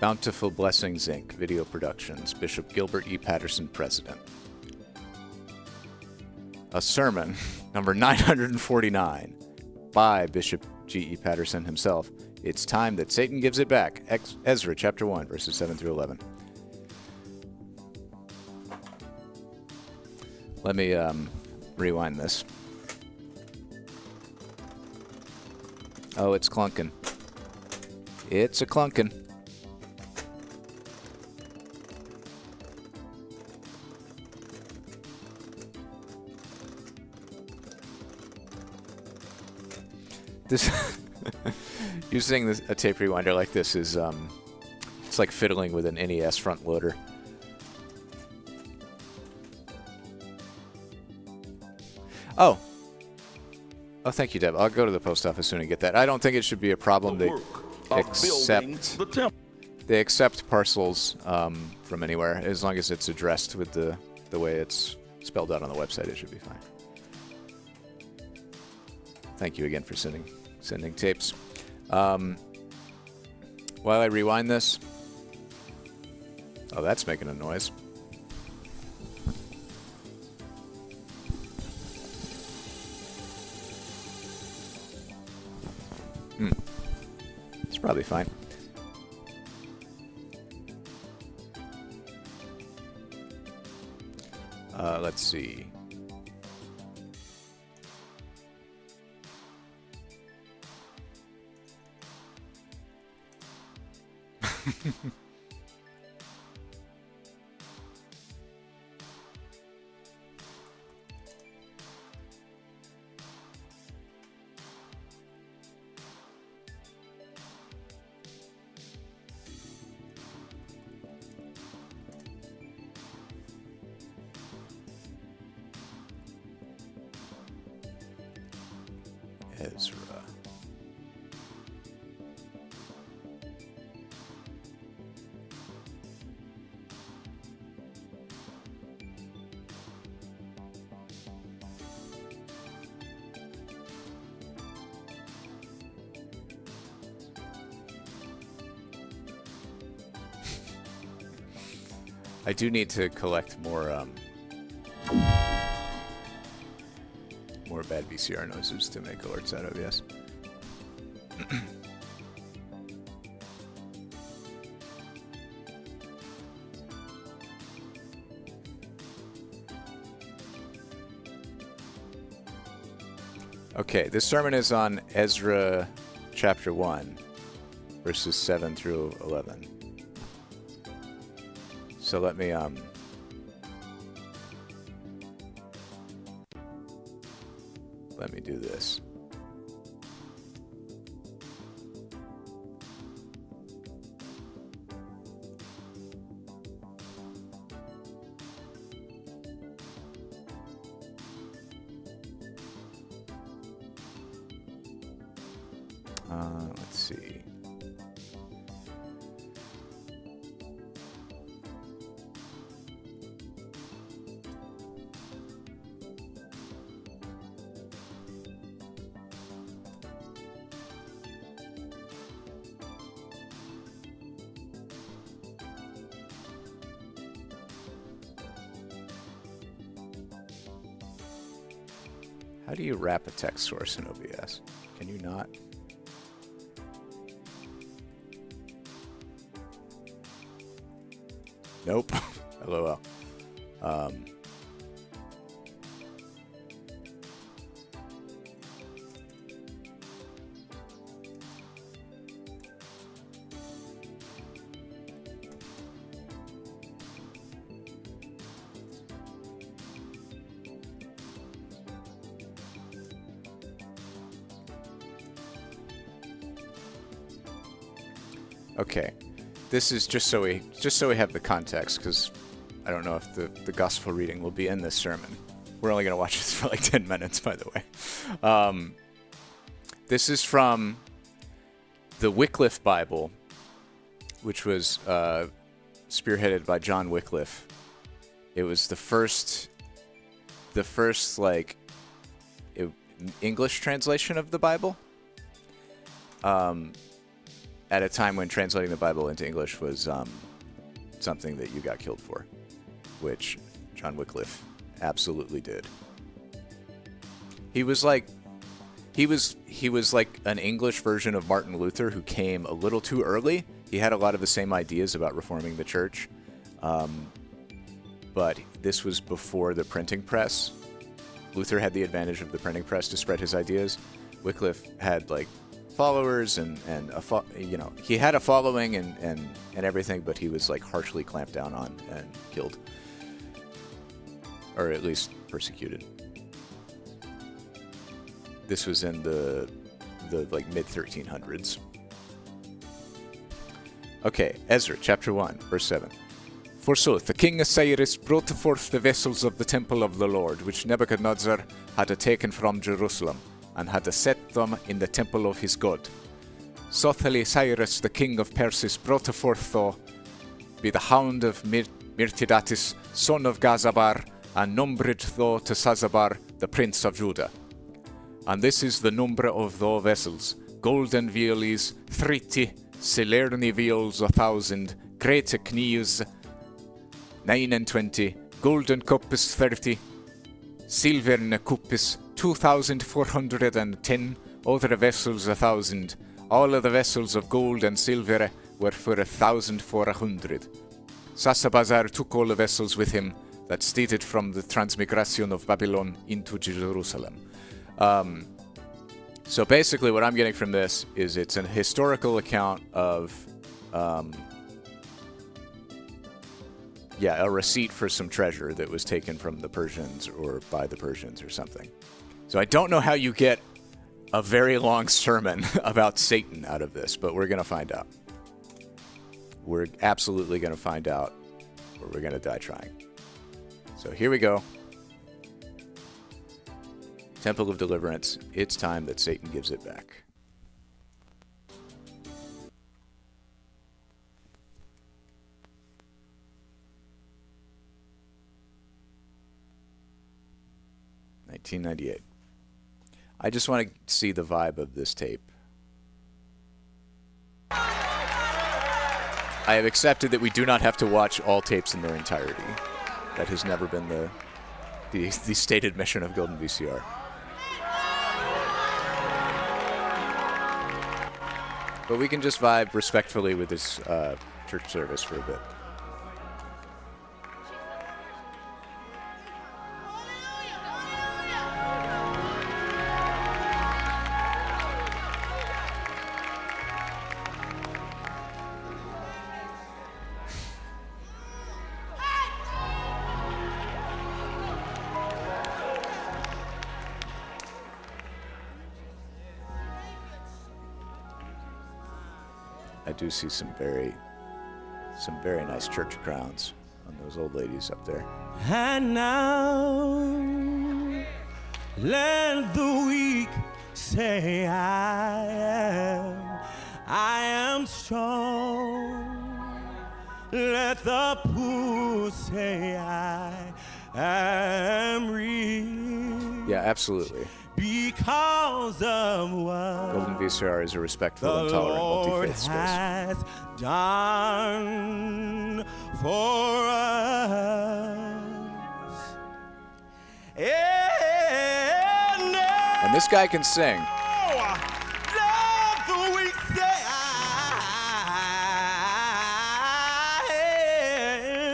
Bountiful Blessings, Inc., Video Productions, Bishop Gilbert E. Patterson, President. A sermon, number 949, by Bishop G.E. Patterson himself. It's time that Satan gives it back. Ezra chapter 1, verses 7 through 11. Let me rewind this. Oh, it's clunking. It's a clunking. This using a tape rewinder like this is it's like fiddling with an NES front loader. Oh, thank you, Deb. I'll go to the post office soon and get that. I don't think it should be a problem. They accept parcels from anywhere as long as it's addressed with the way it's spelled out on the website. It should be fine. Thank you again for sending tapes. While I rewind this, oh, that's making a noise. It's probably fine. Let's see. Ezra. I do need to collect more bad VCR noises to make alerts out of, yes. Okay, this sermon is on Ezra chapter 1, verses 7 through 11. So let me do this. Let's see. How do you wrap a text source in OBS? Can you not? Nope. LOL. Okay, this is just so we have the context, because I don't know if the gospel reading will be in this sermon. We're only going to watch this for like 10 minutes, by the way. This is from the Wycliffe Bible, which was spearheaded by John Wycliffe. It was the first like English translation of the Bible. at a time when translating the Bible into English was something that you got killed for, which John Wycliffe absolutely did. He was like an English version of Martin Luther who came a little too early. He had a lot of the same ideas about reforming the church, but this was before the printing press. Luther had the advantage of the printing press to spread his ideas. Wycliffe had like followers and he had a following and everything, but he was like harshly clamped down on and killed, or at least persecuted. This was in the like mid 1300s. Okay, Ezra chapter 1 verse 7. Forsooth, the king Cyrus brought forth the vessels of the temple of the Lord, which Nebuchadnezzar had taken from Jerusalem, and had set them in the temple of his God. Sothly Cyrus, the king of Persis, brought forth though, be the hound of Mirtidatis, son of Gazabar, and numbered though to Sazabar, the prince of Judah. And this is the number of the vessels: golden violes 30, silerne viols 1,000, great knees 29, golden cups 30, silverne cups 2,410, other vessels 1,000. All of the vessels of gold and silver were for 1,400. Sasabazar took all the vessels with him that stated from the transmigration of Babylon into Jerusalem. So basically what I'm getting from this is it's an historical account of a receipt for some treasure that was taken from the Persians or by the Persians or something. So I don't know how you get a very long sermon about Satan out of this, but we're going to find out. We're absolutely going to find out, or we're going to die trying. So here we go. Temple of Deliverance. It's time that Satan gives it back. $1998. I just want to see the vibe of this tape. I have accepted that we do not have to watch all tapes in their entirety. That has never been the stated mission of Golden VCR. But we can just vibe respectfully with this church service for a bit. I do see some very nice church crowns on those old ladies up there. And now let the weak say I am strong. Let the poor say I am rich. Yeah, absolutely. Because of what Golden VCR is a respectful and tolerant multi-faith space. has done for us. And this guy can sing. Let the weak say I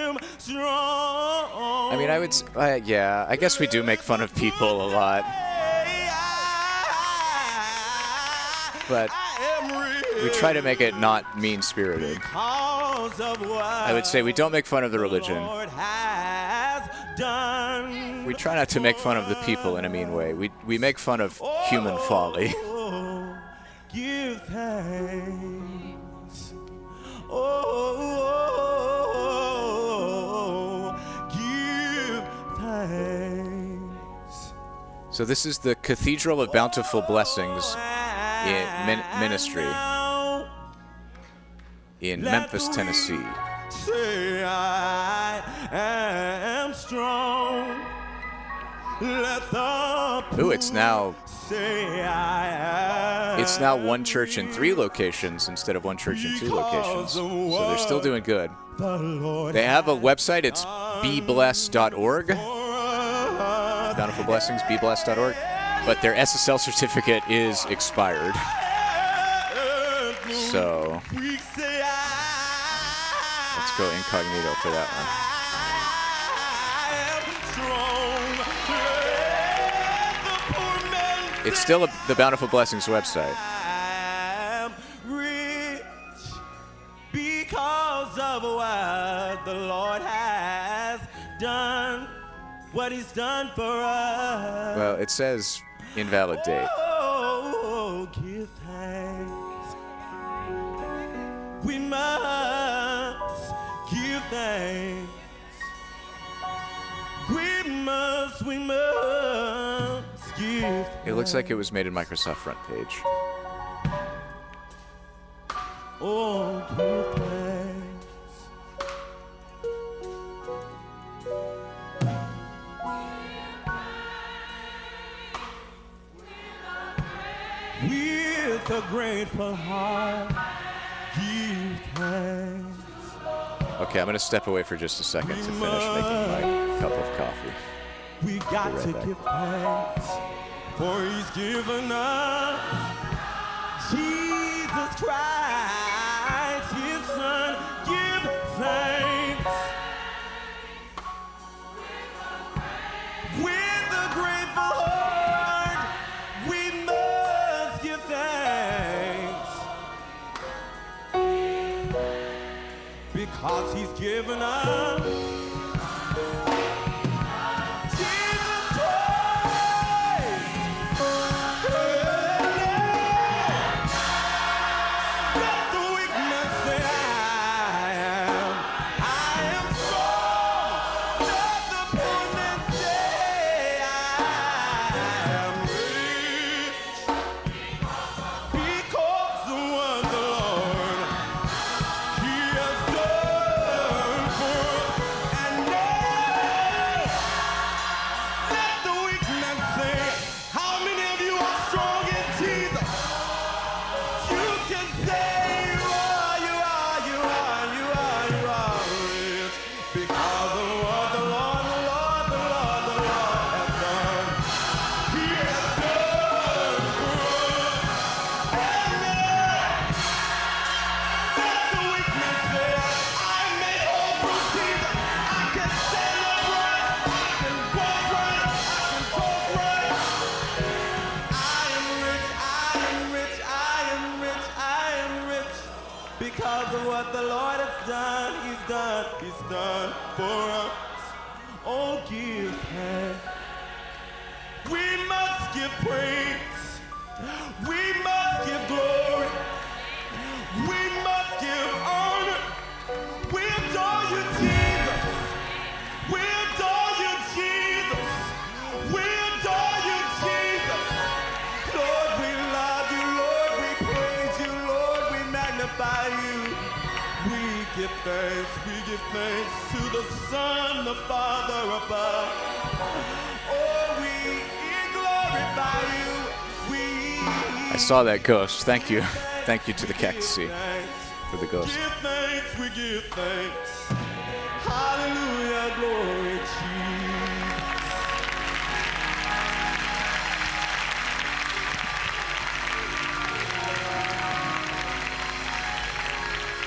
am strong. I mean, I would, I guess we do make fun of people a lot. But we try to make it not mean-spirited. I would say we don't make fun of the religion. We try not to make fun of the people in a mean way. We make fun of human folly. Give thanks. Give thanks. So this is the Cathedral of Bountiful Blessings ministry in Memphis, Tennessee. Say I am strong. Ooh, it's now one church in 3 locations instead of one church in 2 locations. So they're still doing good. They have a website. It's beblessed.org. Bountiful Blessings, beblessed.org. But their SSL certificate is expired. So let's go incognito for that one. It's still the Bountiful Blessings website. Because of what the Lord has done, what He's done for us. Well, it says invalid date. Oh, give thanks. We must give thanks. We must give thanks. It looks like it was made in Microsoft front page. Oh, give thanks. With a grateful heart, give thanks. Okay, I'm going to step away for just a second to finish making my cup of coffee. We got to give thanks, for He's given us Jesus Christ, His Son. Give thanks. With a grateful heart, we must give thanks, because He's given us He's done for us. Oh, give thanks. We must give praise. We must give glory. We must give honor. We adore you, Jesus. We adore you, Jesus. We adore you, Jesus. Lord, we love you. Lord, we praise you. Lord, we magnify you. We give thanks to the Son, the Father above. Oh, we glorify you. I saw that ghost. Thank you. Thank you to the cactusy for the ghost. Give thanks, we give thanks. Hallelujah, glory to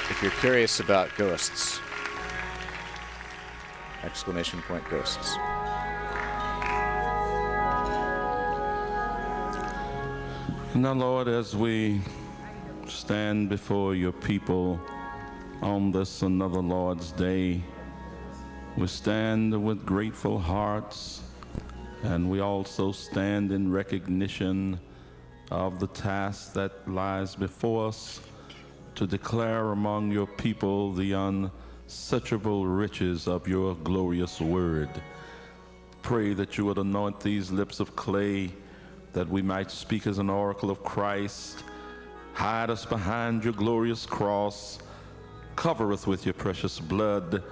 If you're curious about ghosts, exclamation point ghosts. Now, Lord, as we stand before your people on this another Lord's Day, we stand with grateful hearts, and we also stand in recognition of the task that lies before us to declare among your people the unsearchable riches of your glorious word. Pray that you would anoint these lips of clay, that we might speak as an oracle of Christ. Hide us behind your glorious cross. Cover us with your precious blood,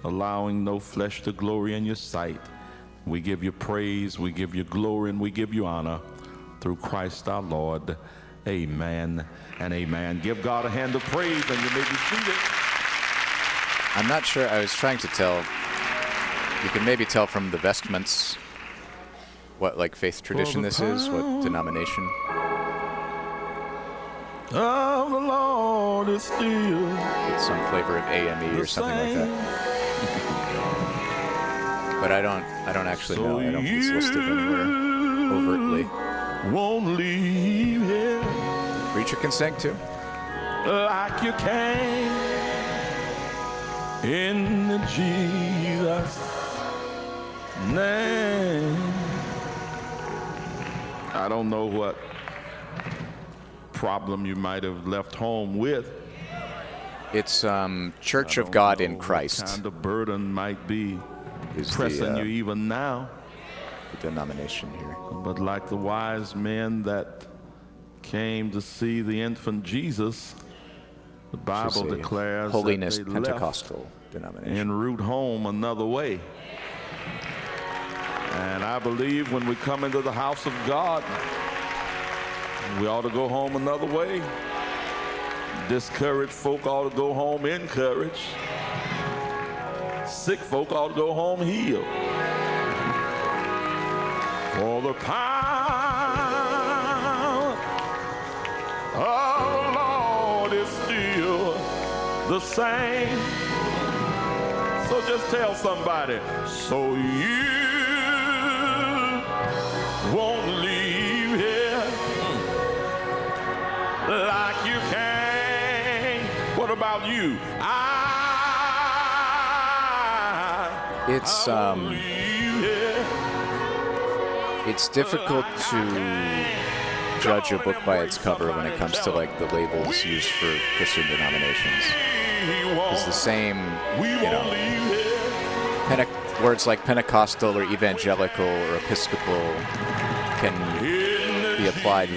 allowing no flesh to glory in your sight. We give you praise, we give you glory, and we give you honor through Christ our Lord. Amen and amen. Give God a hand of praise, and you may be seated. I'm not sure. I was trying to tell. You can maybe tell from the vestments what like faith tradition this is, what denomination. Oh, the Lord is still with some flavor of AME or something like that. But I don't actually know. I don't think it's listed anywhere overtly. Won't leave here. Preacher can sing too. Like you can in Jesus' name. I don't know what problem you might have left home with. It's Church of God in Christ. What kind of burden might be pressing you even now. The denomination here. But like the wise men that came to see the infant Jesus, the Bible declares Holiness that they Pentecostal denomination. en route home another way. And I believe when we come into the house of God, we ought to go home another way. Discouraged folk ought to go home encouraged. Sick folk ought to go home healed. For the power of the Lord is still the same. So just tell somebody, so you won't leave here like you can. What about you? It's difficult to judge a book by its cover when it comes to like the labels used for Christian denominations. It's the same, words like Pentecostal or evangelical or Episcopal can be applied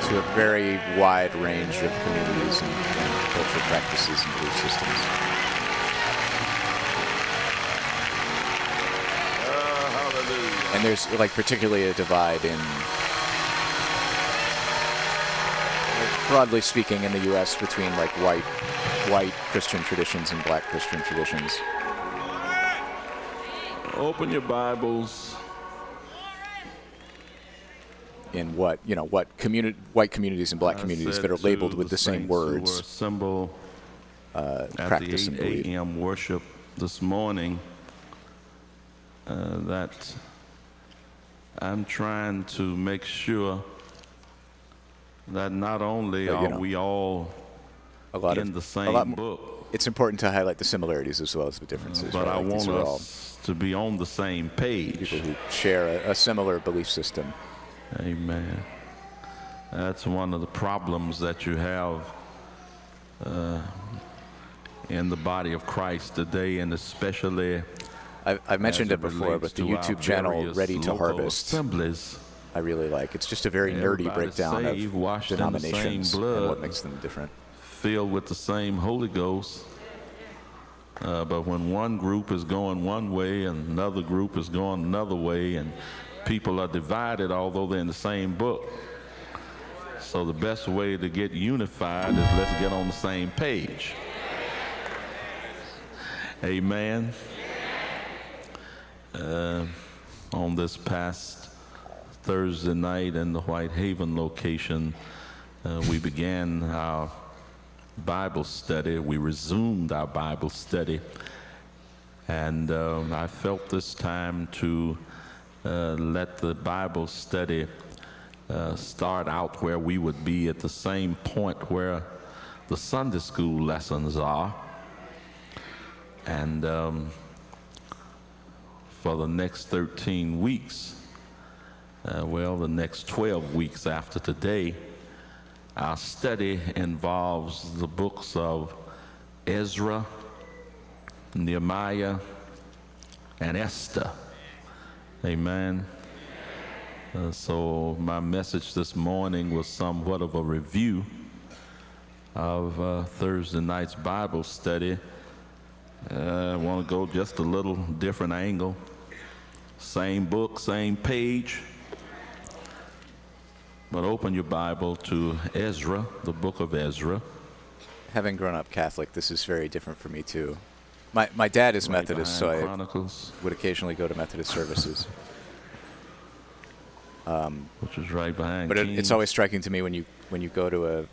to a very wide range of communities and cultural practices and belief systems. And there's like particularly a divide in, broadly speaking, in the U.S. between like white Christian traditions and black Christian traditions. Open your Bibles. In what white communities and black communities that are labeled with the same words. Assemble practice at and the 8 belief. a.m. worship this morning. That I'm trying to make sure that not only are we all in the same book, it's important to highlight the similarities as well as the differences. but right? I Like these want are all us to be on the same page. people who share a similar belief system. Amen. That's one of the problems that you have in the body of Christ today, and especially I've mentioned it before, but the YouTube channel Ready to Harvest, assemblies, I really like. It's just a very nerdy breakdown saved, of washed in the denominations same and blood, what makes them different. filled with the same Holy Ghost. But when one group is going one way and another group is going another way, and people are divided although they're in the same book. So the best way to get unified is let's get on the same page. Amen. On this past Thursday night in the Whitehaven location, we began our Bible study. We resumed our Bible study, and I felt this time to let the Bible study start out where we would be at the same point where the Sunday school lessons are, and for the next 13 weeks, the next 12 weeks after today, our study involves the books of Ezra, Nehemiah, and Esther. Amen. So my message this morning was somewhat of a review of Thursday night's Bible study, I want to go just a little different angle. Same book, same page. But open your Bible to Ezra, the book of Ezra. Having grown up Catholic, this is very different for me too. My dad is Right Methodist, so behind I Chronicles. would occasionally go to Methodist services. Which is right behind But it's Kings. always striking to me when you go to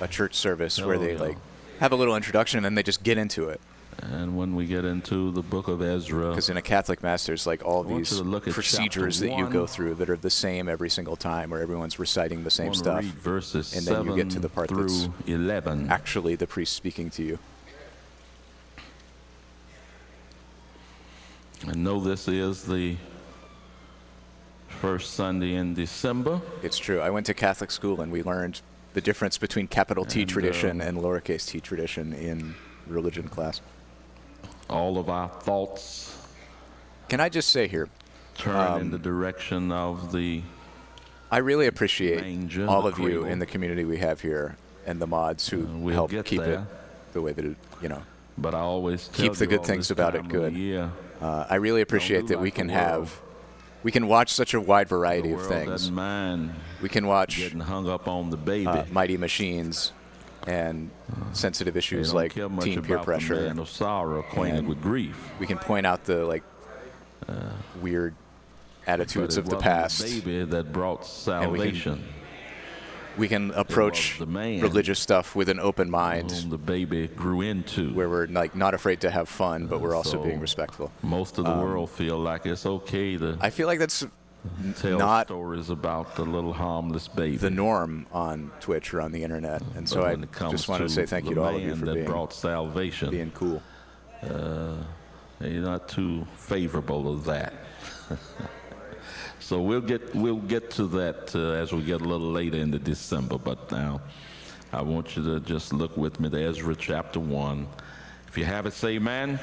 a church service where they like have a little introduction and then they just get into it. And when we get into the book of Ezra, Because in a Catholic mass, there's like all I want these you to look at procedures chapter that you go 1. through that are the same every single time, where everyone's reciting the I same want to stuff. read verses And then you get to the 7 part that's through 11. actually the priest speaking to you. I know this is the first Sunday in December. It's true. I went to Catholic school and we learned the difference between capital T tradition and lowercase t tradition in religion class. All of our thoughts Can I just say here, turn in the direction of the I really appreciate manger, all the of you cradle. in the community we have here and the mods who we'll help get keep it there. the way that it, But I always tell keep the you good all things this about time it of good. the year, I really appreciate do that we like the can world. we can watch such a wide variety the of world things. doesn't mind We can watch getting hung up on the baby. Mighty Machines and sensitive issues They don't like care much teen peer about the pressure. man of sorrow acquainted And with grief. We can point out the weird attitudes But it of the wasn't past. the baby that brought And salvation. we can approach the man religious stuff with an open mind, whom the baby grew into. where we're like not afraid to have fun, but we're also so being respectful. Most of the world feel like it's okay to I feel like that's tell not stories about the little harmless baby. the norm on Twitch or on the internet, and so But I when it comes just want to say thank you the to all of you man for that being brought salvation, being cool. You're not too favorable of that. So we'll get to that as we get a little later into December. But now I want you to just look with me to Ezra chapter 1. If you have it, say amen.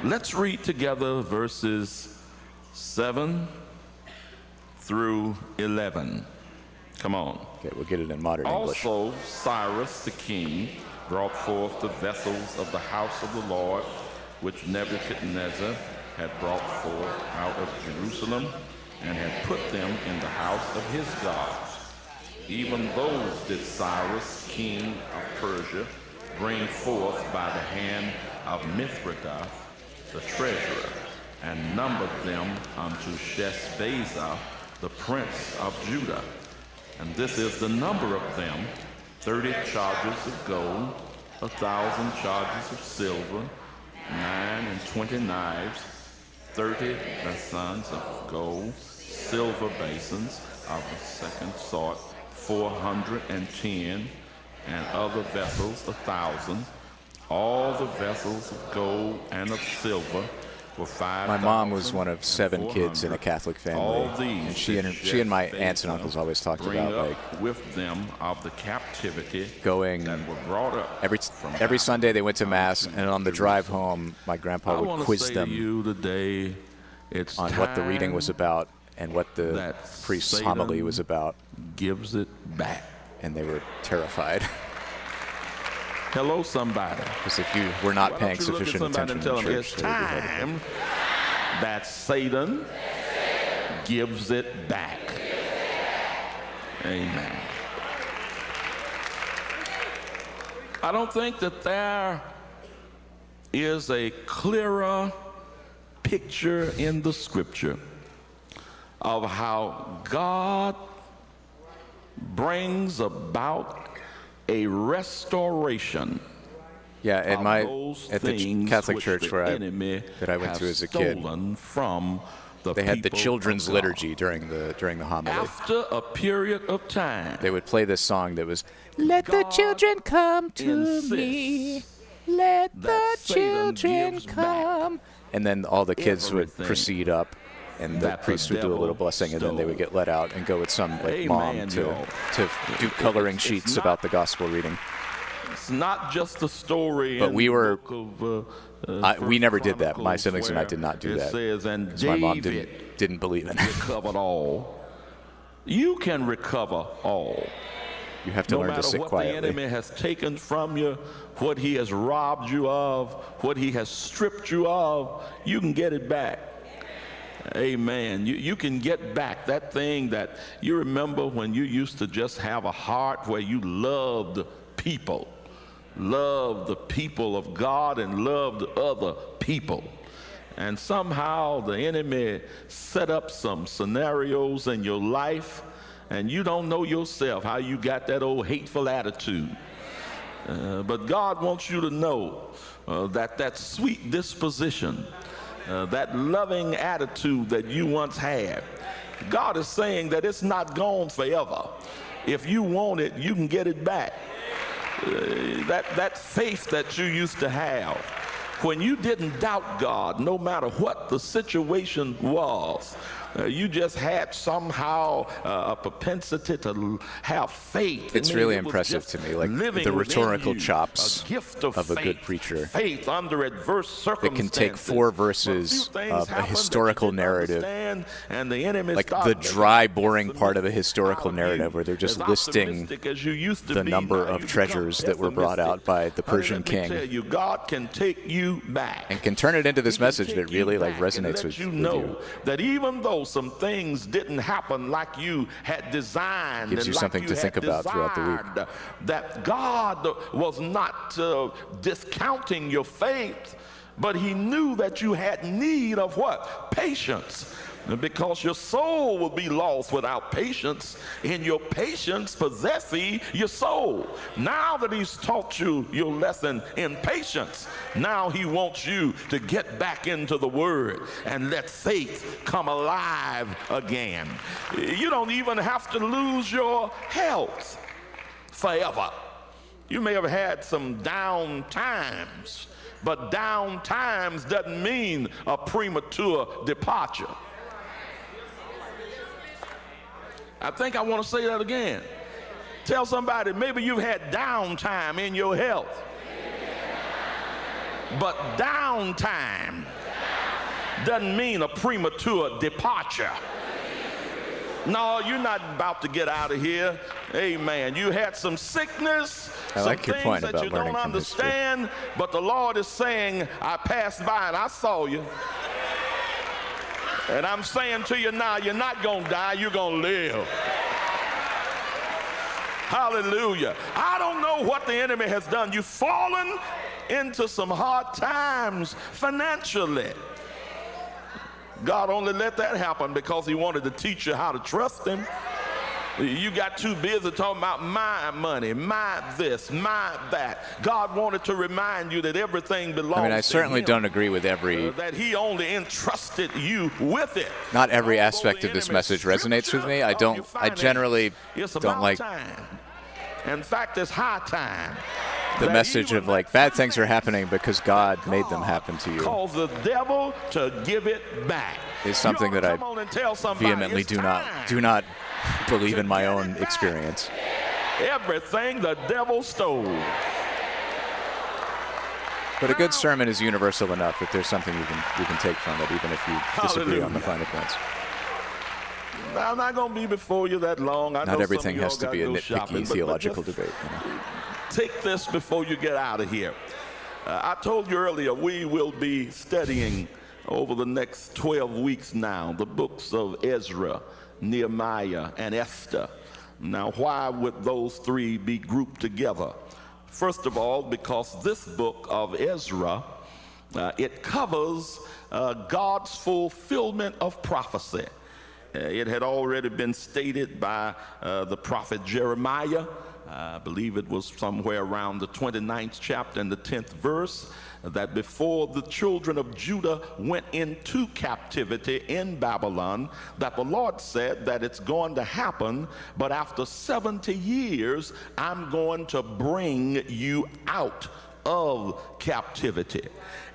Let's read together verses 7 through 11. Come on. Okay, we'll get it in modern English. Also, Cyrus the king brought forth the vessels of the house of the Lord, which Nebuchadnezzar had brought forth out of Jerusalem, and had put them in the house of his gods. Even those did Cyrus, king of Persia, bring forth by the hand of Mithridates, the treasurer, and numbered them unto Sheshbazzar, the prince of Judah. And this is the number of them: 30 charges of gold, 1,000 charges of silver, 29 knives, 30 basins of gold, silver basins of the second sort, 410, and other vessels 1,000. All the vessels of gold and of silver were 5,000. My mom was one of 7 kids in a Catholic family, All these and she and my aunts and uncles always talked bring about up like with them of the captivity going that were brought up every Sunday they went to mass, and on the drive home, my grandpa I would wanna quiz say them to you today, it's on what the reading was time about and what the that priest's Satan homily was about. Gives it back. And they were terrified. Hello, somebody. Because if you were not Why paying don't you look at sufficient somebody attention and in tell them church, it's they would be headed. time that Satan gives it back. Amen. I don't think that there is a clearer picture in the scripture of how God brings about a restoration. Yeah, at of the Catholic which church the where enemy that I went has to as a kid, stolen from the they had the people children's of God. liturgy during the homily. After a period of time, They would play this song that was, "Let the children come to me, let the that Satan children gives come," and then all the kids would everything proceed up, and the that the priest would do a little devil blessing, and then they would get let out and go with some like mom Amen, to y'all. do coloring It's sheets not- about the gospel reading. it's not just a story. But in we the were- book of, we First never did that. My Chronicles siblings and I where did not do it that. says, and 'Cause my mom David didn't believe in it. recovered all. You can recover all. You have to learn to sit quietly. No matter what the enemy has taken from you, what he has robbed you of, what he has stripped you of, you can get it back. Amen. You can get back that thing that you remember when you used to just have a heart where you loved people of God and loved other people. And somehow the enemy set up some scenarios in your life, and you don't know yourself how you got that old hateful attitude. But God wants you to know that sweet disposition, that loving attitude that you once had, God is saying that it's not gone forever. If you want it, you can get it back. That faith that you used to have, when you didn't doubt God, no matter what the situation was, you just had somehow a propensity to have faith. It's really impressive to me, like the rhetorical chops of a good preacher. Faith under adverse circumstances. It can take 4 verses of a historical narrative, like the dry, boring part of a historical narrative where they're just listing the number of treasures that were brought out by the Persian king, God can take you back and can turn it into this message that really resonates with you. That even though some things didn't happen like you had designed, gives you something to think about throughout the week. That God was not discounting your faith, but he knew that you had need of what? Patience. Because your soul will be lost without patience. In your patience possess ye your soul. Now that he's taught you your lesson in patience, now he wants you to get back into the word and let faith come alive again. You don't even have to lose your health forever. You may have had some down times, but down times doesn't mean a premature departure. I think I want to say that again. Tell somebody, maybe you've had downtime in your health. But downtime doesn't mean a premature departure. No, you're not about to get out of here. Amen. You had some sickness, some things that you don't understand, but the Lord is saying, I passed by and I saw you. And I'm saying to you now, you're not going to die, you're going to live. Hallelujah. I don't know what the enemy has done. You've fallen into some hard times financially. God only let that happen because he wanted to teach you how to trust him. You got too busy talking about my money, my this, my that. God wanted to remind you that everything belongs to him. I mean, I certainly don't agree with every... that he only entrusted you with it. Not every aspect of this message resonates with me. I generally don't like... In fact, it's high time. The message of like bad things are happening because God made them happen to you. Cause the devil to give it back. Is something that I vehemently do not believe in my own experience. Everything the devil stole. But a good sermon is universal enough that there's something you can take from it, even if you disagree on the finer points. I'm not going to be before you that long. Not everything has to be a nitpicky theological debate. You know? Take this before you get out of here. I told you earlier we will be studying over the next 12 weeks now the books of Ezra, Nehemiah, and Esther. Now, why would those three be grouped together? First of all, because this book of Ezra, it covers God's fulfillment of prophecy. It had already been stated by the prophet Jeremiah. I believe it was somewhere around the 29th chapter and the 10th verse, that before the children of Judah went into captivity in Babylon, that the Lord said that it's going to happen, but after 70 years, I'm going to bring you out of captivity.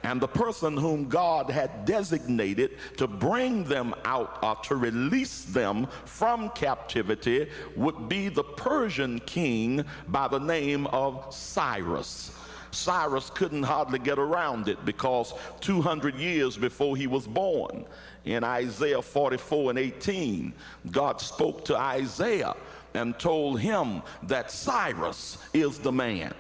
And the person whom God had designated to bring them out or to release them from captivity would be the Persian king by the name of Cyrus. Cyrus couldn't hardly get around it because 200 years before he was born, in Isaiah 44:18, God spoke to Isaiah and told him that Cyrus is the man.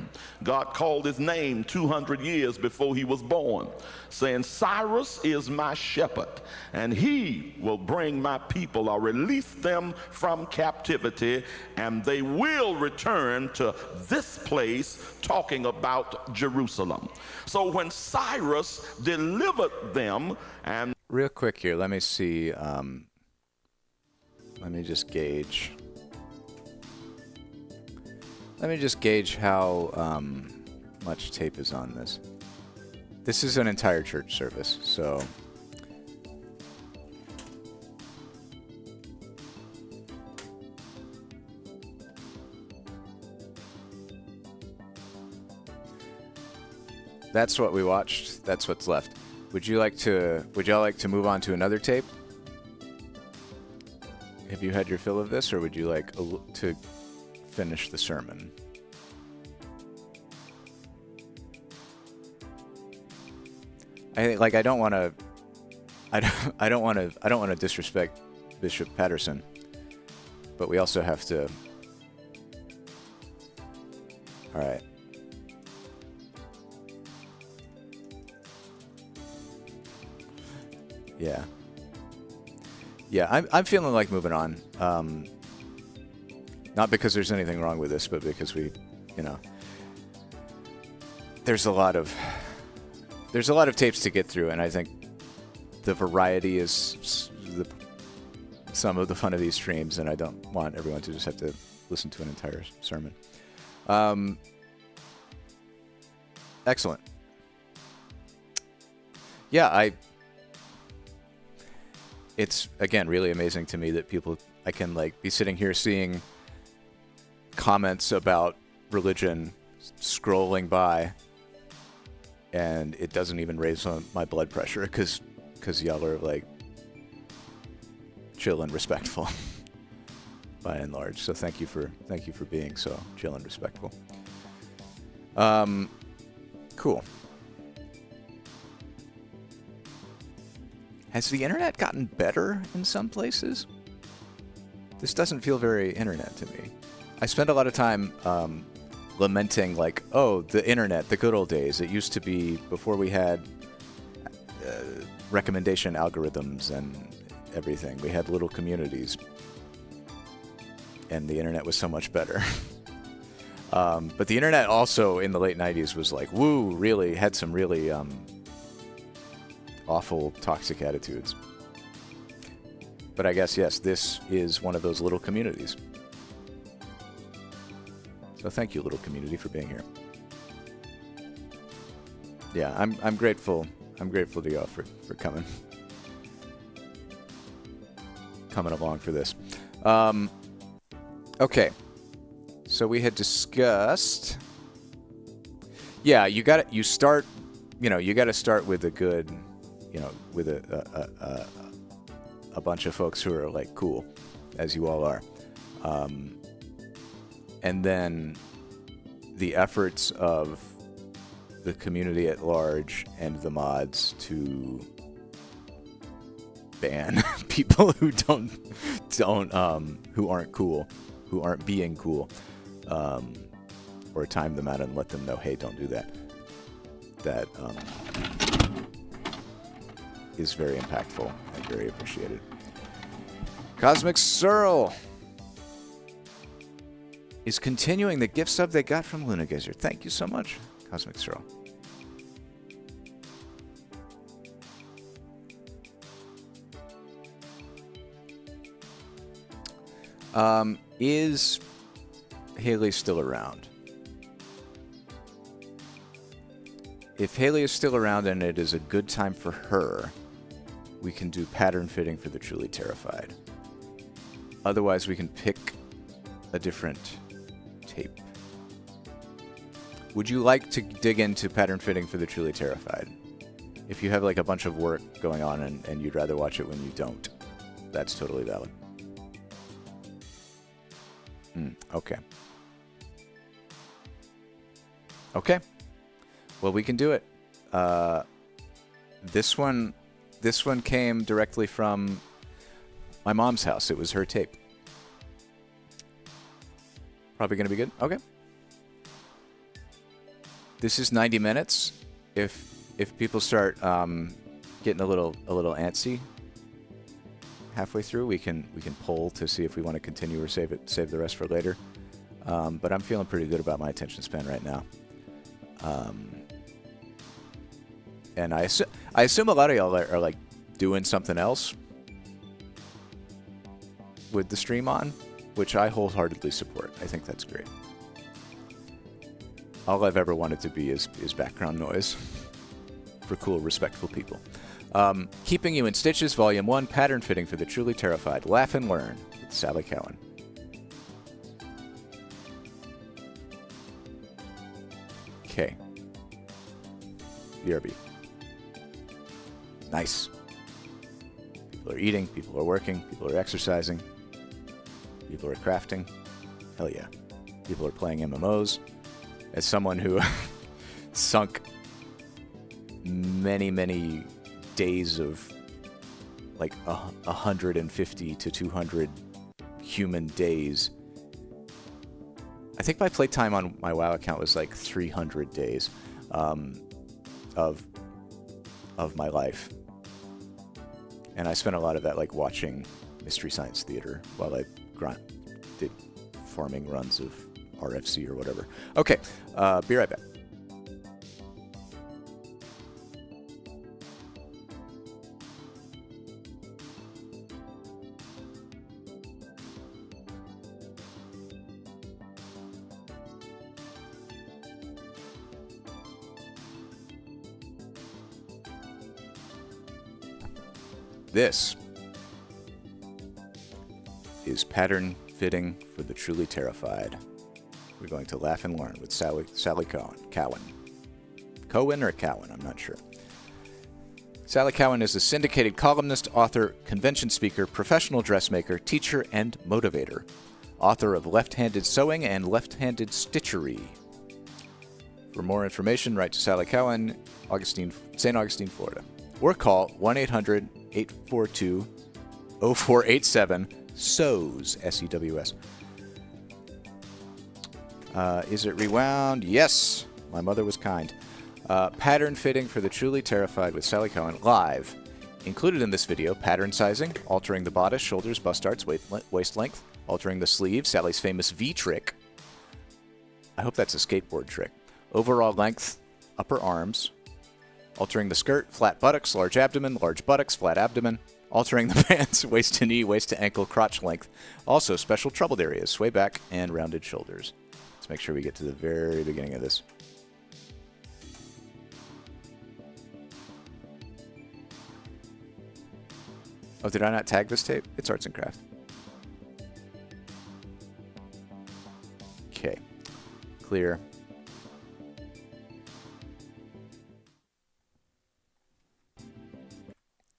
God called his name 200 years before he was born, saying, Cyrus is my shepherd, and he will bring my people or release them from captivity, and they will return to this place, talking about Jerusalem. So when Cyrus delivered them, and real quick here, let me see, let me just gauge. Let me just gauge how much tape is on this. This is an entire church service, so that's what we watched. That's what's left. Would y'all like to move on to another tape? Have you had your fill of this, or would you like to finish the sermon? I don't want to disrespect Bishop Patterson, but we also have to. All right. Yeah. Yeah, I'm feeling like moving on. Not because there's anything wrong with this, but because we, there's a lot of tapes to get through, and I think the variety is some of the fun of these streams, and I don't want everyone to just have to listen to an entire sermon. Excellent. Yeah, it's, again, really amazing to me that I can be sitting here seeing comments about religion scrolling by, and it doesn't even raise my blood pressure because y'all are chill and respectful by and large. So thank you for being so chill and respectful. Cool. Has the internet gotten better in some places? This doesn't feel very internet to me. I spend a lot of time lamenting, the internet, the good old days. It used to be before we had recommendation algorithms and everything. We had little communities, and the internet was so much better. But the internet also in the late 90s was really had some really awful, toxic attitudes. But I guess, yes, this is one of those little communities. So thank you, little community, for being here. Yeah, I'm grateful. I'm grateful to y'all for coming along for this. Okay. So we had discussed. Yeah, you got to start with a good, with a bunch of folks who are cool, as you all are. And then the efforts of the community at large and the mods to ban people who who aren't cool, who aren't being cool, or time them out and let them know, hey, don't do that. That is very impactful and very appreciated. Cosmic Searle is continuing the gift sub they got from Luna Gazer. Thank you so much, Cosmic Searle. Is Haley still around? If Haley is still around and it is a good time for her, we can do pattern fitting for the truly terrified. Otherwise, we can pick a different tape. Would you like to dig into pattern fitting for the truly terrified? If you have a bunch of work going on and you'd rather watch it when you don't, that's totally valid. Okay. Okay. Well, we can do it. This one came directly from my mom's house. It was her tape. Probably going to be good. Okay. This is 90 minutes. If people start getting a little antsy halfway through, we can poll to see if we want to continue or save the rest for later. But I'm feeling pretty good about my attention span right now. And I assume a lot of y'all are like doing something else with the stream on, which I wholeheartedly support. I think that's great. All I've ever wanted to be is background noise for cool, respectful people. Keeping You in Stitches, Volume 1, Pattern Fitting for the Truly Terrified. Laugh and Learn with Sally Cowan. Okay. BRB. Nice. People are eating, people are working, people are exercising, people are crafting. Hell yeah. People are playing MMOs. As someone who sunk many, many days of like 150 to 200 human days. I think my playtime on my WoW account was like 300 days of my life. And I spent a lot of that like watching Mystery Science Theater while I did farming runs of RFC or whatever. Okay, be right back. This is Pattern Fitting for the Truly Terrified. We're going to laugh and learn with Sally Cowan. Cowan or Cowan? I'm not sure. Sally Cowan is a syndicated columnist, author, convention speaker, professional dressmaker, teacher, and motivator. Author of Left-Handed Sewing and Left-Handed Stitchery. For more information, write to Sally Cowan, St. Augustine, Florida. Or call 1-800-842-0487, SEWS, S-E-W-S. Is it rewound? Yes. My mother was kind. Pattern Fitting for the Truly Terrified with Sally Cowan live. Included in this video, pattern sizing, altering the bodice, shoulders, bust darts, waist length, altering the sleeve, Sally's famous V trick. I hope that's a skateboard trick. Overall length, upper arms, altering the skirt, flat buttocks, large abdomen, large buttocks, flat abdomen, altering the pants, waist to knee, waist to ankle, crotch length. Also, special troubled areas, sway back, and rounded shoulders. Let's make sure we get to the very beginning of this. Oh, did I not tag this tape? It's arts and craft. Okay. Clear.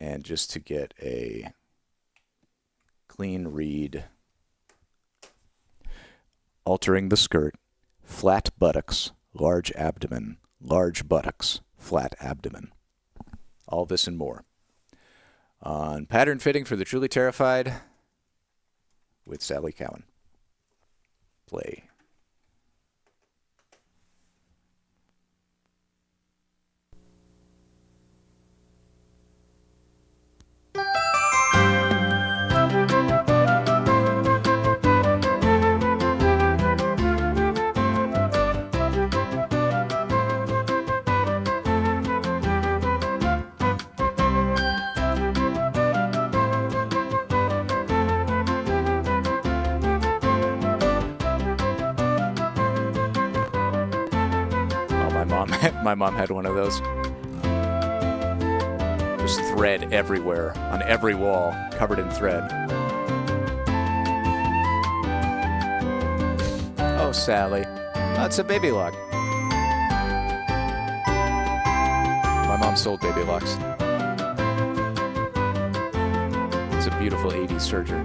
And just to get a clean read, altering the skirt, flat buttocks, large abdomen, large buttocks, flat abdomen. All this and more. On Pattern Fitting for the Truly Terrified with Sally Cowan. Play. My mom had one of those. Just thread everywhere, on every wall, covered in thread. Oh, Sally. Oh, it's a baby lock. My mom sold baby locks. It's a beautiful 80s serger.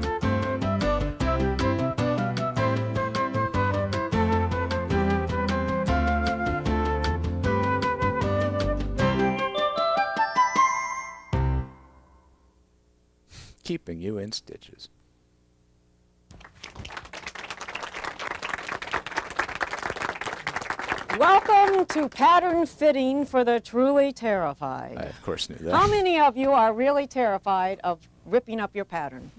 Keeping you in stitches. Welcome to pattern fitting for the truly terrified. I, of course, knew that. How many of you are really terrified of ripping up your pattern?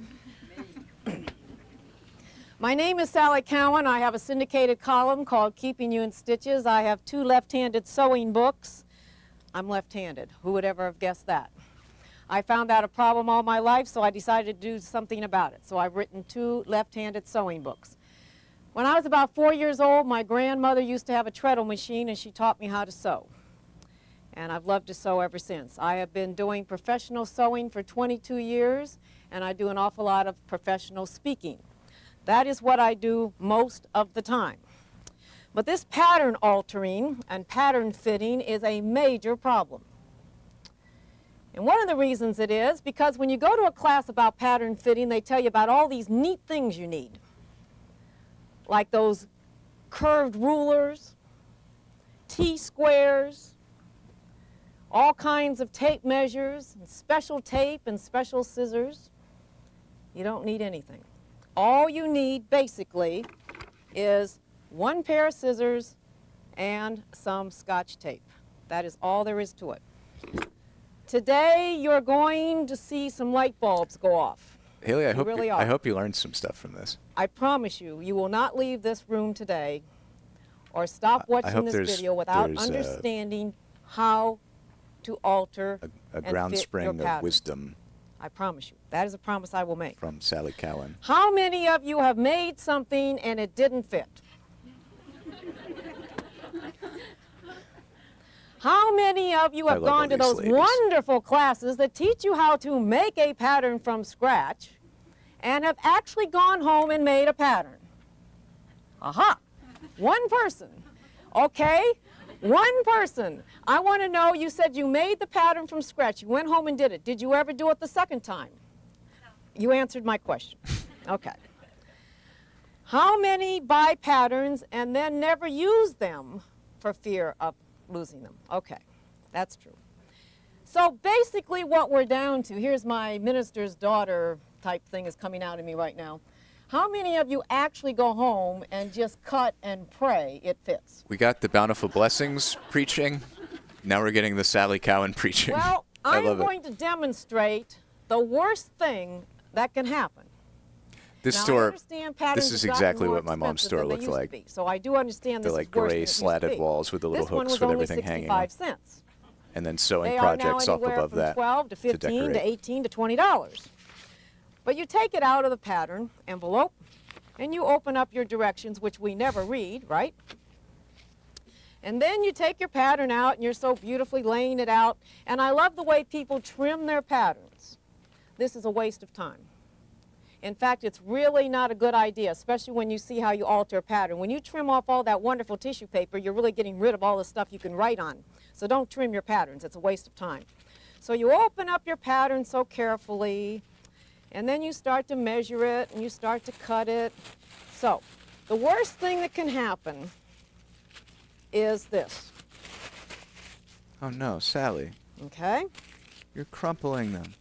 My name is Sally Cowan. I have a syndicated column called Keeping You in Stitches. I have 2 left-handed sewing books. I'm left-handed. Who would ever have guessed that? I found that a problem all my life, so I decided to do something about it. So I've written 2 left-handed sewing books. When I was about 4 years old, my grandmother used to have a treadle machine, and she taught me how to sew. And I've loved to sew ever since. I have been doing professional sewing for 22 years, and I do an awful lot of professional speaking. That is what I do most of the time. But this pattern altering and pattern fitting is a major problem. And one of the reasons it is because when you go to a class about pattern fitting, they tell you about all these neat things you need, like those curved rulers, T-squares, all kinds of tape measures, and special tape and special scissors. You don't need anything. All you need, basically, is 1 pair of scissors and some Scotch tape. That is all there is to it. Today, you're going to see some light bulbs go off. Haley, I hope you learned some stuff from this. I promise you, you will not leave this room today or stop watching this video without understanding how to alter a and ground fit spring your of pattern. wisdom I promise you. That is a promise I will make. from Sally Cowan. How many of you have made something and it didn't fit? How many of you have gone to those wonderful classes that teach you how to make a pattern from scratch and have actually gone home and made a pattern? Aha! 1 person. Okay? 1 person. I want to know, you said you made the pattern from scratch. You went home and did it. Did you ever do it the second time? You answered my question. Okay. How many buy patterns and then never use them for fear of losing them? Okay, that's true. So basically what we're down to, here's my minister's daughter type thing is coming out of me right now. How many of you actually go home and just cut and pray it fits? We got the Bountiful Blessings preaching. Now we're getting the Sally Cowan preaching. Well, I'm going to demonstrate the worst thing that can happen. This now, store, this is exactly what my mom's store looked like. So I do understand this They're like is worse gray than it used to slatted be. walls with the little This one hooks was with only everything hanging. 65 cents. And then sewing They projects are up now above anywhere that from 12 to 15 to 18 to $20. But you take it out of the pattern envelope and you open up your directions, which we never read, right? And then you take your pattern out and you're so beautifully laying it out. And I love the way people trim their patterns. This is a waste of time. In fact, it's really not a good idea, especially when you see how you alter a pattern. When you trim off all that wonderful tissue paper, you're really getting rid of all the stuff you can write on. So don't trim your patterns. It's a waste of time. So you open up your pattern so carefully, and then you start to measure it, and you start to cut it. So the worst thing that can happen is this. Oh no, Sally. Okay? You're crumpling them.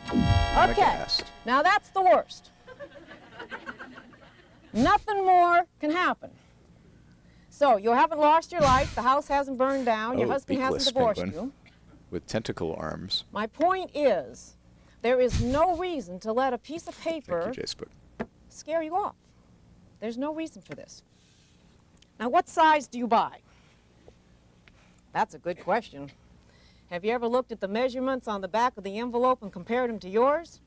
Okay, now that's the worst. Nothing more can happen. So you haven't lost your life, the house hasn't burned down, your husband hasn't divorced you. With tentacle arms. My point is, there is no reason to let a piece of paper scare you off. There's no reason for this. Now, what size do you buy? That's a good question. Have you ever looked at the measurements on the back of the envelope and compared them to yours?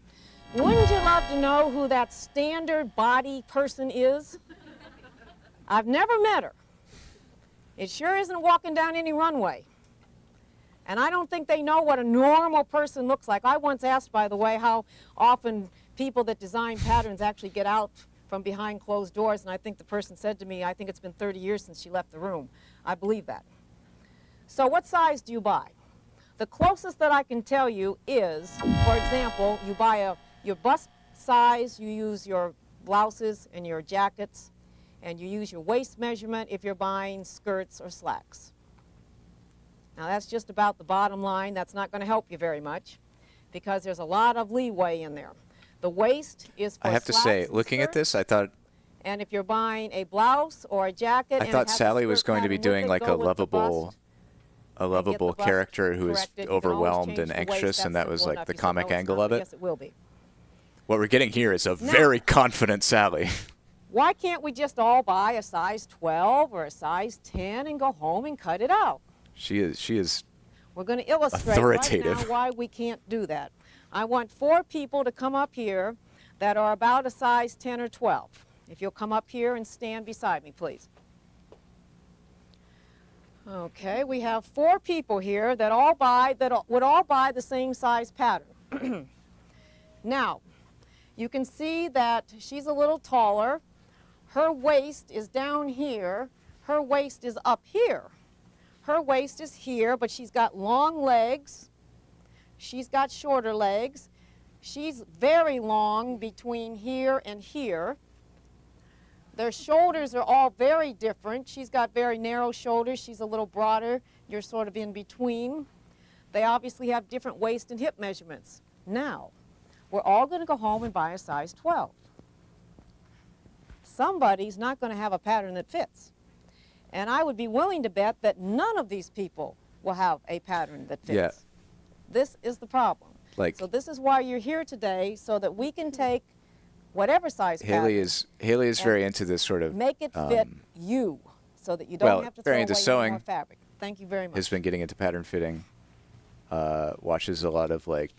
Wouldn't you love to know who that standard body person is? I've never met her. It sure isn't walking down any runway. And I don't think they know what a normal person looks like. I once asked, by the way, how often people that design patterns actually get out from behind closed doors, and I think the person said to me, I think it's been 30 years since she left the room. I believe that. So what size do you buy? The closest that I can tell you is, for example, you buy your bust size, you use your blouses and your jackets, and you use your waist measurement if you're buying skirts or slacks. Now that's just about the bottom line. That's not going to help you very much because there's a lot of leeway in there. The waist is for I have to say, looking at this, I thought And if you're buying a blouse or a jacket, I thought Sally was going to be doing like a lovable character who is overwhelmed and anxious, and that was like the comic angle of it. Yes, it will be. What we're getting here is a very confident Sally. Why can't we just all buy a size 12 or a size 10 and go home and cut it out? She is We're going to illustrate right now why we can't do that. I want 4 people to come up here that are about a size 10 or 12. If you'll come up here and stand beside me, please. Okay, we have 4 people here that would all buy the same size pattern. Now, you can see that she's a little taller. Her waist is down here. Her waist is up here. Her waist is here, but she's got long legs. She's got shorter legs. She's very long between here and here. Their shoulders are all very different. She's got very narrow shoulders. She's a little broader. You're sort of in between. They obviously have different waist and hip measurements. Now, we're all going to go home and buy a size 12. Somebody's not going to have a pattern that fits. And I would be willing to bet that none of these people will have a pattern that fits. Yeah. This is the problem. So this is why you're here today, so that we can take whatever size Haley is very into this sort of make it fit you, so that you don't have to throw away any more fabric. Thank you very much. Has been getting into pattern fitting. Watches a lot of like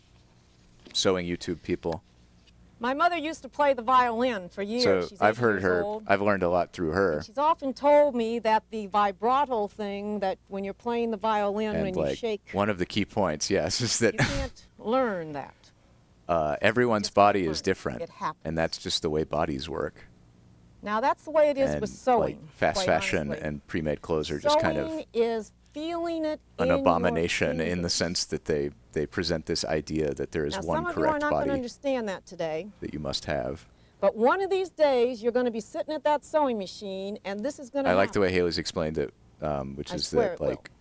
sewing YouTube people. My mother used to play the violin for years. So She's I've 80 heard years her. old. I've learned a lot through her. And she's often told me that the vibrato thing, that when you're playing the violin, And when like you shake, one of the key points, yes, is that you can't learn that. everyone's body is different, It happens. and that's just the way bodies work. Now that's the way it is And with sewing. like fast quite fashion honestly. and pre-made clothes are just kind of Sewing is feeling it an in your abomination in the fingers. sense that they present this idea that there is Now, one some of you are correct not going to body understand that today. that you must have. But one of these days, you're going to be sitting at that sewing machine, and this is going to I like the way Haley's explained it, which I is swear that it will. like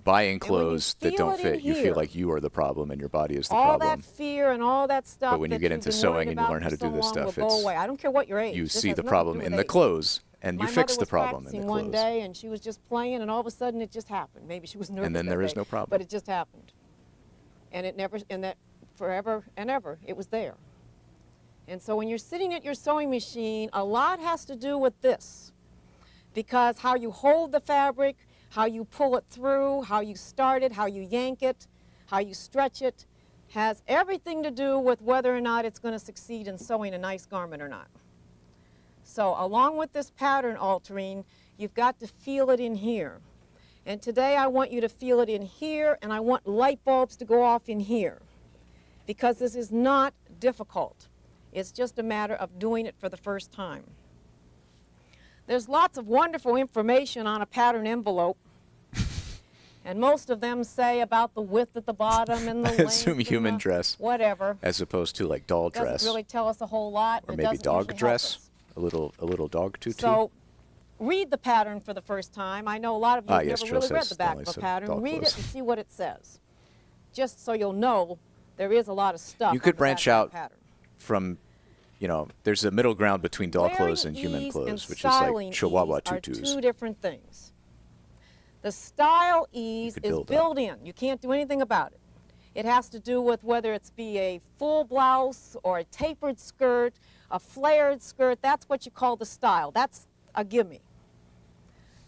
buying when you clothes that feel don't it in fit, you here, feel like you are the problem and your body is the all problem. that fear and all that stuff. But when you that get you've into been sewing worried and you about learn how for to do so this long stuff, will go away. I don't care what your age. you This see has the nothing to problem do in with the age. clothes, and My you fix mother the was problem in the practicing one clothes. day, and she was just playing, and all of a sudden it just happened. Maybe she was nervous. And then that there is day, no problem. But it just happened, and it never, and that forever and ever, it was there. And so when you're sitting at your sewing machine, a lot has to do with this, because how you hold the fabric, how you pull it through, how you start it, how you yank it, how you stretch it, has everything to do with whether or not it's going to succeed in sewing a nice garment or not. So along with this pattern altering, you've got to feel it in here. And today I want you to feel it in here, and I want light bulbs to go off in here, because this is not difficult. It's just a matter of doing it for the first time. There's lots of wonderful information on a pattern envelope, and most of them say about the width at the bottom and the I length assume and human the dress, whatever. as opposed to like doll Doesn't dress, really tell us a whole lot. or and it maybe doesn't dog usually help dress, us. a little dog tutu. So read the pattern for the first time. I know a lot of you have yes, never Jill really read says the back only of a some pattern. dog Read clothes. it and see what it says, just so you'll know there is a lot of stuff. You on could the branch back of out the pattern. from, there's a middle ground between doll clothes and Wearing human ease clothes, and which is like styling Chihuahua ease are tutus. two different things. The style ease could is build built in. You can't do anything about it. It has to do with whether it's be a full blouse or a tapered skirt, a flared skirt. That's what you call the style. That's a gimme.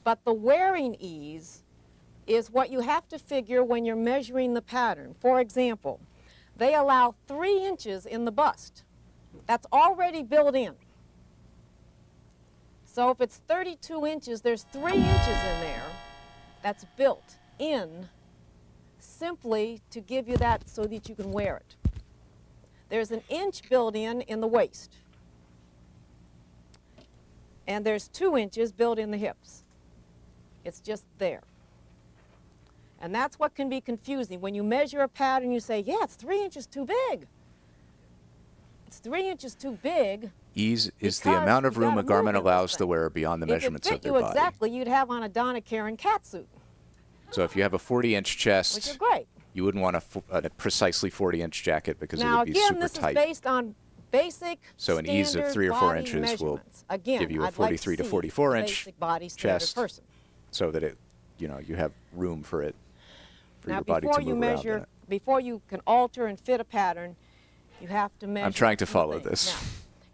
But the wearing ease is what you have to figure when you're measuring the pattern. For example, they allow 3 inches in the bust. That's already built in. So if it's 32 inches, there's 3 inches in there that's built in simply to give you that so that you can wear it. There's an inch built in the waist. And there's 2 inches built in the hips. It's just there. And that's what can be confusing. When you measure a pattern, you say, yeah, it's 3 inches too big. It's 3 inches too big. Ease is the because amount of you room gotta a garment move in this allows the thing. wearer beyond the If it measurements fit of their you body. exactly, you'd have on a Donna Karan catsuit, So if you have a 40-inch chest, which are great. you wouldn't want a precisely 40-inch jacket because Now it would be again, super this tight. is based on Basic So an ease of 3 or 4 inches will give you a 43 to 44 inch chest, person. so that you have room for it, for your body to Before you move around measure, in it. before you can alter and fit a pattern, you have to measure. I'm trying to a few follow things. this. Now,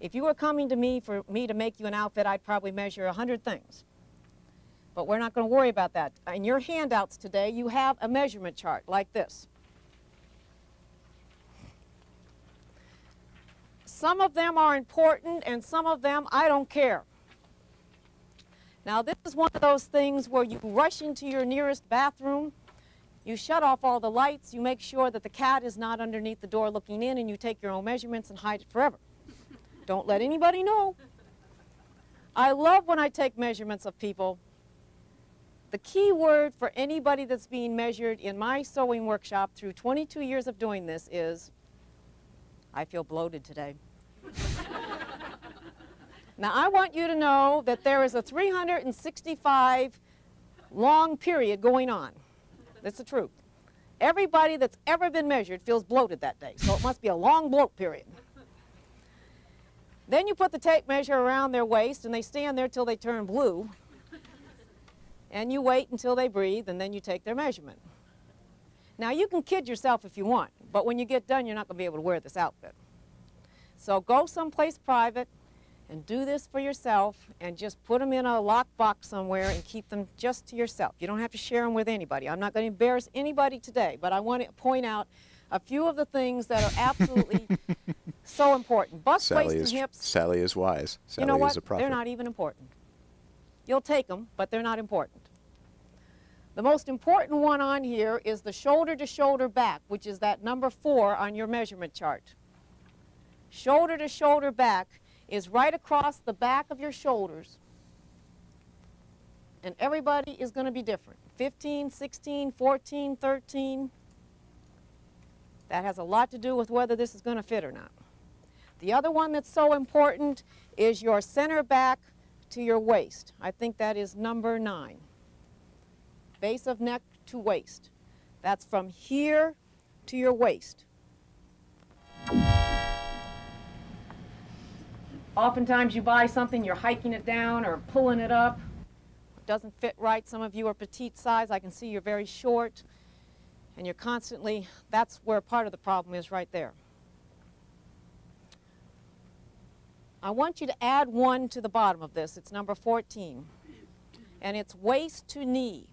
if you were coming to me for me to make you an outfit, I'd probably measure 100 things. But we're not going to worry about that. In your handouts today, you have a measurement chart like this. Some of them are important, and some of them I don't care. Now, this is one of those things where you rush into your nearest bathroom, you shut off all the lights, you make sure that the cat is not underneath the door looking in, and you take your own measurements and hide it forever. Don't let anybody know. I love when I take measurements of people. The key word for anybody that's being measured in my sewing workshop through 22 years of doing this is, I feel bloated today. Now, I want you to know that there is a 365 long period going on. That's the truth. Everybody that's ever been measured feels bloated that day, so it must be a long bloat period. Then you put the tape measure around their waist, and they stand there till they turn blue, and you wait until they breathe, and then you take their measurement. Now, you can kid yourself if you want, but when you get done, you're not going to be able to wear this outfit. So go someplace private and do this for yourself, and just put them in a lockbox somewhere and keep them just to yourself. You don't have to share them with anybody. I'm not going to embarrass anybody today, but I want to point out a few of the things that are absolutely so important. Bust, waist, and hips. Sally is wise. Sally you know what? is a prophet. They're not even important. You'll take them, but they're not important. The most important one on here is the shoulder to shoulder back, which is that number 4 on your measurement chart. Shoulder to shoulder back is right across the back of your shoulders. And everybody is going to be different. 15, 16, 14, 13. That has a lot to do with whether this is going to fit or not. The other one that's so important is your center back to your waist. I think that is number 9. Base of neck to waist. That's from here to your waist. Oftentimes you buy something, you're hiking it down or pulling it up. It doesn't fit right. Some of you are petite size. I can see you're very short. And you're constantly, that's where part of the problem is right there. I want you to add 1 to the bottom of this. It's number 14. And it's waist to knee.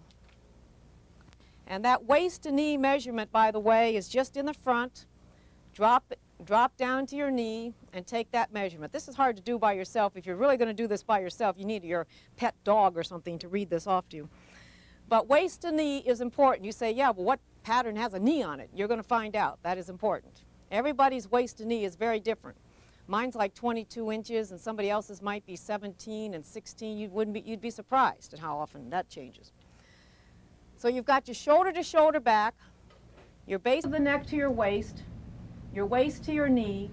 And that waist to knee measurement, by the way, is just in the front. Drop down to your knee and take that measurement. This is hard to do by yourself. If you're really going to do this by yourself, you need your pet dog or something to read this off to you. But waist to knee is important. You say, yeah, well, what pattern has a knee on it? You're going to find out. That is important. Everybody's waist to knee is very different. Mine's like 22 inches, and somebody else's might be 17 and 16. You'd be surprised at how often that changes. So you've got your shoulder to shoulder back, your base of the neck to your waist to your knee.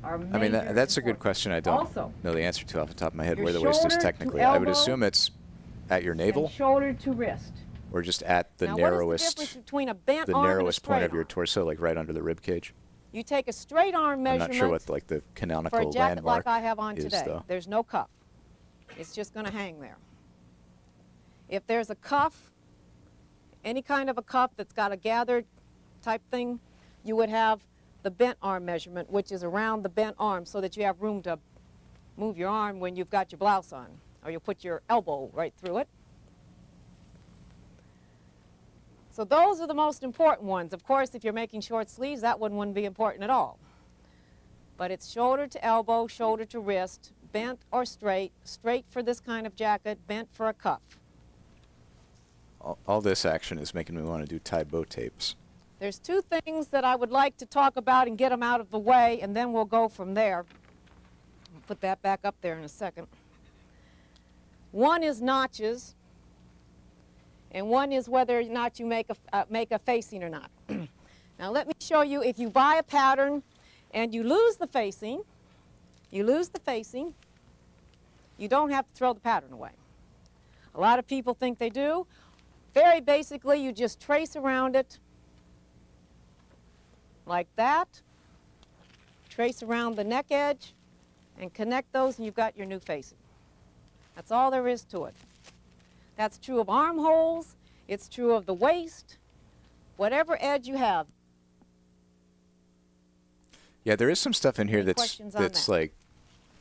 I mean, that's a good question. I don't know the answer to off the top of my head where the waist is technically. I would assume it's at your navel. And shoulder to wrist. Or just at the now, narrowest, what is the difference between a bent the arm narrowest and a point of your arm? torso, like right under the rib cage. You take a straight arm measurement. I'm not sure what like the canonical for a jacket landmark like I have on is, today. though. There's no cuff. It's just going to hang there. If there's a cuff, any kind of a cuff that's got a gathered type thing, you would have the bent arm measurement, which is around the bent arm so that you have room to move your arm when you've got your blouse on, or you'll put your elbow right through it. So those are the most important ones. Of course, if you're making short sleeves, that one wouldn't be important at all. But it's shoulder to elbow, shoulder to wrist, bent or straight, straight for this kind of jacket, bent for a cuff. All this action is making me want to do tie bow tapes. There's 2 things that I would like to talk about and get them out of the way, and then we'll go from there. I'll put that back up there in a second. One is notches, and one is whether or not you make a facing or not. Now let me show you, if you buy a pattern and you lose the facing, you don't have to throw the pattern away. A lot of people think they do. Very basically, you just trace around it like that. trace around the neck edge and connect those, and you've got your new facing. That's all there is to it. That's true of armholes, it's true of the waist, whatever edge you have. Yeah, there is some stuff in here Any that's that? like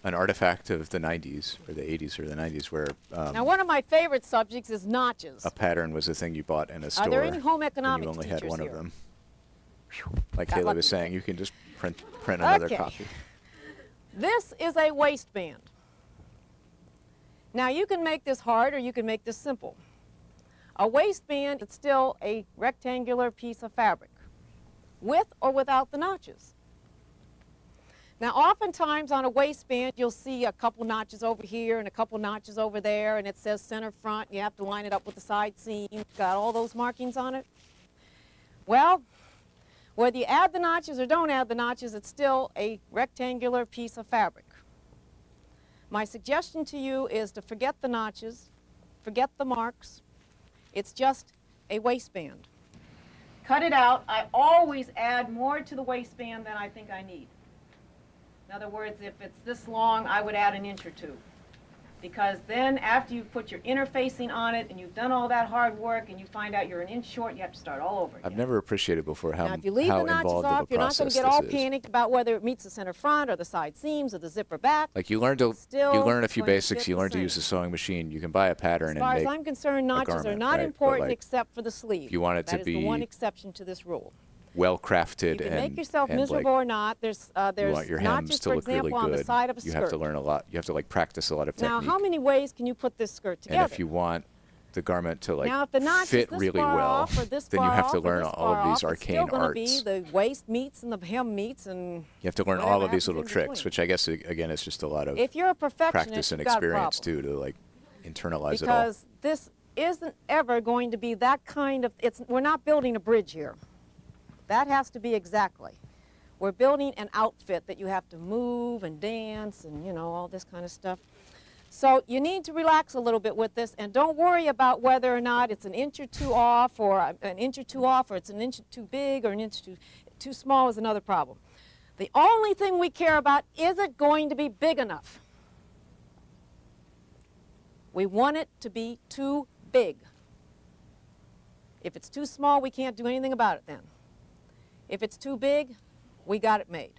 an artifact of the 90s, or the 80s or the 90s, where Now, one of my favorite subjects is notches. a pattern was a thing you bought in a store. Are there any home and economics you only had teachers one here? of them. Like Got Kayla lucky was saying, there. you can just print another Okay. copy. This is a waistband. Now, you can make this hard or you can make this simple. A waistband is still a rectangular piece of fabric, with or without the notches. Now, oftentimes on a waistband, you'll see a couple notches over here and a couple notches over there, and it says center front. You have to line it up with the side seam. Got all those markings on it. Well, whether you add the notches or don't add the notches, it's still a rectangular piece of fabric. My suggestion to you is to forget the notches, forget the marks. It's just a waistband. Cut it out. I always add more to the waistband than I think I need. In other words, if it's this long, I would add an inch or two. Because then after you've put your interfacing on it and you've done all that hard work and you find out you're an inch short, you have to start all over again. I've never appreciated before how, Now, if you leave how the notches involved off, of a you're not going process to get all this is. panicked about whether it meets the center front or the side seams or the zipper back. Like you learn Still a few going to basics, fit you the learn to same. use a sewing machine, you can buy a pattern As far and as make I'm concerned, a notches garment, are not right? But, important like, except for the sleeve. if you want it to That is the one be exception to this rule. well crafted You can and make yourself and, miserable like, or not. There's you want your notches, hems to for look really example, on the good. side of a You skirt. have to learn a lot. You have to like practice a lot of Now, technique. how many ways can you put this skirt together? And if you want the garment to like now, if the notch fit is this really far well, off or this then you far have off to or learn this all of far these off, arcane it's still arts. Be the waist meets and the hem meets and You have to learn all whatever of these happens little in tricks, between. which I guess again is just a lot of If you're a perfectionist, practice and you've got a experience problem. too to like internalize Because it all. this isn't ever going to be that kind of, we're not building a bridge here. That has to be exactly. We're building an outfit that you have to move and dance and, you know, all this kind of stuff. So you need to relax a little bit with this and don't worry about whether or not it's an inch or two off or an inch or two off or it's an inch too big or an inch too small is another problem. The only thing we care about, is it going to be big enough? We want it to be too big. If it's too small, we can't do anything about it then. If it's too big, we got it made.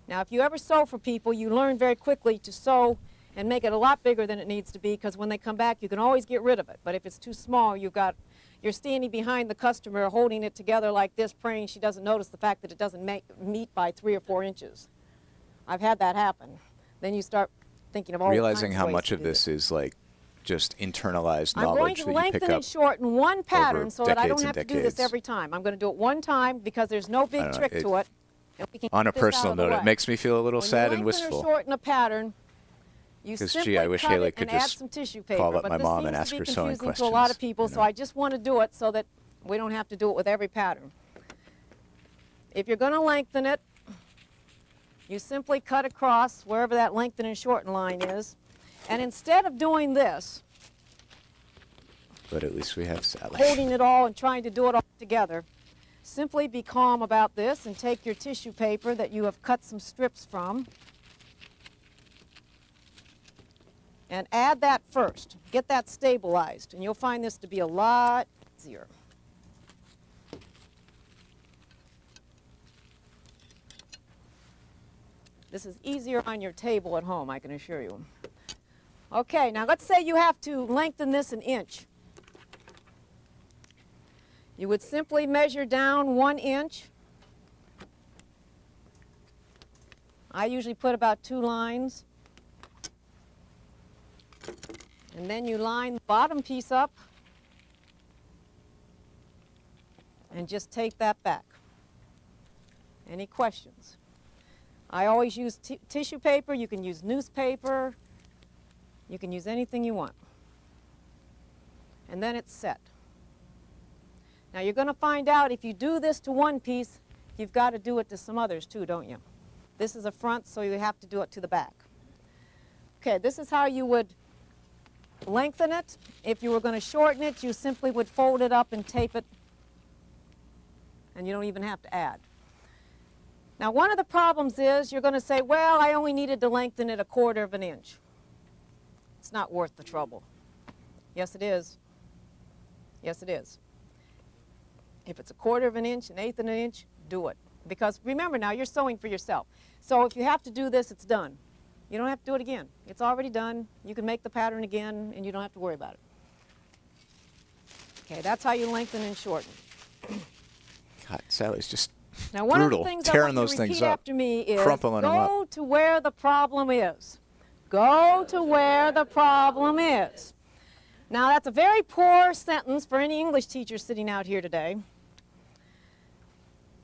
Now, if you ever sew for people, you learn very quickly to sew and make it a lot bigger than it needs to be, because when they come back, you can always get rid of it. But if it's too small, you're standing behind the customer holding it together like this, praying she doesn't notice the fact that it doesn't meet by 3 or 4 inches. I've had that happen. Then you start thinking of all Realizing kinds how ways much to of do this is like just internalized I'm going knowledge to that you pick lengthen up and shorten one pattern over so that I decades don't and have to do this decades. every time. I'm going to do it one time because there's no I big don't know, trick it- to it. And we can On a get this out personal of the note, way. it makes me feel a little When sad you and lengthen wistful. or shorten a pattern, you 'Cause, simply gee, I wish cut Haley it could and add just some tissue paper. call up but my this mom seems and to ask be her sewing confusing to a lot of questions, people, so I just want to do it so that we don't have to do it with every pattern. If you're going to lengthen it, you simply cut across wherever that lengthen and shorten line is. And instead of doing this, But at least we have Sally. holding it all and trying to do it all together, simply be calm about this and take your tissue paper that you have cut some strips from and add that first. Get that stabilized, and you'll find this to be a lot easier. This is easier on your table at home, I can assure you. Okay, now let's say you have to lengthen this an inch. You would simply measure down 1 inch. I usually put about 2 lines. And then you line the bottom piece up and just take that back. Any questions? I always use tissue paper. You can use newspaper. You can use anything you want. And then it's set. Now you're going to find out if you do this to one piece, you've got to do it to some others too, don't you? This is a front, so you have to do it to the back. Okay, this is how you would lengthen it. If you were going to shorten it, you simply would fold it up and tape it, and you don't even have to add. Now, one of the problems is you're going to say, well, I only needed to lengthen it 1/4 of an inch. It's not worth the trouble. Yes, it is. Yes, it is. If it's 1/4 of an inch, 1/8 of an inch, do it. Because remember now, you're sewing for yourself. So if you have to do this, it's done. You don't have to do it again. It's already done. You can make the pattern again, and you don't have to worry about it. Okay, that's how you lengthen and shorten. God, Sally's just now, one brutal, of the things tearing I want those you to things repeat up, after me is crumpling them up. go to where the problem is. Go to where the problem is. Now, that's a very poor sentence for any English teacher sitting out here today.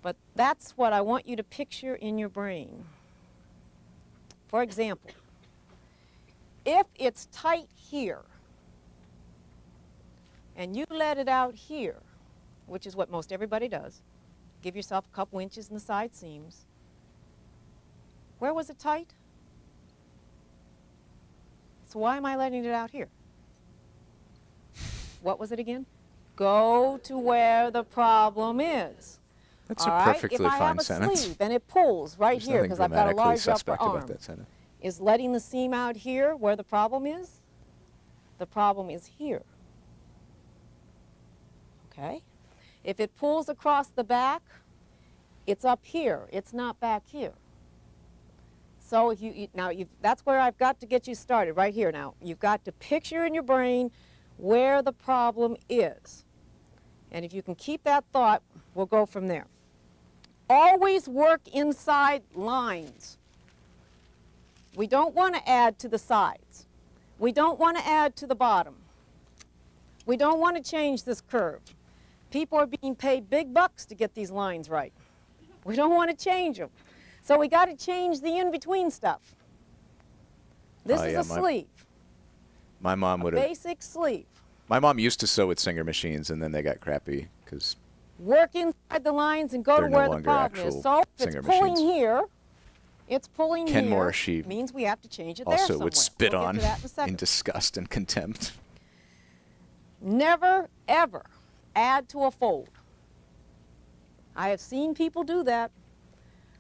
But that's what I want you to picture in your brain. For example, if it's tight here, and you let it out here, which is what most everybody does, give yourself a couple inches in the side seams. Where was it tight? So why am I letting it out here? What was it again? Go to where the problem is. That's all a right? perfectly if I fine have a sentence. sleeve and it pulls right There's here nothing because I've got a grammatically large upper suspect arm, about that sentence. is letting the seam out here where the problem is? The problem is here. Okay? If it pulls across the back, it's up here. It's not back here. So if that's where I've got to get you started, right here now. You've got to picture in your brain where the problem is. And if you can keep that thought, we'll go from there. Always work inside lines. We don't want to add to the sides. We don't want to add to the bottom. We don't want to change this curve. People are being paid big bucks to get these lines right. We don't want to change them. So we got to change the in-between stuff. This is a sleeve. My mom would have. Basic sleeve. My mom used to sew with Singer machines, and then they got crappy because work inside the lines and go to where the problem is. So if it's pulling here, it's pulling here. Kenmore, she means we have to change it there somewhere. also would spit we'll on in disgust and contempt. Never, ever add to a fold. I have seen people do that,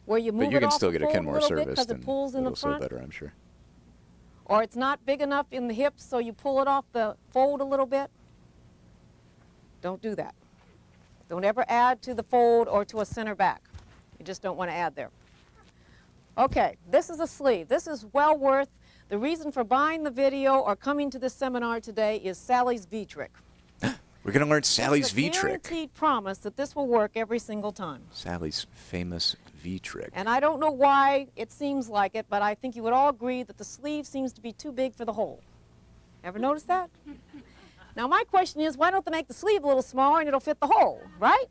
where you move but you it can off still the get a fold Kenmore little bit service, because it pulls in the front. better, I'm sure. Or it's not big enough in the hips, so you pull it off the fold a little bit. Don't do that. Don't ever add to the fold or to a center back. You just don't want to add there. Okay, this is a sleeve. This is well worth. The reason for buying the video or coming to this seminar today is Sally's V-trick. We're going to learn Sally's V-trick. It's a guaranteed promise that this will work every single time. Sally's famous V-trick. And I don't know why it seems like it, but I think you would all agree that the sleeve seems to be too big for the hole. Ever notice that? Now my question is, why don't they make the sleeve a little smaller and it'll fit the hole, right?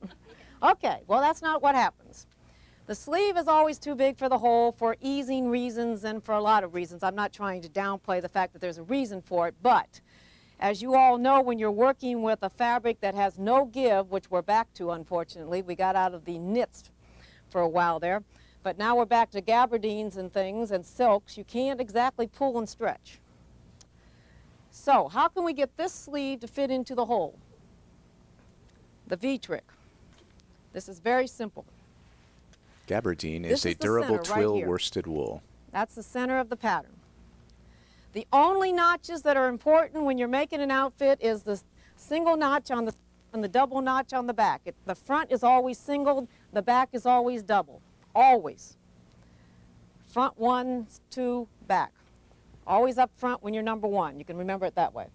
Okay, well that's not what happens. The sleeve is always too big for the hole for easing reasons and for a lot of reasons. I'm not trying to downplay the fact that there's a reason for it, but as you all know, when you're working with a fabric that has no give, which we're back to unfortunately, we got out of the knits for a while there, but now we're back to gabardines and things and silks, you can't exactly pull and stretch. So how can we get this sleeve to fit into the hole? The V-trick. This is very simple. Gabardine is a durable twill worsted wool. That's the center of the pattern. The only notches that are important when you're making an outfit is the single notch on the and the double notch on the back. The front is always singled, the back is always double. Always. Front 1, 2, back. Always up front when you're number 1. You can remember it that way.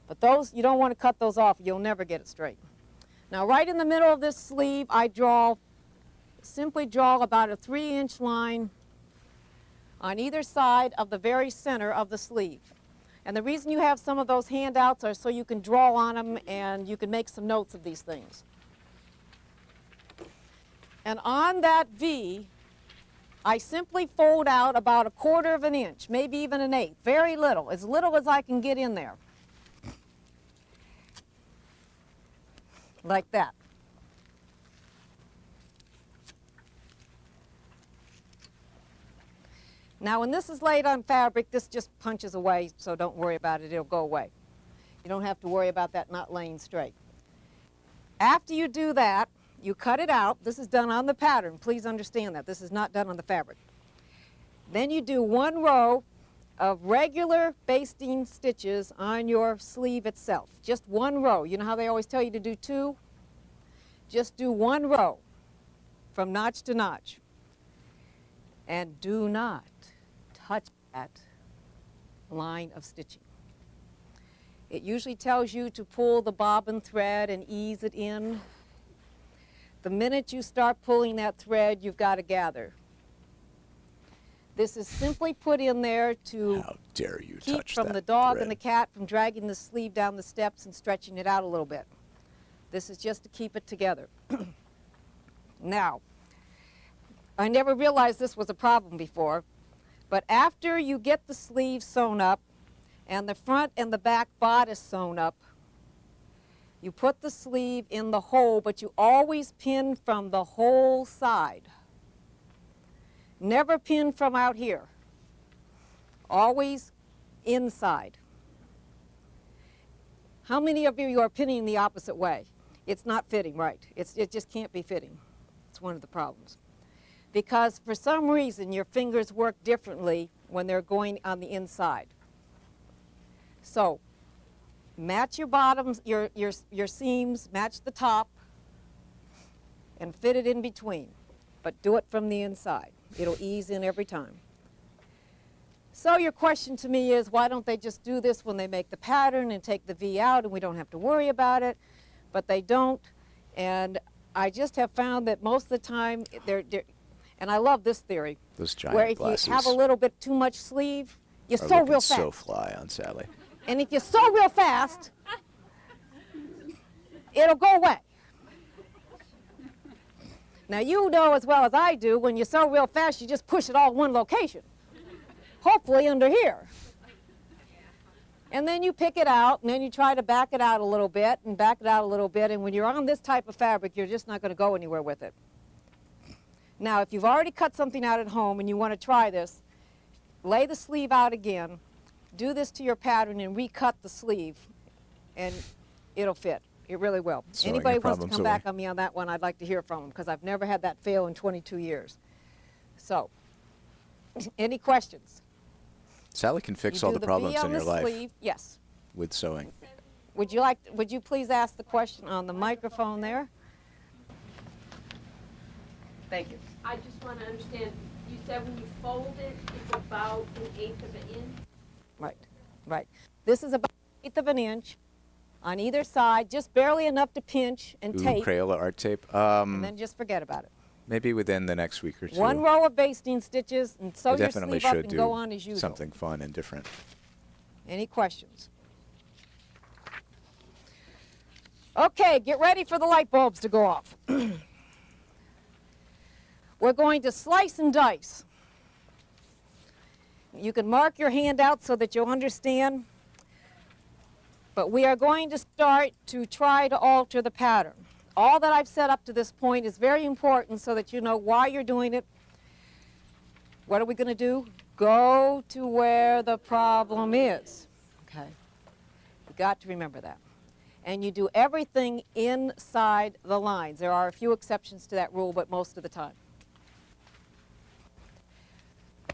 But those, you don't want to cut those off. You'll never get it straight. Now, right in the middle of this sleeve, I simply draw about a 3-inch line on either side of the very center of the sleeve. And the reason you have some of those handouts are so you can draw on them and you can make some notes of these things. And on that V, I simply fold out about 1/4 of an inch, maybe even 1/8, very little as I can get in there. Like that. Now, when this is laid on fabric, this just punches away, so don't worry about it, it'll go away. You don't have to worry about that not laying straight. After you do that, You cut it out. This is done on the pattern. Please understand that. This is not done on the fabric. Then you do 1 row of regular basting stitches on your sleeve itself. Just 1 row. You know how they always tell you to do 2? Just do 1 row from notch to notch. And do not touch that line of stitching. It usually tells you to pull the bobbin thread and ease it in. The minute you start pulling that thread, you've got to gather. This is simply put in there to How dare you keep touch from that the dog thread. and the cat from dragging the sleeve down the steps and stretching it out a little bit. This is just to keep it together. Now, I never realized this was a problem before, but after you get the sleeve sewn up and the front and the back bodice sewn up, you put the sleeve in the hole, but you always pin from the whole side. Never pin from out here. Always inside. How many of you are pinning the opposite way? It's not fitting right. It just can't be fitting. It's one of the problems. Because for some reason your fingers work differently when they're going on the inside. So match your bottoms, your seams, match the top, and fit it in between. But do it from the inside. It'll ease in every time. So your question to me is, why don't they just do this when they make the pattern and take the V out and we don't have to worry about it? But they don't. And I just have found that most of the time, and I love this theory, Those giant where if glasses. you have a little bit too much sleeve, you are sew looking real fast. so fly on Sally. And if you sew real fast, it'll go away. Now you know as well as I do, when you sew real fast, you just push it all in one location. Hopefully under here. And then you pick it out, and then you try to back it out a little bit, and back it out a little bit, and when you're on this type of fabric, you're just not going to go anywhere with it. Now, if you've already cut something out at home and you want to try this, lay the sleeve out again, do this to your pattern, and recut the sleeve, and it'll fit. It really will. Sewing Anybody your wants to problems come back away. on me on that one, I'd like to hear from them, because I've never had that fail in 22 years. So, any questions? Sally can fix You all do the V problems on in your the life sleeve. Yes. with sewing. Would you please ask the question on the microphone there? Thank you. I just want to understand, you said when you fold it, it's about 1/8 of an inch? Right, right. This is about 1/8 of an inch on either side, just barely enough to pinch and Ooh, tape, Crayola art tape. and then just forget about it. Maybe within the next week or two. 1 row of basting stitches, and sew I your definitely sleeve up should and do go on as usual. something fun and different. Any questions? Okay, get ready for the light bulbs to go off. We're going to slice and dice. You can mark your handout so that you'll understand, but we are going to start to try to alter the pattern. All that I've said up to this point is very important so that you know why you're doing it. What are we going to do? Go to where the problem is. Okay. You've got to remember that. And you do everything inside the lines. There are a few exceptions to that rule, but most of the time.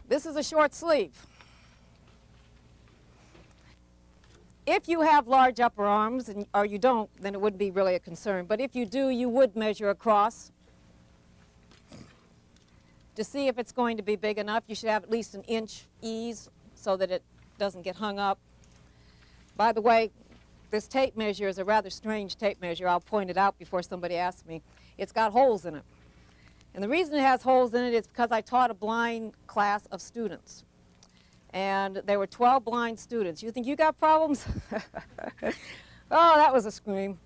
This is a short sleeve. If you have large upper arms, or you don't, then it wouldn't be really a concern. But if you do, you would measure across. To see if it's going to be big enough, you should have at least 1 inch ease so that it doesn't get hung up. By the way, this tape measure is a rather strange tape measure. I'll point it out before somebody asks me. It's got holes in it. And the reason it has holes in it is because I taught a blind class of students. And there were 12 blind students. You think you got problems? Oh, that was a scream.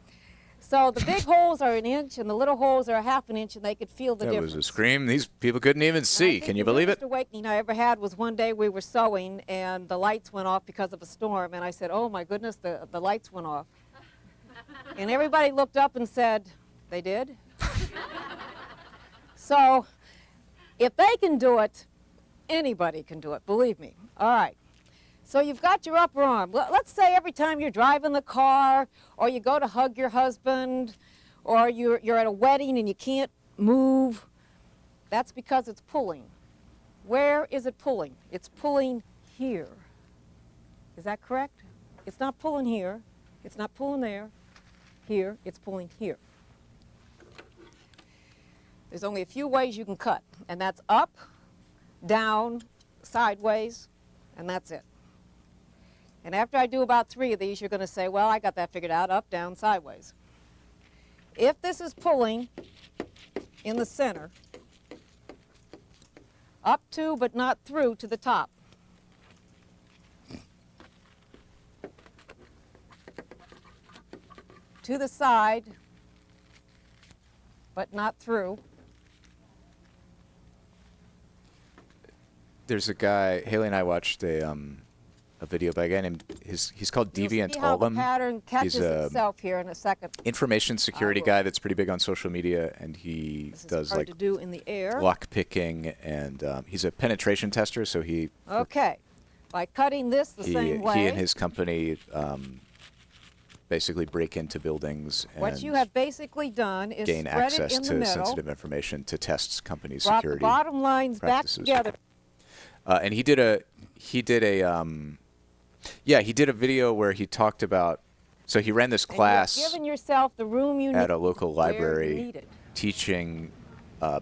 So the big holes are 1 inch, and the little holes are 1/2 inch, and they could feel the That difference. was a scream. These people couldn't even see. Can you believe it? The biggest awakening I ever had was one day we were sewing, and the lights went off because of a storm, and I said, oh my goodness, the lights went off. And everybody looked up and said, they did? So if they can do it, anybody can do it, believe me. All right. So you've got your upper arm. Let's say every time you're driving the car, or you go to hug your husband, or you're at a wedding and you can't move, that's because it's pulling. Where is it pulling? It's pulling here. Is that correct? It's not pulling here. It's not pulling there. Here, it's pulling here. There's only a few ways you can cut, and that's up, down, sideways, and that's it. And after I do about 3 of these, you're going to say, well, I got that figured out, up, down, sideways. If this is pulling in the center, up to but not through to the top, to the side, but not through. There's a guy, Haley and I watched a video by a guy named, he's called Deviant You'll see how the Olam. pattern catches He's a itself here in a second. information security guy that's pretty big on social media, and he does hard like to do in the air. lock picking, and he's a penetration tester, so he Okay, by cutting this the same way. He and his company basically break into buildings what and you have basically done is gain spread access it in the to middle, sensitive information to test company brought security the bottom lines practices. back together. And he did a video where he talked about, so he ran this class And you've given yourself the room you at need a local where you library need it. teaching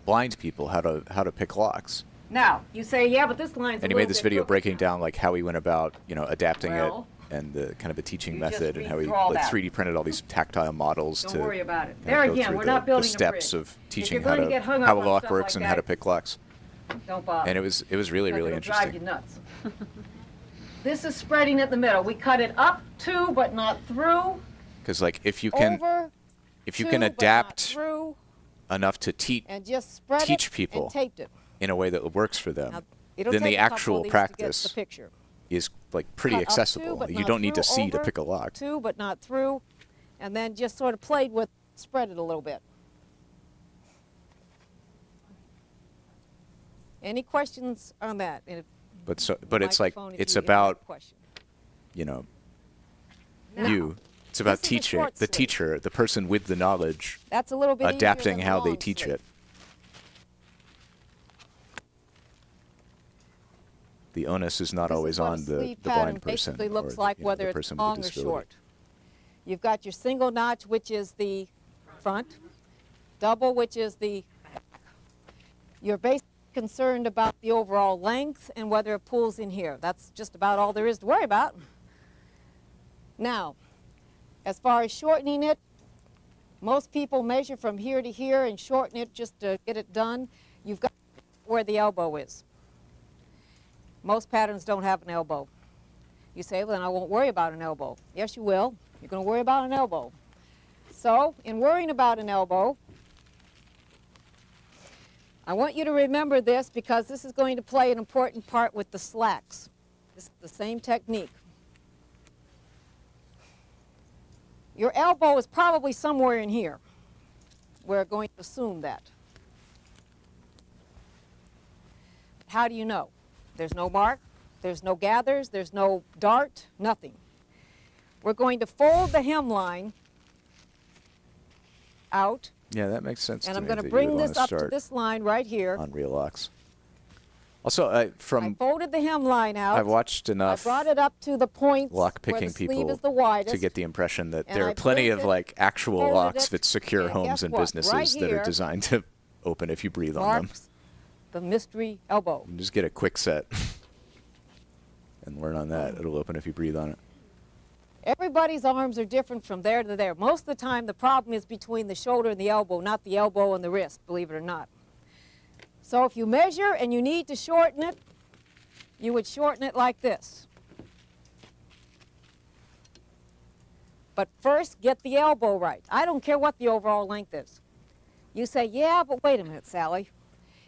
blind people how to pick locks. Now, you say, yeah, but this line's And he made this video breaking down like how he went about, adapting Well, it and the kind of the teaching you just method, and how he redraw like that. 3D printed all these tactile models Don't to worry about it. you know, There go again, through we're the, not building the a steps bridge. of If teaching you're how going to get hung up how a on lock stuff works like and how to that, pick locks. Don't bother. And it was really Because really it'll drive interesting. you nuts. This is spreading at the middle. We cut it up to, but not through. Because like if you can Over if you to, can but not adapt through, enough to and just spread teach it people and taped it. in a way that works for them, Now, it'll then take the a couple actual of these to get practice the picture. is like pretty Cut up to, accessible. but You not don't need to through, see to over pick a lock. To, but not through, and then just sort of played with, spread it a little bit. Any questions on that? And But it's like microphone if it's you have about a question. Now, Now, It's about this is a teaching short the sleeve. teacher, the person with the knowledge, That's a little bit easier adapting than how the they long teach sleeve. it. The onus is not This always is what a on the sleeve blind pattern person basically looks or like, the whether it's person long with or a disability. short. You've got your single notch, which is the front, double, which is the back. You're basically concerned about the overall length and whether it pulls in here. That's just about all there is to worry about. Now, as far as shortening it, most people measure from here to here and shorten it just to get it done. You've got where the elbow is. Most patterns don't have an elbow. You say, well, then I won't worry about an elbow. Yes, you will. You're going to worry about an elbow. So, in worrying about an elbow, I want you to remember this because this is going to play an important part with the slacks. This is the same technique. Your elbow is probably somewhere in here. We're going to assume that. How do you know? There's no mark, there's no gathers, there's no dart, nothing. We're going to fold the hemline out. Yeah, that makes sense. And to I'm me going to that you bring would this wanna up to start this line right here. on real locks. Also, I from folded the hemline out. I've watched I enough brought it up to the point where lock-picking the sleeve people is the widest. to get the impression that and there I are plenty bent of it, like actual folded locks it, that secure and homes guess and what? businesses Right that are here designed to open if you breathe on them. marks the mystery elbow. And just get a quick set and learn on that. It'll open if you breathe on it. Everybody's arms are different from there to there. Most of the time, the problem is between the shoulder and the elbow, not the elbow and the wrist, believe it or not. So if you measure and you need to shorten it, you would shorten it like this. But first, get the elbow right. I don't care what the overall length is. You say, yeah, but wait a minute, Sally.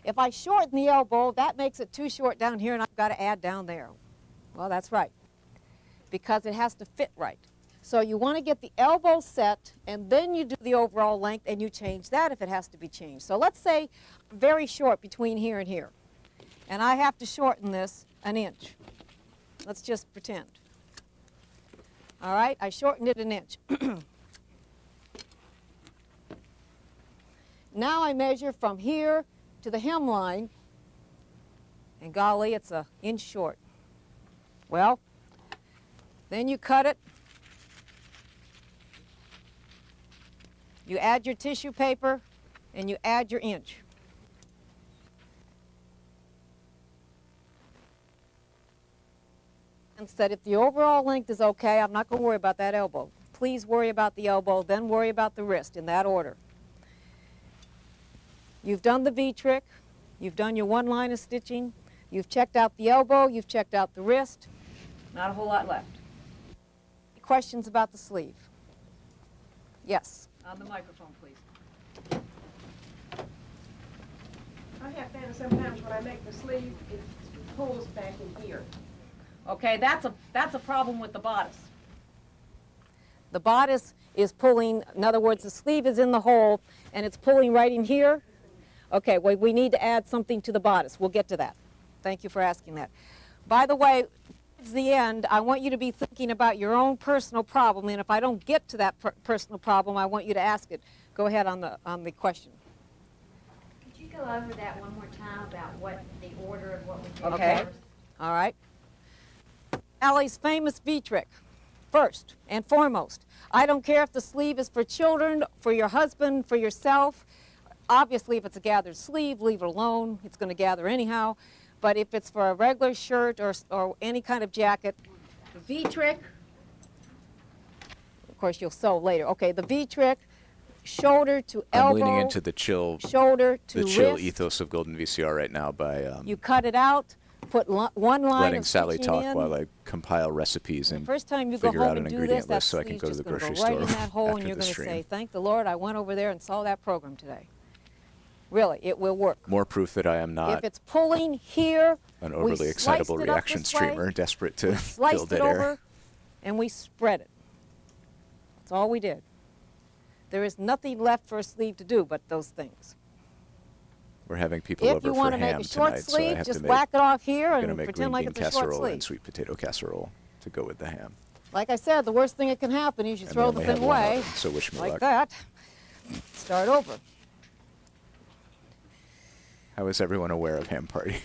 If I shorten the elbow, that makes it too short down here, and I've got to add down there. Well, that's right, because it has to fit right. So you want to get the elbow set, and then you do the overall length, and you change that if it has to be changed. So let's say very short between here and here, and I have to shorten this an inch. Let's just pretend. All right, I shortened it an inch. Now I measure from here to the hemline, and golly, it's an inch short. Well, then you cut it. You add your tissue paper, and you add your inch. And said if the overall length is okay, I'm not going to worry about that elbow. Please worry about the elbow, then worry about the wrist, in that order. You've done the V-trick, you've done your one line of stitching, you've checked out the elbow, you've checked out the wrist. Not a whole lot left. Questions about the sleeve? Yes. On the microphone, please. I have found sometimes when I make the sleeve, it pulls back in here. Okay, that's a problem with the bodice. The bodice is pulling, in other words, the sleeve is in the hole, and it's pulling right in here. Okay, well, we need to add something to the bodice. We'll get to that. Thank you for asking that. By the way, towards the end, I want you to be thinking about your own personal problem, and if I don't get to that personal problem, I want you to ask it. Go ahead on the question. Could you go over that one more time about what the order of what we did Okay. first? All right. Allie's famous V-trick, first and foremost. I don't care if the sleeve is for children, for your husband, for yourself. Obviously, if it's a gathered sleeve, leave it alone. It's going to gather anyhow. But if it's for a regular shirt or any kind of jacket, the V-trick, of course, you'll sew later. Okay, the V-trick, shoulder to elbow. I'm leaning into the chill, shoulder to the chill wrist. ethos of Golden VCR right now by You cut it out, put one line letting of Sally stitching talk in. while I compile recipes and The first time you go figure home out an and do ingredient this, that list so I can sleeve's go to just the gonna grocery go right store in that hole, and after you're the going to say, stream. "Thank the Lord, I went over there and saw that program today." Really, it will work. More proof that I am not If it's pulling here, an we overly excitable sliced it up reaction this way, streamer desperate to we fill sliced dead it air. over, and we spread it. That's all we did. There is nothing left for a sleeve to do but those things. We're having people If over you for want to make ham a short tonight, so I sleeve, have just to make, whack it off here gonna and make pretend green like bean it's a short casserole sleeve. and sweet potato casserole to go with the ham. Like I said, the worst thing that can happen is you And throw they the only thing have one away, oven, so wish me like luck. that, start over. How is everyone aware of ham party?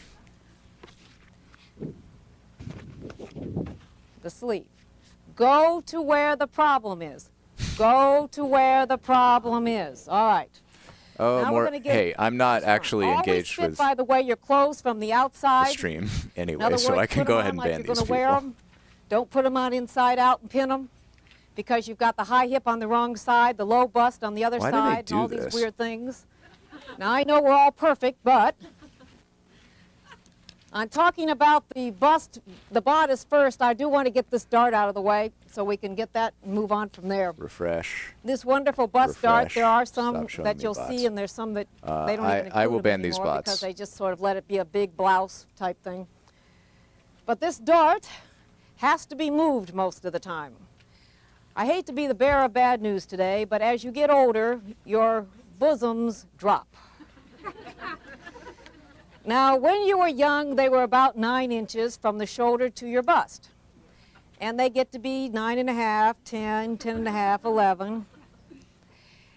The sleeve. Go to where the problem is. Go to where the problem is. All right. Oh, Now we're more. gonna get Hey, I'm not actually Always engaged fit, with by the way, your clothes from the outside. the stream In anyway, other so words, I can put go 'em ahead on and like ban you're these gonna wear people. 'em. Don't put them on inside out and pin them, because you've got the high hip on the wrong side, the low bust on the other Why do they side, do and all this? these weird things. Now I know we're all perfect, but I'm talking about the bust, the bodice first. I do want to get this dart out of the way so we can get that and move on from there. Refresh. This wonderful bust dart, Refresh. there are some Stop showing that me you'll bots. see, and there's some that they don't I even include will them ban these anymore bots. because they just sort of let it be a big blouse type thing. But this dart has to be moved most of the time. I hate to be the bearer of bad news today, but as you get older, your bosoms drop. Now, when you were young, they were about 9 inches from the shoulder to your bust. And they get to be 9.5, 10, 10.5, 11.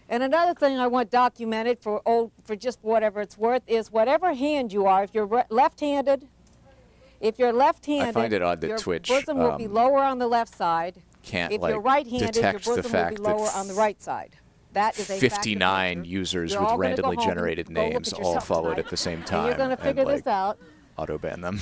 And another thing I want documented for just whatever it's worth is whatever hand you are, if you're left-handed, I find it odd that your Twitch bosom will be lower on the left side. can't If like you're right-handed, your detect the bosom will fact be lower on the right side. That is a fact of 59 nature. users You're with all gonna go randomly home and generated go look names at all yourself followed tonight, at the same and time. you're going to figure like, this out. auto ban them.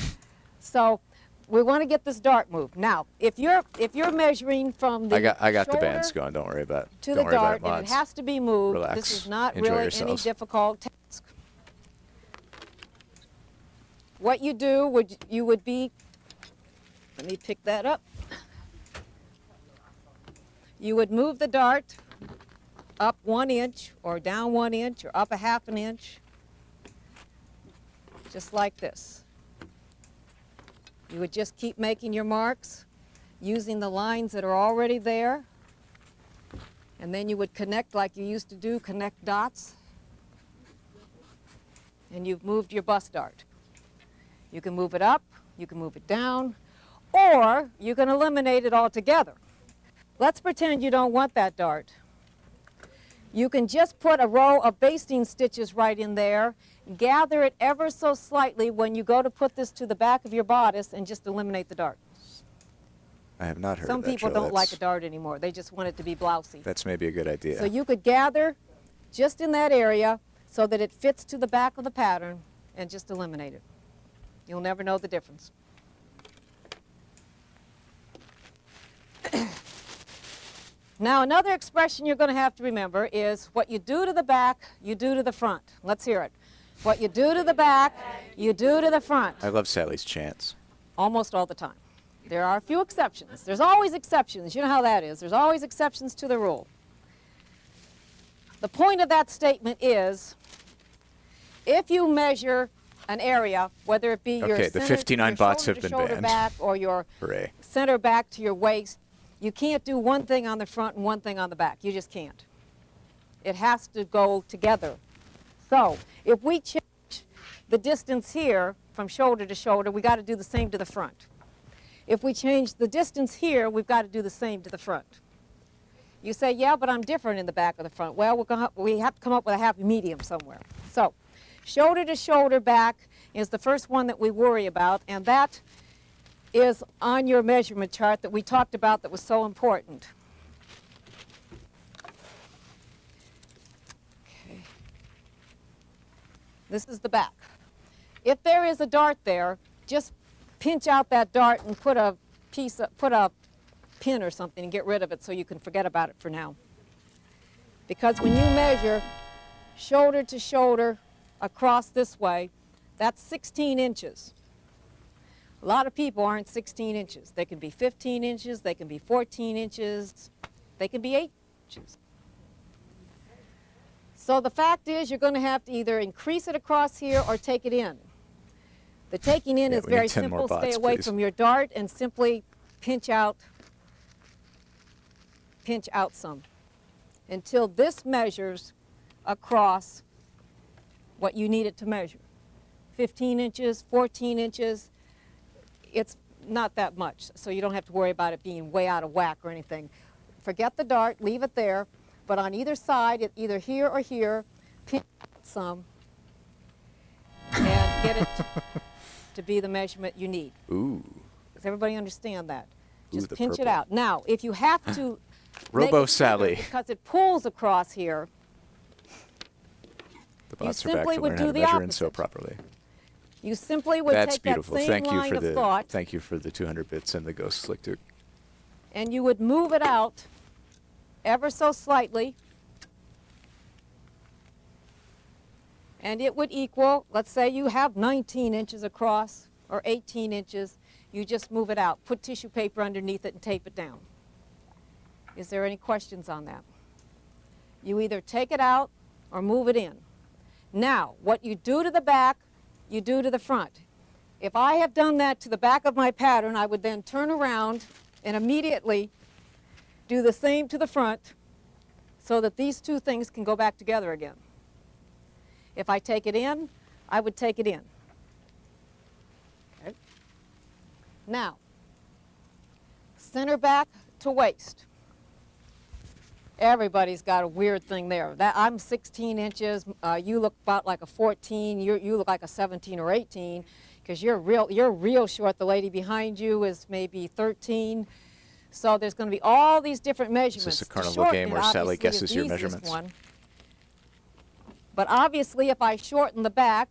So we want to get this dart moved. Now, if you're measuring from the I got the shoulder bands going. Don't worry about it. to Don't the worry dart, about it, and it mods. has to be moved, Relax. this is not Enjoy really any yourselves. difficult task. What you do you would be, let me pick that up. You would move the dart up 1 inch or down 1 inch or up a half an inch, just like this. You would just keep making your marks using the lines that are already there, and then you would connect like you used to do, connect dots, and you've moved your bust dart. You can move it up, you can move it down, or you can eliminate it altogether. Let's pretend you don't want that dart. You can just put a row of basting stitches right in there, gather it ever so slightly when you go to put this to the back of your bodice, and just eliminate the dart. I have not heard Some of that, people Joe. don't like a dart anymore. They just want it to be blousy. That's maybe a good idea. So you could gather just in that area so that it fits to the back of the pattern and just eliminate it. You'll never know the difference. Now, another expression you're going to have to remember is what you do to the back, you do to the front. Let's hear it. What you do to the back, you do to the front. I love Sally's chants. Almost all the time. There are a few exceptions. There's always exceptions. You know how that is. There's always exceptions to the rule. The point of that statement is, if you measure an area, whether it be your Okay, the center, 59 your bots shoulder have to been shoulder banned. back, or your Hooray. center back to your waist, you can't do one thing on the front and one thing on the back. You just can't. It has to go together. So if we change the distance here from shoulder to shoulder, we got to do the same to the front. If we change the distance here, we've got to do the same to the front. You say, yeah, but I'm different in the back or the front. Well, we have to come up with a happy medium somewhere. So shoulder to shoulder back is the first one that we worry about, and that is on your measurement chart that we talked about that was so important. Okay. This is the back. If there is a dart there, just pinch out that dart and put a pin or something and get rid of it so you can forget about it for now. Because when you measure shoulder to shoulder across this way, that's 16 inches. A lot of people aren't 16 inches. They can be 15 inches, they can be 14 inches, they can be 8 inches. So the fact is you're going to have to either increase it across here or take it in. The taking in is very simple. Stay away from your dart and simply pinch out some until this measures across what you need it to measure. 15 inches, 14 inches, it's not that much, so you don't have to worry about it being way out of whack or anything. Forget the dart, leave it there, but on either side, either here or here, pinch out some and get it to be the measurement you need. Ooh. Does everybody understand that? Just Ooh, pinch purple. it out. Now, if you have to Robo make it Sally. because it pulls across here, The bots are simply back to would learn how do to the measure and opposite. sew properly. you simply would That's take beautiful. that same Thank you line for of the thought thank you for the 200 bits and the ghost slick dude. and you would move it out ever so slightly, and it would equal, let's say you have 19 inches across or 18 inches, you just move it out, put tissue paper underneath it and tape it down. Is there any questions on that? You either take it out or move it in. Now, what you do to the back, you do to the front. If I have done that to the back of my pattern, I would then turn around and immediately do the same to the front so that these two things can go back together again. If I take it in, I would take it in. Okay. Now, center back to waist. Everybody's got a weird thing there. I'm 16 inches. You look about like a 14. You look like a 17 or 18 because you're real short. The lady behind you is maybe 13. So there's going to be all these different measurements. Is this a carnival game where Sally guesses your measurements? But obviously, if I shorten the back,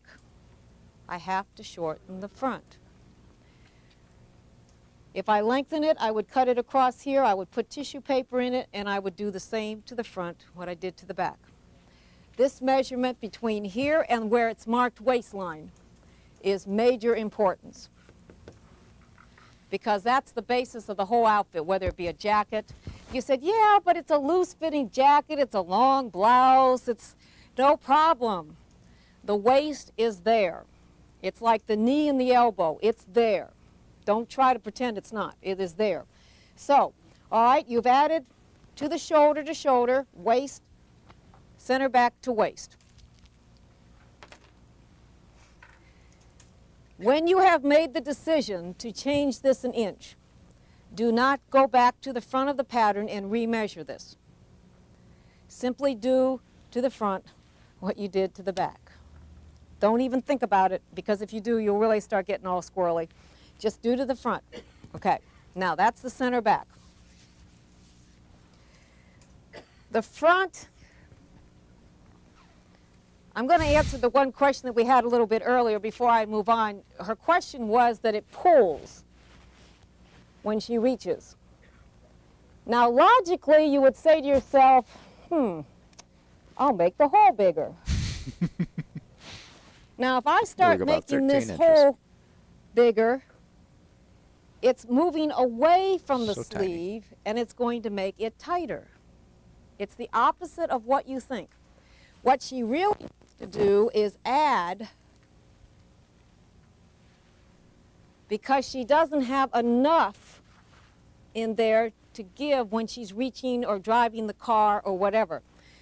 I have to shorten the front. If I lengthen it, I would cut it across here, I would put tissue paper in it, and I would do the same to the front, what I did to the back. This measurement between here and where it's marked waistline is major importance, because that's the basis of the whole outfit, whether it be a jacket. You said, yeah, but it's a loose-fitting jacket, it's a long blouse, it's no problem. The waist is there. It's like the knee and the elbow, it's there. Don't try to pretend it's not. It is there. So, all right, you've added to the shoulder, waist, center back to waist. When you have made the decision to change this an inch, do not go back to the front of the pattern and remeasure this. simply do to the front what you did to the back. Don't even think about it, because if you do, you'll really start getting all squirrely. Just do to the front. Okay, now that's the center back. The front, I'm going to answer the one question that we had a little bit earlier before I move on. Her question was that it pulls when she reaches. Now, logically, you would say to yourself, I'll make the hole bigger. Now, if I start making this hole bigger, it's moving away from the sleeve, and it's going to make it tighter. It's the opposite of what you think. What she really needs to do is add, because she doesn't have enough in there to give when she's reaching or driving the car or whatever.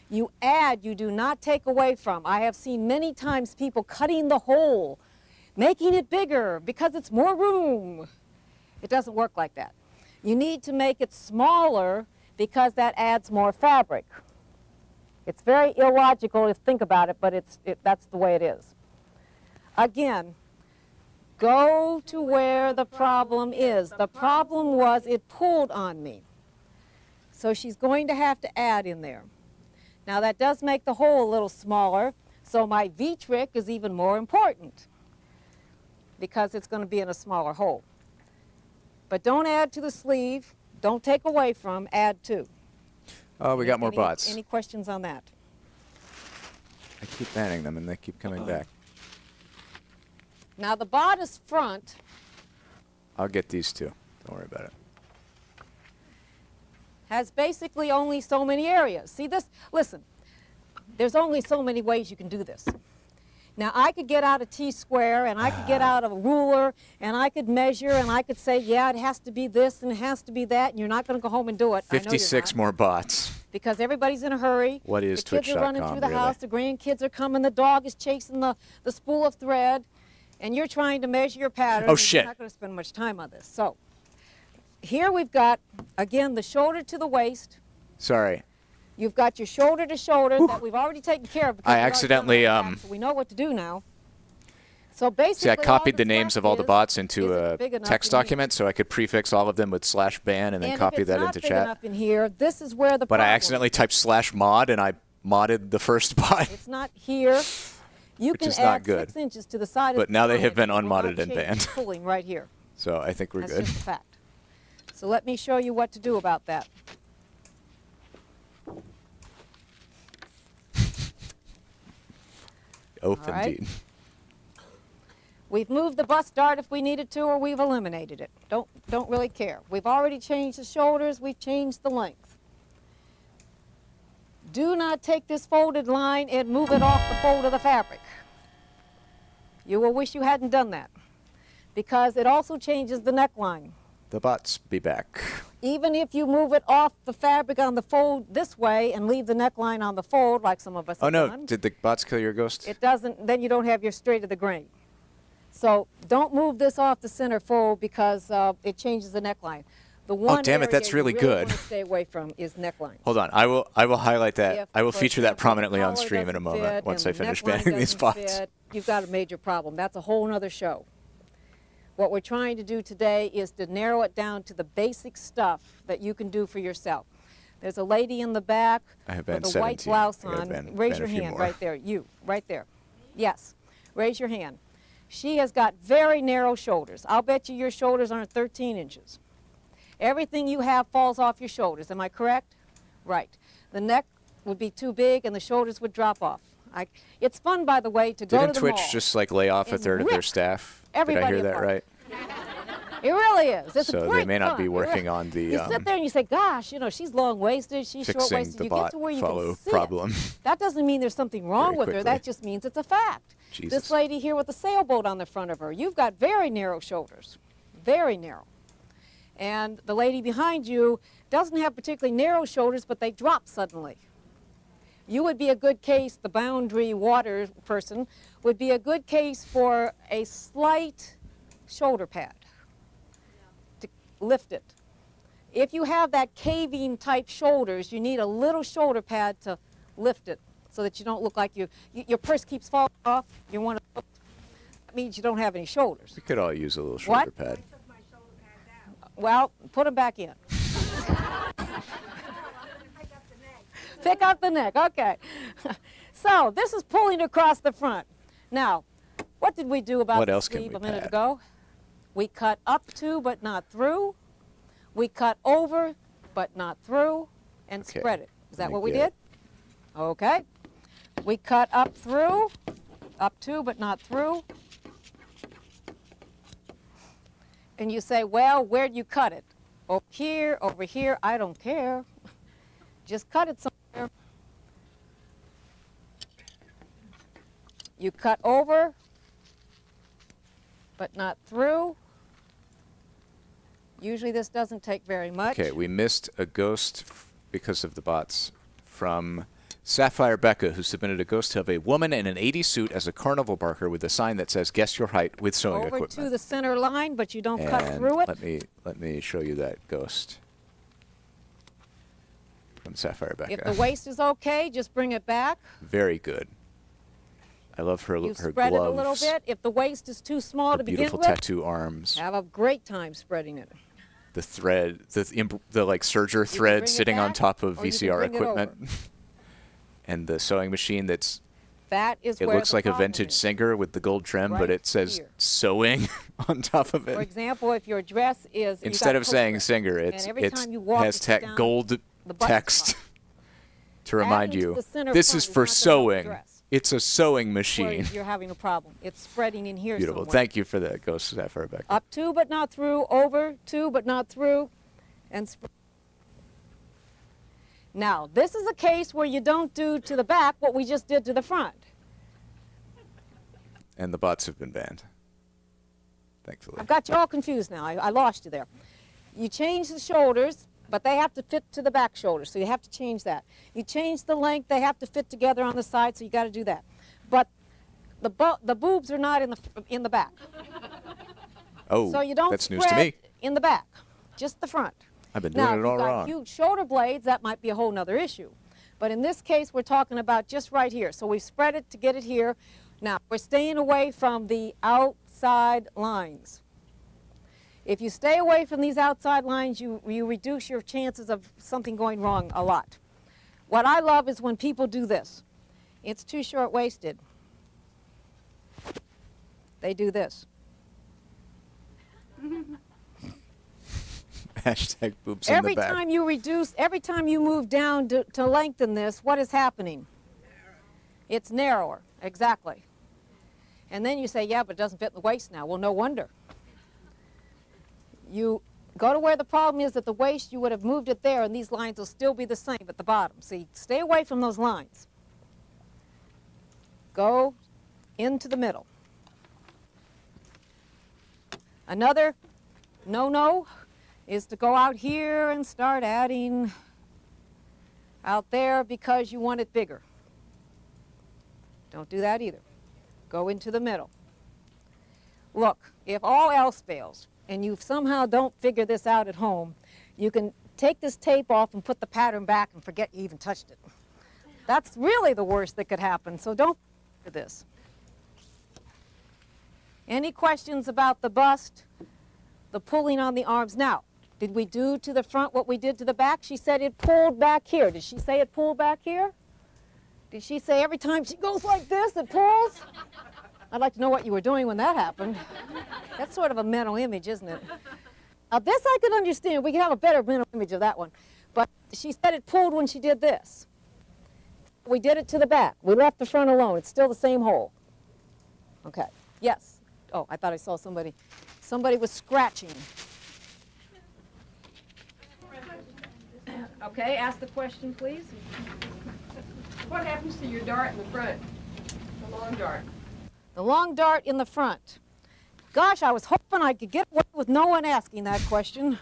You add, you do not take away from. I have seen many times people cutting the hole, making it bigger because it's more room. It doesn't work like that. You need to make it smaller because that adds more fabric. It's very illogical to think about it, but that's the way it is. Again, go to where the problem is. The problem was it pulled on me. So she's going to have to add in there. Now that does make the hole a little smaller, so my V trick is even more important because it's going to be in a smaller hole. But don't add to the sleeve, don't take away from, add to. Oh, we got more bots. Any questions on that? I keep banning them and they keep coming back. Now the bodice front. I'll get these two. Don't worry about it. Has basically only so many areas. See this? Listen, there's only so many ways you can do this. Now I could get out a T-square and I could get out a ruler and I could measure and I could say, yeah, it has to be this and it has to be that, and you're not going to go home and do it. 56 more bots. Because everybody's in a hurry. What is Twitch.com? The kids are running through the really? house, the grandkids are coming, the dog is chasing the spool of thread, and you're trying to measure your pattern. Oh, shit. You're not going to spend much time on this. So here we've got, again, the shoulder to the waist. Sorry. You've got your shoulder to shoulder that we've already taken care of. I accidentally, so we know what to do now. So basically, see, I copied the names of all the bots into a text document so I could prefix all of them with /ban and then copy that into chat. Enough in here, this is where the but I accidentally typed /mod and I modded the first bot. It's not here. You which can is add not good. 6 inches to the side but of the now they have been it will unmodded not and change banned. Pulling right here. So I think we're That's good. just a fact. So let me show you what to do about that. Oath indeed. We've moved the bust dart if we needed to, or we've eliminated it. Don't really care. We've already changed the shoulders, we've changed the length. Do not take this folded line and move it off the fold of the fabric. You will wish you hadn't done that, because it also changes the neckline. The bots be back. Even if you move it off the fabric on the fold this way and leave the neckline on the fold, like some of us have done. Did the bots kill your ghost? It doesn't, then you don't have your straight of the grain. So don't move this off the center fold because it changes the neckline. The one oh, damn it, that's really good. Want to stay away from is neckline. Hold on, I will highlight that. I will feature that prominently on stream in a moment once I finish banning these bots. You've got a major problem. That's a whole other show. What we're trying to do today is to narrow it down to the basic stuff that you can do for yourself. There's a lady in the back with a white blouse on. Raise your hand right there. You, right there. Yes, raise your hand. She has got very narrow shoulders. I'll bet you your shoulders aren't 13 inches. Everything you have falls off your shoulders. Am I correct? Right. The neck would be too big and the shoulders would drop off. It's fun, by the way, to go to the Didn't Twitch mall just like lay off a third of their staff? Did I hear that right? It really is. It's so they may not be working on the. You sit there and you say, "Gosh, you know, she's long-waisted, she's short-waisted." You get to where you can see problem. That doesn't mean there's something wrong with her. That just means it's a fact. Jesus. This lady here with the sailboat on the front of her, you've got very narrow shoulders, very narrow. And the lady behind you doesn't have particularly narrow shoulders, but they drop suddenly. You would be a good case, the boundary water person, would be a good case for a slight shoulder pad to lift it. If you have that caving type shoulders, you need a little shoulder pad to lift it so that you don't look like your purse keeps falling off. You want to. That means you don't have any shoulders. We could all use a little shoulder pad. Well, put them back in. Pick up the neck, okay. So this is pulling across the front. Now, what did we do about the sleeve a minute ago? We cut up to but not through. We cut over but not through and spread it. Is that what we did? Okay. We cut up through, up to but not through. And you say, well, where'd you cut it? Over here, I don't care. Just cut it somewhere. You cut over, but not through. Usually this doesn't take very much. Okay, we missed a ghost because of the bots from Sapphire Becca, who submitted a ghost of a woman in an 80s suit as a carnival barker with a sign that says, guess your height with sewing equipment. Over to the center line, but you don't cut through it. Let me show you that ghost from Sapphire Becca. If the waist is okay, just bring it back. Very good. I love her You her spread gloves. it a little bit. If the waist is too small to begin with, beautiful tattoo arms. Have a great time spreading it. The thread, the like serger thread sitting on top of VCR equipment. And the sewing machine that is it where looks the like a problem vintage is. Singer with the gold trim, but it says here. sewing on top of it. For example, if your dress is Instead of saying Singer, it has gold text to remind you, this is for sewing. It's a sewing machine. You're having a problem. It's spreading in here Beautiful. somewhere. Thank you for that, Ghost Sapphire Becca. Up to but not through, over to but not through, and spread. Now, this is a case where you don't do to the back what we just did to the front. And the bots have been banned. Thankfully. I've got you all confused now. I lost you there. You change the shoulders, but they have to fit to the back shoulder, so you have to change that. You change the length, they have to fit together on the side, so you got to do that. But the boobs are not in the back. Oh, so you don't that's news to me. In the back, just the front. I've been doing it all wrong. Now, if you've got huge shoulder blades, that might be a whole nother issue. But in this case, we're talking about just right here. So we spread it to get it here. Now, we're staying away from the outside lines. If you stay away from these outside lines, you reduce your chances of something going wrong a lot. What I love is when people do this. It's too short-waisted. They do this. Hashtag boobs in the back. Every time you move down to lengthen this, what is happening? It's narrower, exactly. And then you say, yeah, but it doesn't fit in the waist now. Well, no wonder. You go to where the problem is at the waist, you would have moved it there, and these lines will still be the same at the bottom. See, stay away from those lines. Go into the middle. Another no-no is to go out here and start adding out there because you want it bigger. Don't do that either. Go into the middle. Look, if all else fails and you somehow don't figure this out at home, you can take this tape off and put the pattern back and forget you even touched it. That's really the worst that could happen, so don't do this. Any questions about the bust, the pulling on the arms? Now, did we do to the front what we did to the back? She said it pulled back here. Did she say it pulled back here? Did she say every time she goes like this, it pulls? I'd like to know what you were doing when that happened. That's sort of a mental image, isn't it? Now, this I could understand. We could have a better mental image of that one. But she said it pulled when she did this. We did it to the back. We left the front alone. It's still the same hole. Okay. Yes. Oh, I thought I saw somebody. Somebody was scratching. Okay, ask the question, please. What happens to your dart in the front? The long dart. The long dart in the front. Gosh, I was hoping I could get away with no one asking that question.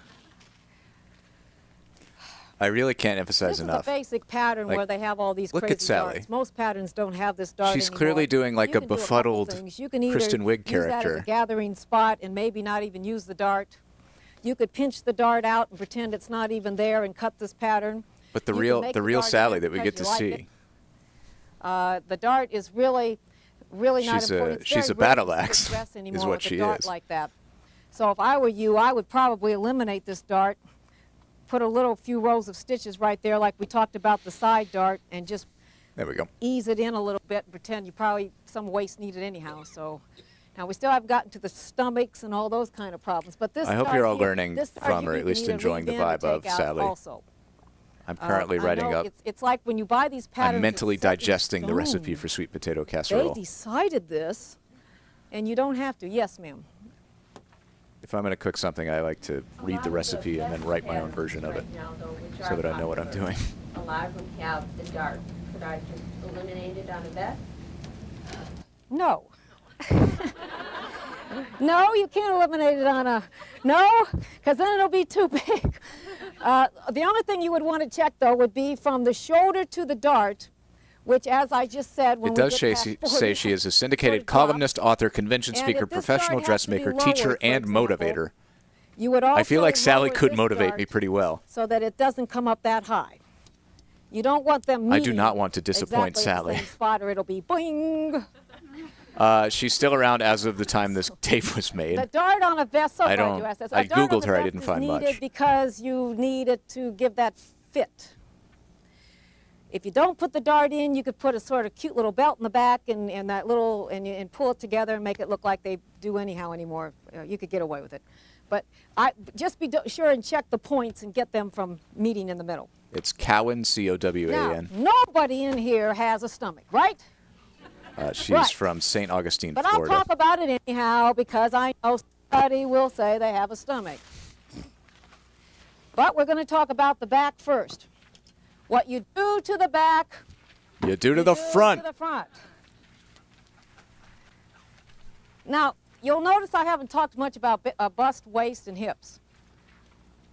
I really can't emphasize enough. This is a basic pattern where they have all these crazy darts. Most patterns don't have this dart She's anymore. clearly doing like a You can do befuddled couple things. You can either Kristen Wiig use that as character. a gathering spot and maybe not even use the dart. You could pinch the dart out and pretend it's not even there and cut this pattern. But the real Sally that we get to see. The dart is really not important. She's a battle axe, is what she is. Like that. So if I were you, I would probably eliminate this dart, put a few rows of stitches right there like we talked about the side dart, and just there we go. Ease it in a little bit and pretend you probably some waist needed anyhow. So now we still haven't gotten to the stomachs and all those kind of problems. But this I hope you're all learning from, or at least enjoying the vibe of Sally. Also. I'm currently writing up. It's like when you buy these patterns. I'm mentally digesting the recipe for sweet potato casserole. They decided this, and you don't have to. Yes, ma'am. If I'm going to cook something, I like to read the recipe and then write my own version of it, so that I know what I'm doing. A lot of them have the dart. Could I just eliminate it on a bet? No. No, you can't eliminate it on a no, because then it'll be too big. The only thing you would want to check, though, would be from the shoulder to the dart, which, as I just said, when it does say she is a syndicated columnist, author, convention speaker, professional dressmaker, teacher, and motivator. You would I feel like Sally could motivate me pretty well. So that it doesn't come up that high. You don't want them I do not want to disappoint exactly Sally. The same spot, or it'll be boing. She's still around as of the time this tape was made. The dart on a vest. So I Googled her. I didn't find much. Because you need it to give that fit. If you don't put the dart in, you could put a sort of cute little belt in the back and that little and pull it together and make it look like they do anyhow anymore. You could get away with it. But just be sure and check the points and get them from meeting in the middle. It's Cowan, C-O-W-A-N. Now, nobody in here has a stomach, right? She's from St. Augustine, but Florida. I'll talk about it anyhow because I know somebody will say they have a stomach. But we're going to talk about the back first. What you do to the back, you do to the front. Now, you'll notice I haven't talked much about bust, waist, and hips.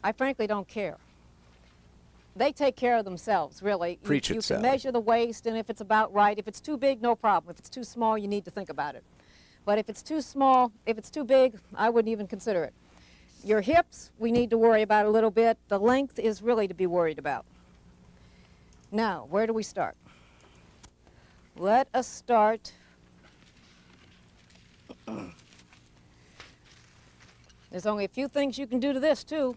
I frankly don't care. They take care of themselves, really. Preach you it, can measure the waist, and if it's about right. If it's too big, no problem. If it's too small, you need to think about it. But if it's too small, if it's too big, I wouldn't even consider it. Your hips, we need to worry about a little bit. The length is really to be worried about. Now, where do we start? Let us start. There's only a few things you can do to this, too.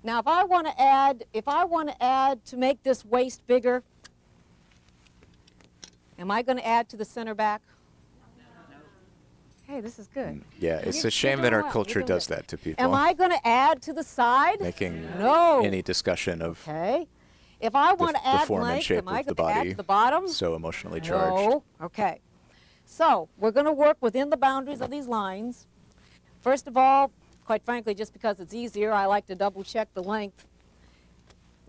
Now, if I want to add to make this waist bigger, am I going to add to the center back? Hey, this is good. Yeah, it's a shame that our culture does that to people. Am I going to add to the side? Making no. any discussion of If I want to the add form length, and shape am I of the going to body add to the bottom? So emotionally charged. No. Okay. So we're going to work within the boundaries of these lines. First of all, quite frankly, just because it's easier, I like to double check the length.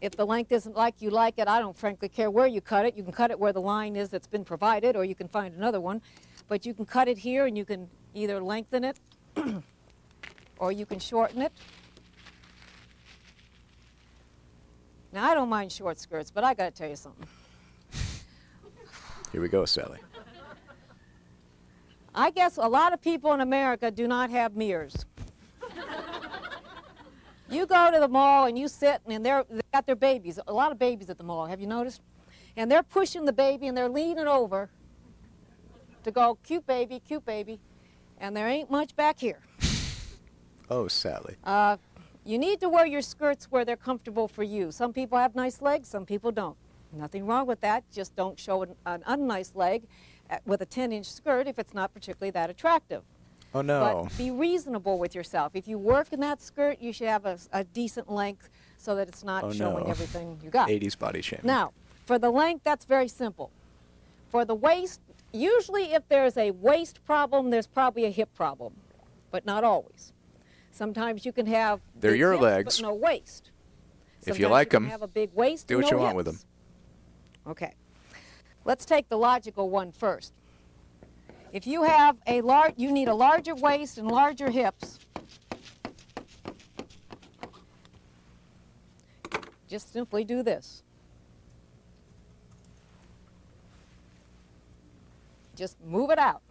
If the length isn't like you like it, I don't frankly care where you cut it. You can cut it where the line is that's been provided, or you can find another one. But you can cut it here, and you can either lengthen it or you can shorten it. Now, I don't mind short skirts, but I got to tell you something. Here we go, Sally. I guess a lot of people in America do not have mirrors. You go to the mall and you sit, and they've got their babies, a lot of babies at the mall, have you noticed? And they're pushing the baby, and they're leaning over to go, cute baby, and there ain't much back here. Oh, Sally. You need to wear your skirts where they're comfortable for you. Some people have nice legs, some people don't. Nothing wrong with that, just don't show an unnice leg with a 10-inch skirt if it's not particularly that attractive. Oh, no. But be reasonable with yourself. If you work in that skirt, you should have a decent length so that it's not showing everything you got. 80s body shaming. Now, for the length, that's very simple. For the waist, usually if there's a waist problem, there's probably a hip problem, but not always. Sometimes you can have They're your hips, legs. but no waist. If you like them, have a big waist do and what you no want with hips. them. Okay. Let's take the logical one first. If you have you need a larger waist and larger hips. Just simply do this. Just move it out.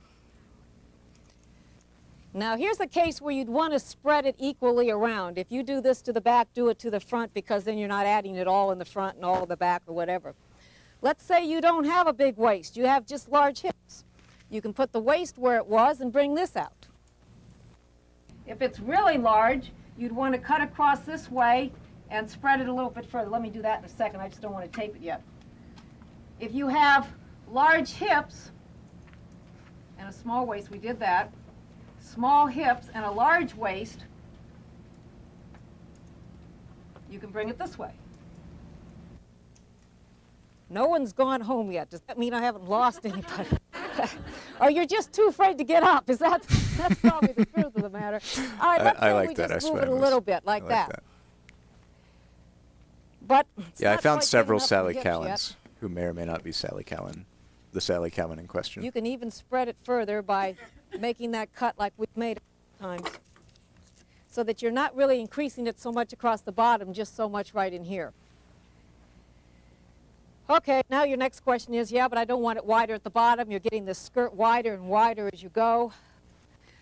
Now here's a case where you'd want to spread it equally around. If you do this to the back, do it to the front, because then you're not adding it all in the front and all in the back or whatever. Let's say you don't have a big waist, you have just large hips. You can put the waist where it was and bring this out. If it's really large, you'd want to cut across this way and spread it a little bit further. Let me do that in a second, I just don't want to tape it yet. If you have large hips and a small waist, we did that. Small hips and a large waist, you can bring it this way. No one's gone home yet. Does that mean I haven't lost anybody? Or you're just too afraid to get up? That's probably the truth of the matter. All right, let's say we just move it a little bit like that. But yeah, I found several Sally Cowans who may or may not be Sally Cowan, the Sally Cowan in question. You can even spread it further by making that cut like we've made times, so that you're not really increasing it so much across the bottom, just so much right in here. Okay, now your next question is, yeah, but I don't want it wider at the bottom. You're getting the skirt wider and wider as you go.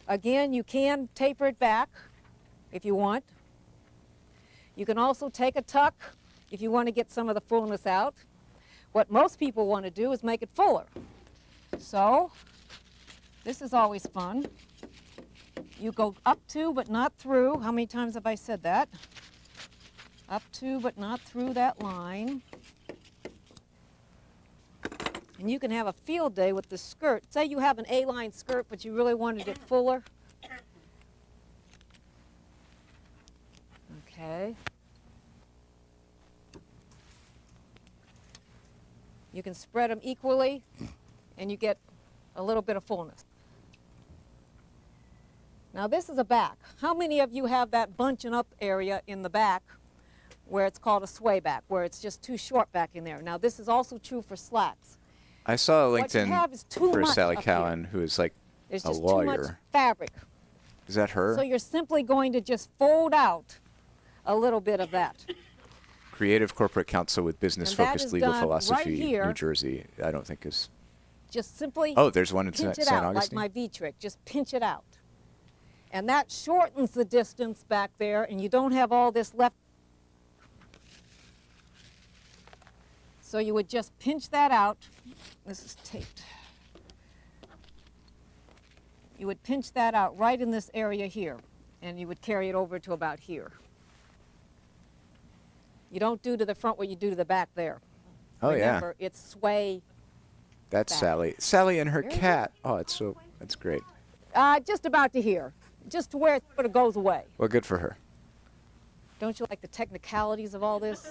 Again, you can taper it back if you want. You can also take a tuck if you want to get some of the fullness out. What most people want to do is make it fuller. So, this is always fun. You go up to but not through. How many times have I said that? Up to but not through that line. And you can have a field day with the skirt. Say you have an A-line skirt, but you really wanted it fuller. Okay. You can spread them equally, and you get a little bit of fullness. Now this is a back. How many of you have that bunching up area in the back where it's called a sway back, where it's just too short back in there? Now this is also true for slacks. I saw a LinkedIn for Sally Cowan who is like There's a just lawyer. too much fabric. Is that her? So you're simply going to just fold out a little bit of that. Creative Corporate Counsel with Business-Focused Legal Philosophy, right here. New Jersey. I don't think is... Just simply Oh, there's one in pinch St. it out Augustine? like my V-trick. Just pinch it out. And that shortens the distance back there, and you don't have all this left. So you would just pinch that out. This is taped. You would pinch that out right in this area here, and you would carry it over to about here. You don't do to the front what you do to the back there. Oh, Remember, it's sway. That's back. Sally. Sally and her cat. Oh, that's great. Just about to here. Just to where it sort of goes away. Well, good for her. Don't you like the technicalities of all this?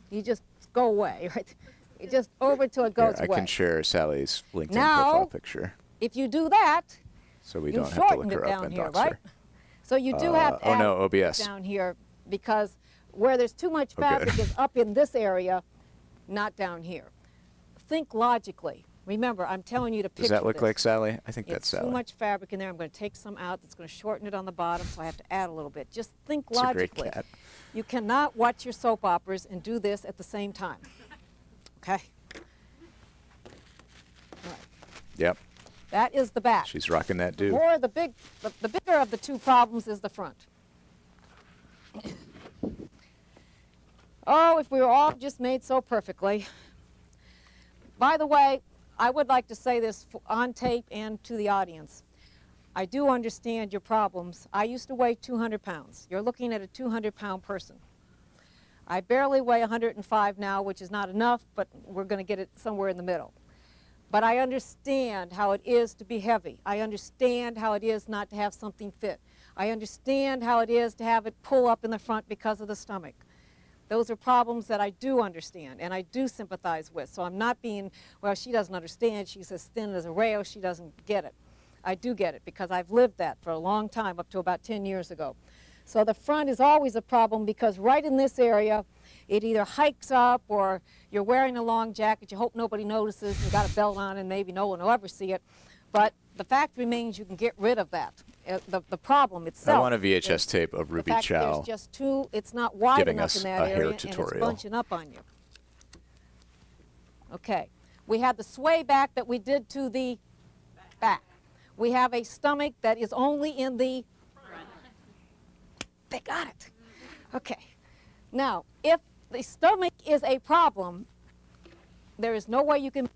You just go away, right? You just over till it goes Here, away. I can share Sally's LinkedIn Now, profile picture. If you do that, So we you don't have to look shortened her it up down and here, dox right? her. So you do have to oh add no, it OBS. down here, because where there's too much Oh, good. fabric is up in this area, not down here. Think logically. Remember, I'm telling you to picture Does that look this. like Sally? I think It's that's too Sally. much fabric in there. I'm going to take some out. That's going to shorten it on the bottom, so I have to add a little bit. Just think It's a great logically. cat. You cannot watch your soap operas and do this at the same time. Okay? All right. Yep. That is the back. She's rocking that dude. Or the bigger of the two problems is the front. Oh, if we were all just made so perfectly. By the way, I would like to say this on tape and to the audience. I do understand your problems. I used to weigh 200 pounds. You're looking at a 200-pound person. I barely weigh 105 now, which is not enough, but we're going to get it somewhere in the middle. But I understand how it is to be heavy. I understand how it is not to have something fit. I understand how it is to have it pull up in the front because of the stomach. Those are problems that I do understand and I do sympathize with. So I'm not being, well, she doesn't understand. She's as thin as a rail. She doesn't get it. I do get it because I've lived that for a long time, up to about 10 years ago. So the front is always a problem because right in this area, it either hikes up or you're wearing a long jacket. You hope nobody notices. You got a belt on and maybe no one will ever see it. But the fact remains you can get rid of that. The problem itself. I want a VHS tape of Ruby the fact Chow there's just too, it's not wide giving enough us in that a area hair and it's tutorial. bunching up on you. Okay. We had the sway back that we did to the back. We have a stomach that is only in the front. They got it. Okay. Now, if the stomach is a problem, there is no way you can,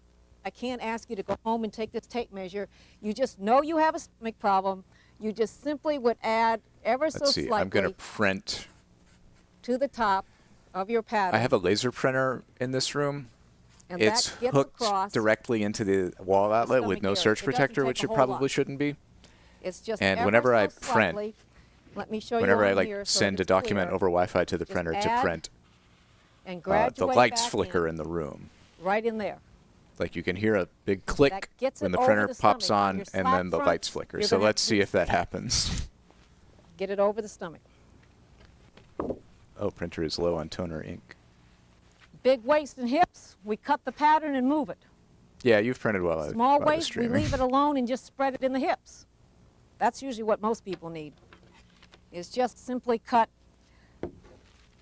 I can't ask you to go home and take this tape measure. You just know you have a stomach problem. You just simply would add ever so Let's see, slightly I'm going to print to the top of your pattern. I have a laser printer in this room. And it's that gets hooked across directly into the wall outlet with no area. surge It protector, doesn't which take it a whole probably lot. shouldn't be. It's just And ever whenever so I print, slightly. Let me show whenever you I on like here so send that a it's document clear. over Wi-Fi to the Just printer to add print, and the graduate lights back flicker in the room. right in there. Like you can hear a big click That gets when it the over printer the pops stomach. On on, your and slap then the fronts, lights flicker. you're So gonna have let's to see do if that happens. Get it over the stomach. Oh, printer is low on toner ink. Big waist and hips, we cut the pattern and move it. Yeah, you've printed while Small I was waist, we streaming. leave it alone and just spread it in the hips. That's usually what most people need, is just simply cut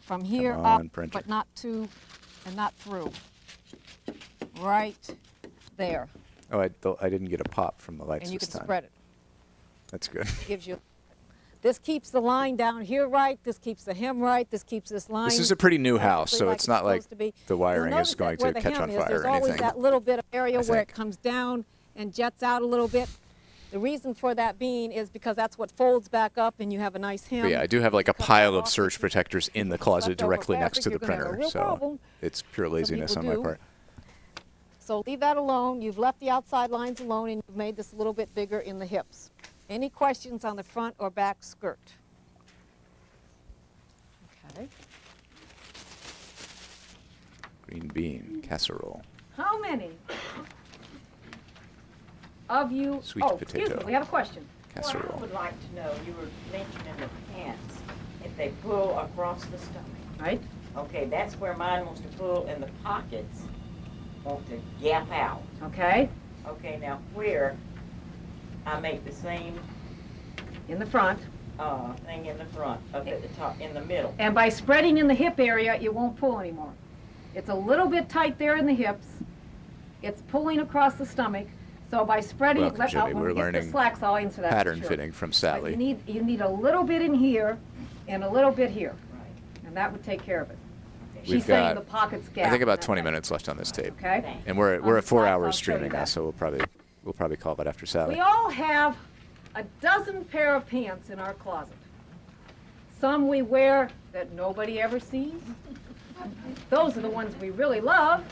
from here Come up, on, printer. but not to and not through. Right there. Oh, I didn't get a pop from the lights And you this can time. spread it. That's good. Gives you. This keeps the line down here right. This keeps the hem right. This keeps this line. This is a pretty new house, perfectly so like it's not like supposed to be. the wiring You'll is notice going that where to the catch hem on is, fire there's or always anything. that little bit of area I where it think. comes down and jets out a little bit. The reason for that being is because that's what folds back up and you have a nice hem. But yeah, I do have like a pile of surge protectors in the closet leftover directly fabric, next to the you're gonna have a printer, real so problem. it's pure laziness on people my do. part. So leave that alone. You've left the outside lines alone and you've made this a little bit bigger in the hips. Any questions on the front or back skirt? Okay. Green bean casserole. How many of you? Sweet Excuse potato me, we have a question. casserole. What I would like to know, you were mentioning the pants, if they pull across the stomach. Right. Okay, that's where mine wants to pull, and the pockets want to gap out. Okay. Okay, now where I make the same In the front. thing in the front, up at the top, in the middle. And by spreading in the hip area, it won't pull anymore. It's a little bit tight there in the hips. It's pulling across the stomach. So by spreading, Welcome, Jimmy. when We're we get the learning slacks, I'll answer that. for pattern sure. fitting from But Sally. you need a little bit in here and a little bit here. Right. And that would take care of it. We've She's saying got, the pockets gap. I think about 20 minutes left on this tape. Okay. And we're On the at 4 slides, hours I'll show you streaming now, that. so we'll probably call that after Sally. We all have a dozen pair of pants in our closet. Some we wear that nobody ever sees. Those are the ones we really love.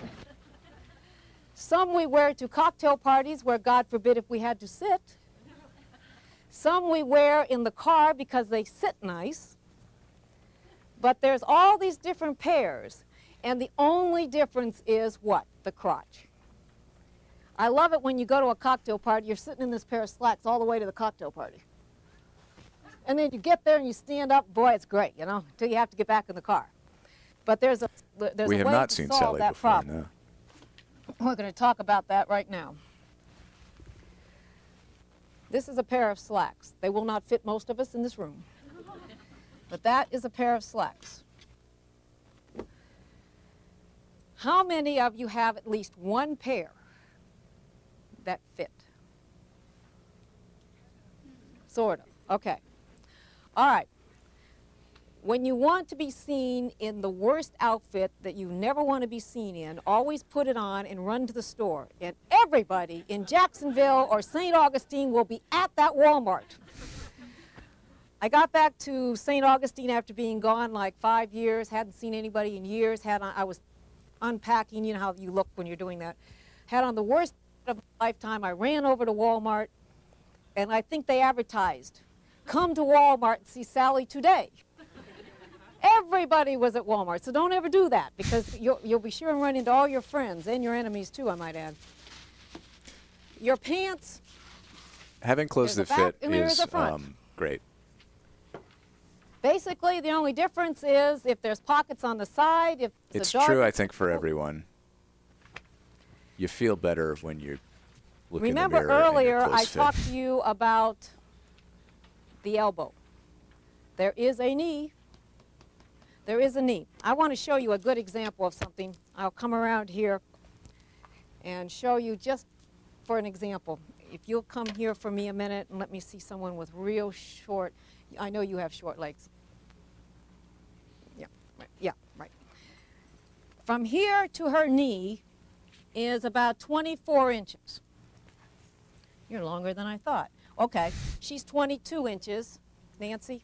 Some we wear to cocktail parties where, God forbid, if we had to sit. Some we wear in the car because they sit nice. But there's all these different pairs, and the only difference is what? The crotch. I love it when you go to a cocktail party, you're sitting in this pair of slacks all the way to the cocktail party. And then you get there and you stand up, boy, it's great, you know, until you have to get back in the car. But there's a We have way not to seen solve Sally that before, problem. no. We're going to talk about that right now. This is a pair of slacks. They will not fit most of us in this room. But that is a pair of slacks. How many of you have at least one pair that fit? Sort of. Okay. All right. When you want to be seen in the worst outfit that you never want to be seen in, always put it on and run to the store. And everybody in Jacksonville or St. Augustine will be at that Walmart. I got back to St. Augustine after being gone like 5 years, hadn't seen anybody in years, I was unpacking, you know how you look when you're doing that. Had on the worst of my lifetime. I ran over to Walmart, and I think they advertised, "Come to Walmart and see Sally today." Everybody was at Walmart, so don't ever do that, because you'll be sure and run into all your friends, and your enemies too, I might add. Your pants. Having closed the There's a back fit and there's is a front. great. Basically, the only difference is if there's pockets on the side, if It's a dark, true, I think, for everyone. You feel better when you look Remember in the mirror earlier and your I clothes fit. talked to you about the elbow. There is a knee. There is a knee. I want to show you a good example of something. I'll come around here and show you just for an example. if you'll come here for me a minute and let me see someone with real short, I know you have short legs. Yeah, right. From here to her knee is about 24 inches. You're longer than I thought. Okay, she's 22 inches, Nancy.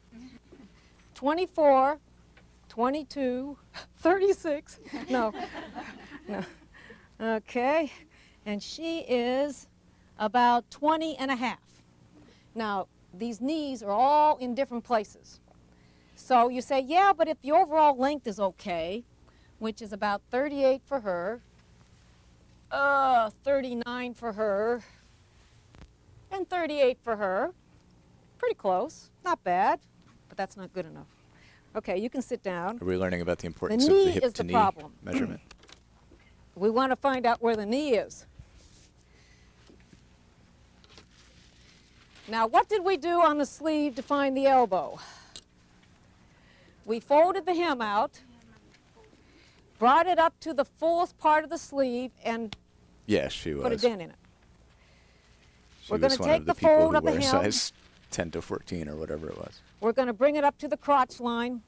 24, 22, 36, no. Okay, and she is about 20 and a half. Now, these knees are all in different places. So you say, yeah, but if the overall length is okay, which is about 38 for her, 39 for her, and 38 for her. Pretty close, not bad, but that's not good enough. Okay, you can sit down. Are we learning about the importance of the hip to knee measurement? We want to find out where the knee is. Now, what did we do on the sleeve to find the elbow? We folded the hem out, brought it up to the fullest part of the sleeve, and yes, she was. Put a dent in it. We're going to take the fold of the hem. Size 10 to 14 or whatever it was. We're going to bring it up to the crotch line.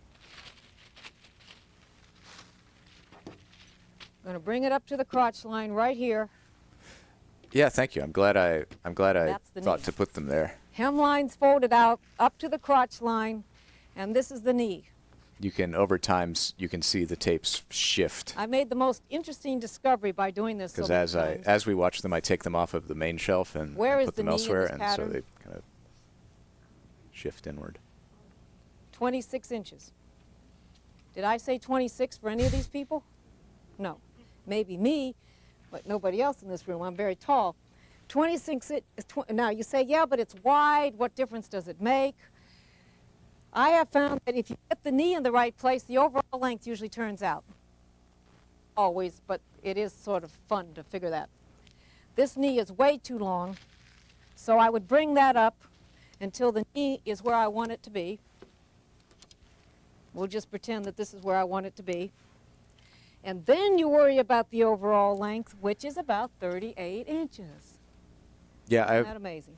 Going to bring it up to the crotch line right here. Yeah, thank you. I'm glad I thought to put them there. Hemline's folded out up to the crotch line, and this is the knee. You can, over time, you can see the tapes shift. I made the most interesting discovery by doing this. Because as we watch them, I take them off of the main shelf and put them elsewhere, and so they kind of shift inward. 26 inches. Did I say 26 for any of these people? No. Maybe me, but nobody else in this room. I'm very tall. 26. Now you say, yeah, but it's wide. What difference does it make? I have found that if you get the knee in the right place, the overall length usually turns out. Always, but it is sort of fun to figure that. This knee is way too long, so I would bring that up until the knee is where I want it to be. We'll just pretend that this is where I want it to be. And then you worry about the overall length, which is about 38 inches. Yeah, Isn't that amazing?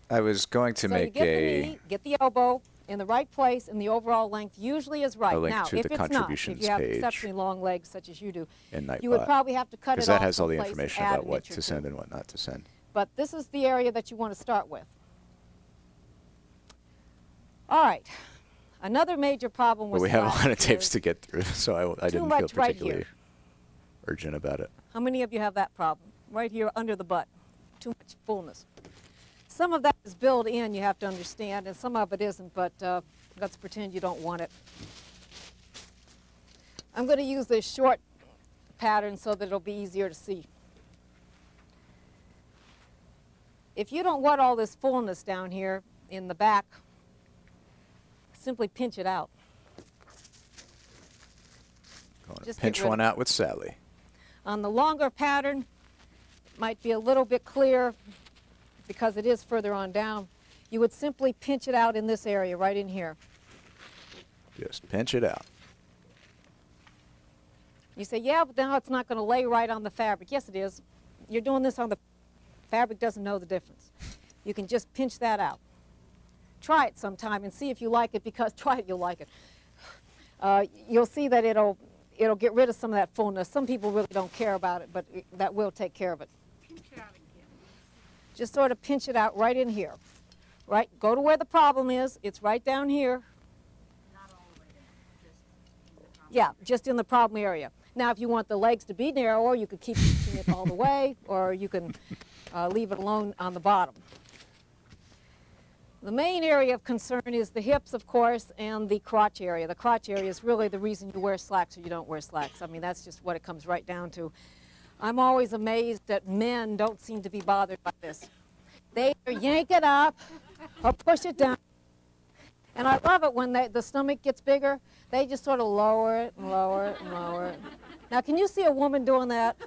I was going to make the knee, get the elbow in the right place, and the overall length usually is right. A link now, to if the it's not, contributions if you have page exceptionally long legs such as you do, in you would probably have to cut it off. Because that has all the someplace, information add about an what inch or to two. send and what not to send. But this is the area that you want to start with. All right. Another major problem with we have a lot of tapes to get through, so I didn't feel particularly urgent about it. How many of you have that problem? Right here under the butt. Too much fullness. Some of that is built in, you have to understand, and some of it isn't, but let's pretend you don't want it. I'm going to use this short pattern so that it'll be easier to see. If you don't want all this fullness down here in the back, simply pinch it out. Going to pinch one out with Sally. On the longer pattern, it might be a little bit clear because it is further on down. You would simply pinch it out in this area, right in here. Just pinch it out. You say, yeah, but now it's not going to lay right on the fabric. Yes, it is. You're doing this on the fabric, doesn't know the difference. You can just pinch that out. Try it sometime and see if you like it, because try it, you'll like it. You'll see that it'll get rid of some of that fullness. Some people really don't care about it, but that will take care of it. Pinch it out again. Just sort of pinch it out right in here. Right? Go to where the problem is. It's right down here. Not all the way down, Yeah, just in the problem area. Now, if you want the legs to be narrower, you could keep pinching it all the way, or you can leave it alone on the bottom. The main area of concern is the hips, of course, and the crotch area. The crotch area is really the reason you wear slacks or you don't wear slacks. I mean, that's just what it comes right down to. I'm always amazed that men don't seem to be bothered by this. They either yank it up or push it down. And I love it when the stomach gets bigger. They just sort of lower it and lower it and lower it. Now, can you see a woman doing that?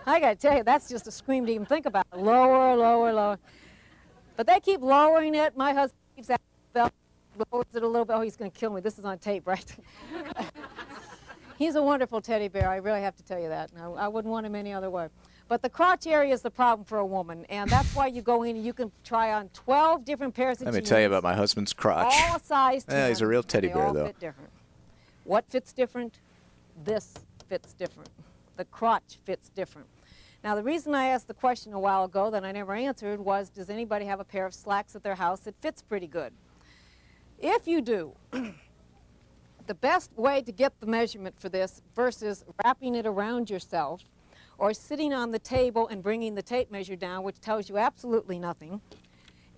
I got to tell you, that's just a scream to even think about. Lower, lower, lower. But they keep lowering it. My husband keeps that belt, lowers it a little bit. Oh, he's going to kill me. This is on tape, right? He's a wonderful teddy bear. I really have to tell you that. I wouldn't want him any other way. But the crotch area is the problem for a woman, and that's why you go in and you can try on 12 different pairs of jeans. Let me tell you about my husband's crotch. All a size 10. He's a real teddy bear, all though. Fit different. What fits different? This fits different. The crotch fits different. Now, the reason I asked the question a while ago that I never answered was, does anybody have a pair of slacks at their house that fits pretty good? If you do, the best way to get the measurement for this versus wrapping it around yourself or sitting on the table and bringing the tape measure down, which tells you absolutely nothing,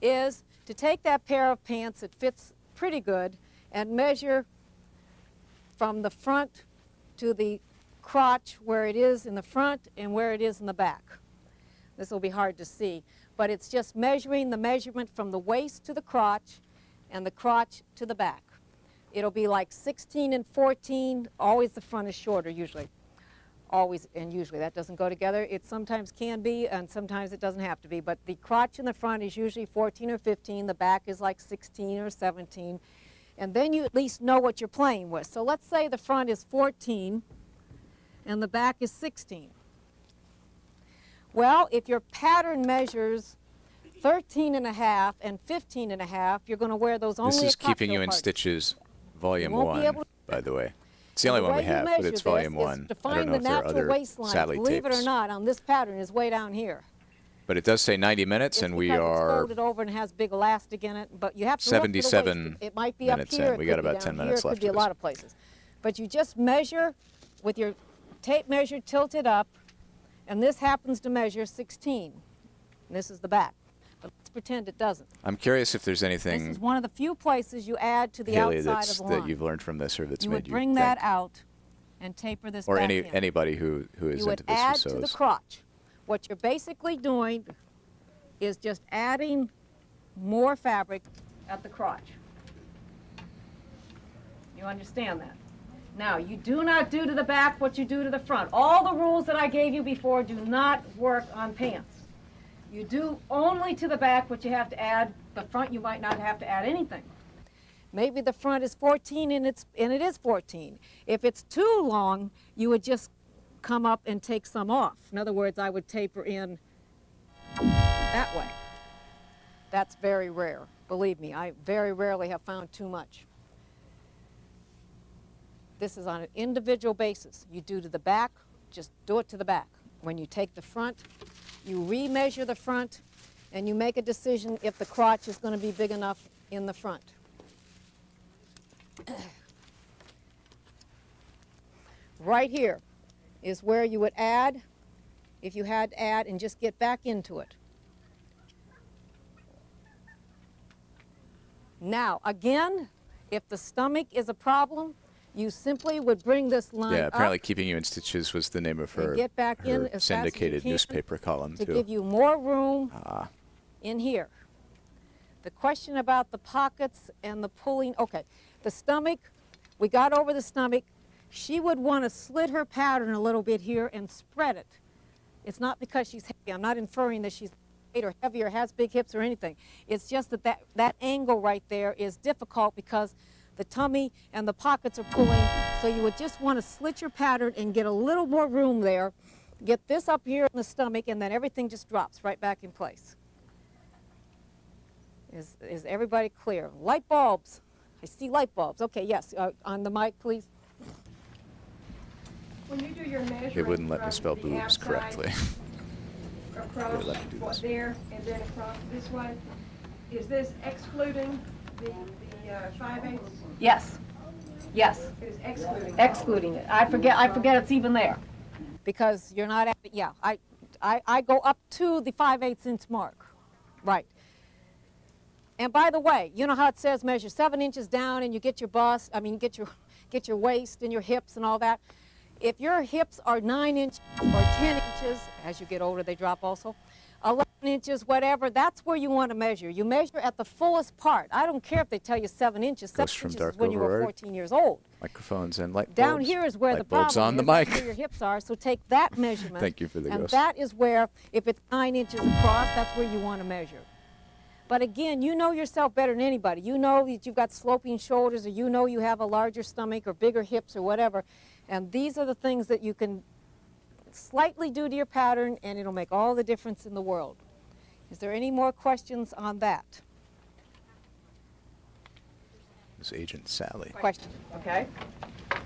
is to take that pair of pants that fits pretty good and measure from the front to the crotch where it is in the front and where it is in the back. This will be hard to see, but it's just measuring the measurement from the waist to the crotch and the crotch to the back. It'll be like 16 and 14, always the front is shorter usually. Always and usually, that doesn't go together. It sometimes can be and sometimes it doesn't have to be, but the crotch in the front is usually 14 or 15, the back is like 16 or 17, and then you at least know what you're playing with. So let's say the front is 14 and the back is 16. Well, if your pattern measures 13 and a half and 15 and a half, you're going to wear those only This is at cocktail Keeping You in parties. Stitches, Volume You won't be 1, able by the way. It's the only one we have, but it's Volume 1. To I find don't know the if there are natural other waistline, Sally believe it tapes. or not, on this pattern is way down here. But it does say 90 minutes, It's and we because it's are folded over and has big elastic in it, but you have to look for the waist. 77 It might be up minutes here. in. It We could got be about down 10 here, minutes it could left be a of lot this. of places. But you just measure with your tape measure tilted up, and this happens to measure 16. And this is the back. But let's pretend it doesn't. I'm curious if there's This anything, is one of the few places you add to the Haley, outside of the line. that you've learned from this or that's You made would you bring think. that out and taper this Or back in. anybody who is You would into this add who to the sews. crotch. What you're basically doing is just adding more fabric at the crotch. You understand that? Now, you do not do to the back what you do to the front. All the rules that I gave you before do not work on pants. You do only to the back what you have to add. The front you might not have to add anything. Maybe the front is 14 and it is 14. If it's too long, you would just come up and take some off. In other words, I would taper in that way. That's very rare. Believe me, I very rarely have found too much. This is on an individual basis. You do to the back, just do it to the back. When you take the front, you remeasure the front, and you make a decision if the crotch is going to be big enough in the front. Right here is where you would add, if you had to add, and just get back into it. Now, again, if the stomach is a problem, you simply would bring this line Yeah, apparently up Keeping You in Stitches was the name of and her, get back in her as fast as you syndicated can newspaper column, to too. give you more room in here. The question about the pockets and the pulling, okay, the stomach, we got over the stomach. She would want to slit her pattern a little bit here and spread it. It's not because she's heavy. I'm not inferring that she's weight or heavy or has big hips or anything. It's just that that angle right there is difficult because the tummy and the pockets are pulling, so you would just want to slit your pattern and get a little more room there, get this up here in the stomach, and then everything just drops right back in place. Is everybody clear? Light bulbs. I see light bulbs. Okay, yes, on the mic, please. When you do your measuring, It wouldn't let me from spell the boobs outside correctly. Across Let me do this. there and then across this way, is this excluding the 5/8? Yes. Yes. It is excluding. Excluding it. I forget it's even there. Because you're not at it. Yeah, I go up to the 5/8 inch mark. Right. And by the way, you know how it says measure 7 inches down and you get your bust, get your waist and your hips and all that. If your hips are 9 inches or 10 inches, as you get older they drop also, 11 inches, whatever, that's where you want to measure. You measure at the fullest part. I don't care if they tell you 7 inches. 7 Goes from inches dark is when you were over 14 years old. Microphones and light bulbs. Down here is where light the bulbs problem on the is, mic. that's where your hips are, so take that measurement. Thank you for the and ghost. that is where, if it's 9 inches across, that's where you want to measure. But again, you know yourself better than anybody. You know that you've got sloping shoulders, or you know you have a larger stomach or bigger hips or whatever. And these are the things that you can slightly do to your pattern, and it'll make all the difference in the world. Is there any more questions on that? This is Agent Sally. Question. Okay. Okay,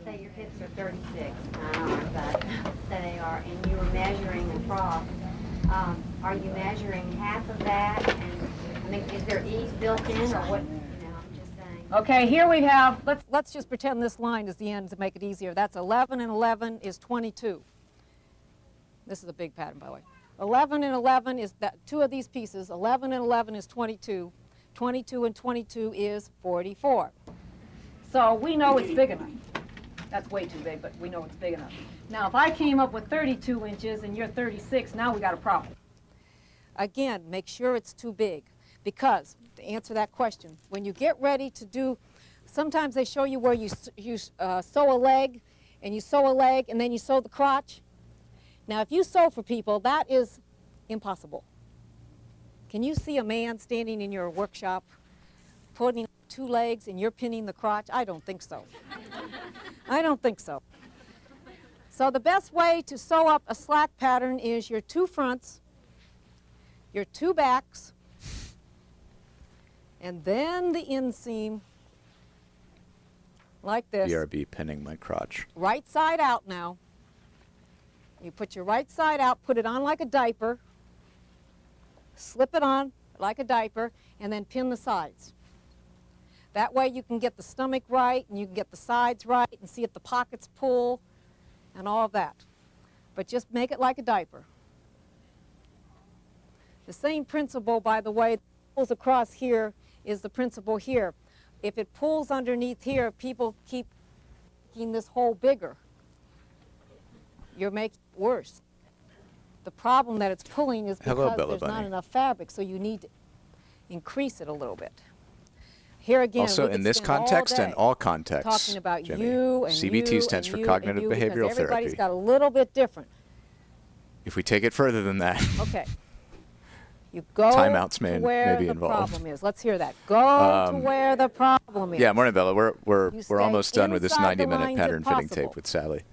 say your hips are 36, but they are, and you were measuring across. Are you measuring half of that? And I mean, is there ease built in, or what? You know, I'm just saying. Okay, here we have. Let's just pretend this line is the end to make it easier. That's 11 and 11 is 22. This is a big pattern, by the way. 11 and 11 is that two of these pieces. 11 and 11 is 22. 22 and 22 is 44. So we know it's big enough. That's way too big, but we know it's big enough. Now, if I came up with 32 inches and you're 36, now we got a problem. Again, make sure it's too big, because to answer that question, when you get ready to do, sometimes they show you where you sew a leg, and you sew a leg, and then you sew the crotch. Now, if you sew for people, that is impossible. Can you see a man standing in your workshop putting 2 legs and you're pinning the crotch? I don't think so. I don't think so. So the best way to sew up a slack pattern is your 2 fronts, your 2 backs, and then the inseam, like this. BRB pinning my crotch. Right side out now. You put your right side out, put it on like a diaper, slip it on like a diaper, and then pin the sides. That way you can get the stomach right, and you can get the sides right, and see if the pockets pull, and all of that. But just make it like a diaper. The same principle, by the way, that pulls across here is the principle here. If it pulls underneath here, people keep making this hole bigger. You're making it worse. The problem that it's pulling is because there's not enough fabric, so you need to increase it a little bit. Here again, also, in this context and all contexts, talking about Jimmy, you and CBT you stands and for you cognitive and you, behavioral because everybody's therapy. got a little bit different. If we take it further than that, okay. You go timeouts to where may be the involved. problem is. Let's hear that. Go to where the problem is. Yeah, morning, Bella. We're almost done with this inside the 90-minute lines pattern if fitting possible. tape with Sally.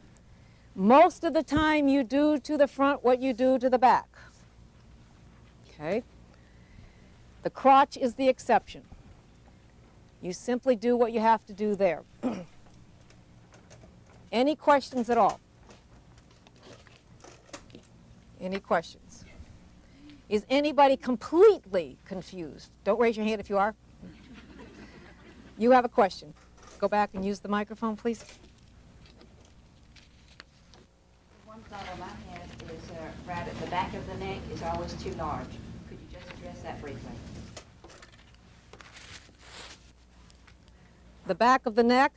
Most of the time you do to the front what you do to the back. Okay? The crotch is the exception. You simply do what you have to do there. Any questions at all? Any questions? Is anybody completely confused? Don't raise your hand if you are. You have a question. Go back and use the microphone, please. One problem I have is right at the back of the neck is always too large. Could you just address that briefly? The back of the neck?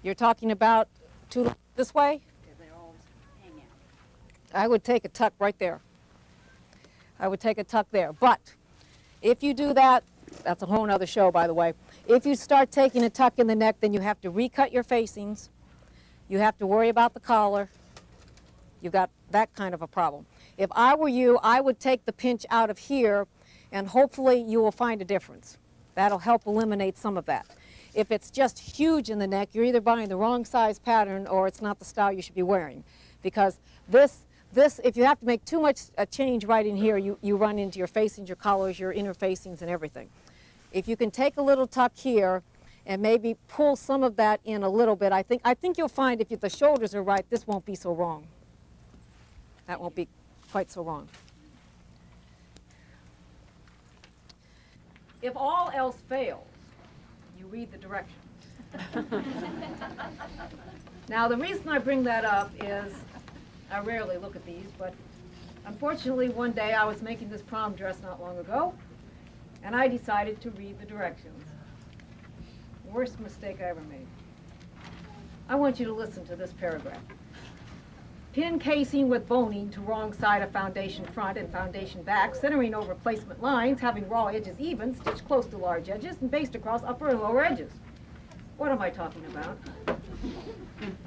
You're talking about this way? They always hang out. I would take a tuck right there. I would take a tuck there. But if you do that, that's a whole other show, by the way. If you start taking a tuck in the neck, then you have to recut your facings. You have to worry about the collar. You've got that kind of a problem. If I were you, I would take the pinch out of here, and hopefully you will find a difference. That'll help eliminate some of that. If it's just huge in the neck, you're either buying the wrong size pattern or it's not the style you should be wearing. Because this, if you have to make too much a change right in here, you run into your facings, your collars, your inner facings, and everything. If you can take a little tuck here and maybe pull some of that in a little bit, I think you'll find if the shoulders are right, this won't be so wrong. That won't be quite so wrong. If all else fails, you read the directions. Now, the reason I bring that up is I rarely look at these, but unfortunately one day I was making this prom dress not long ago, and I decided to read the directions. Worst mistake I ever made. I want you to listen to this paragraph. Pin casing with boning to wrong side of foundation front and foundation back, centering over placement lines, having raw edges even, stitch close to large edges, and baste across upper and lower edges. What am I talking about?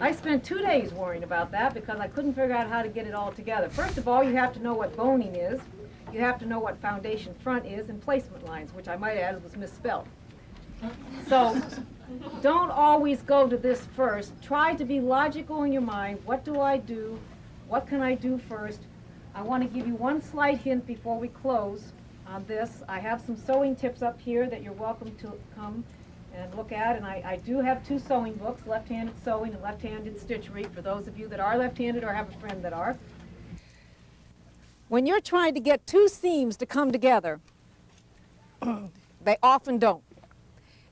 I spent 2 days worrying about that because I couldn't figure out how to get it all together. First of all, you have to know what boning is. You have to know what foundation front is and placement lines, which I might add was misspelled. So don't always go to this first. Try to be logical in your mind. What do I do? What can I do first? I want to give you one slight hint before we close on this. I have some sewing tips up here that you're welcome to come and look at, and I do have 2 sewing books, left-handed sewing and left-handed stitchery, for those of you that are left-handed or have a friend that are. When you're trying to get 2 seams to come together, they often don't.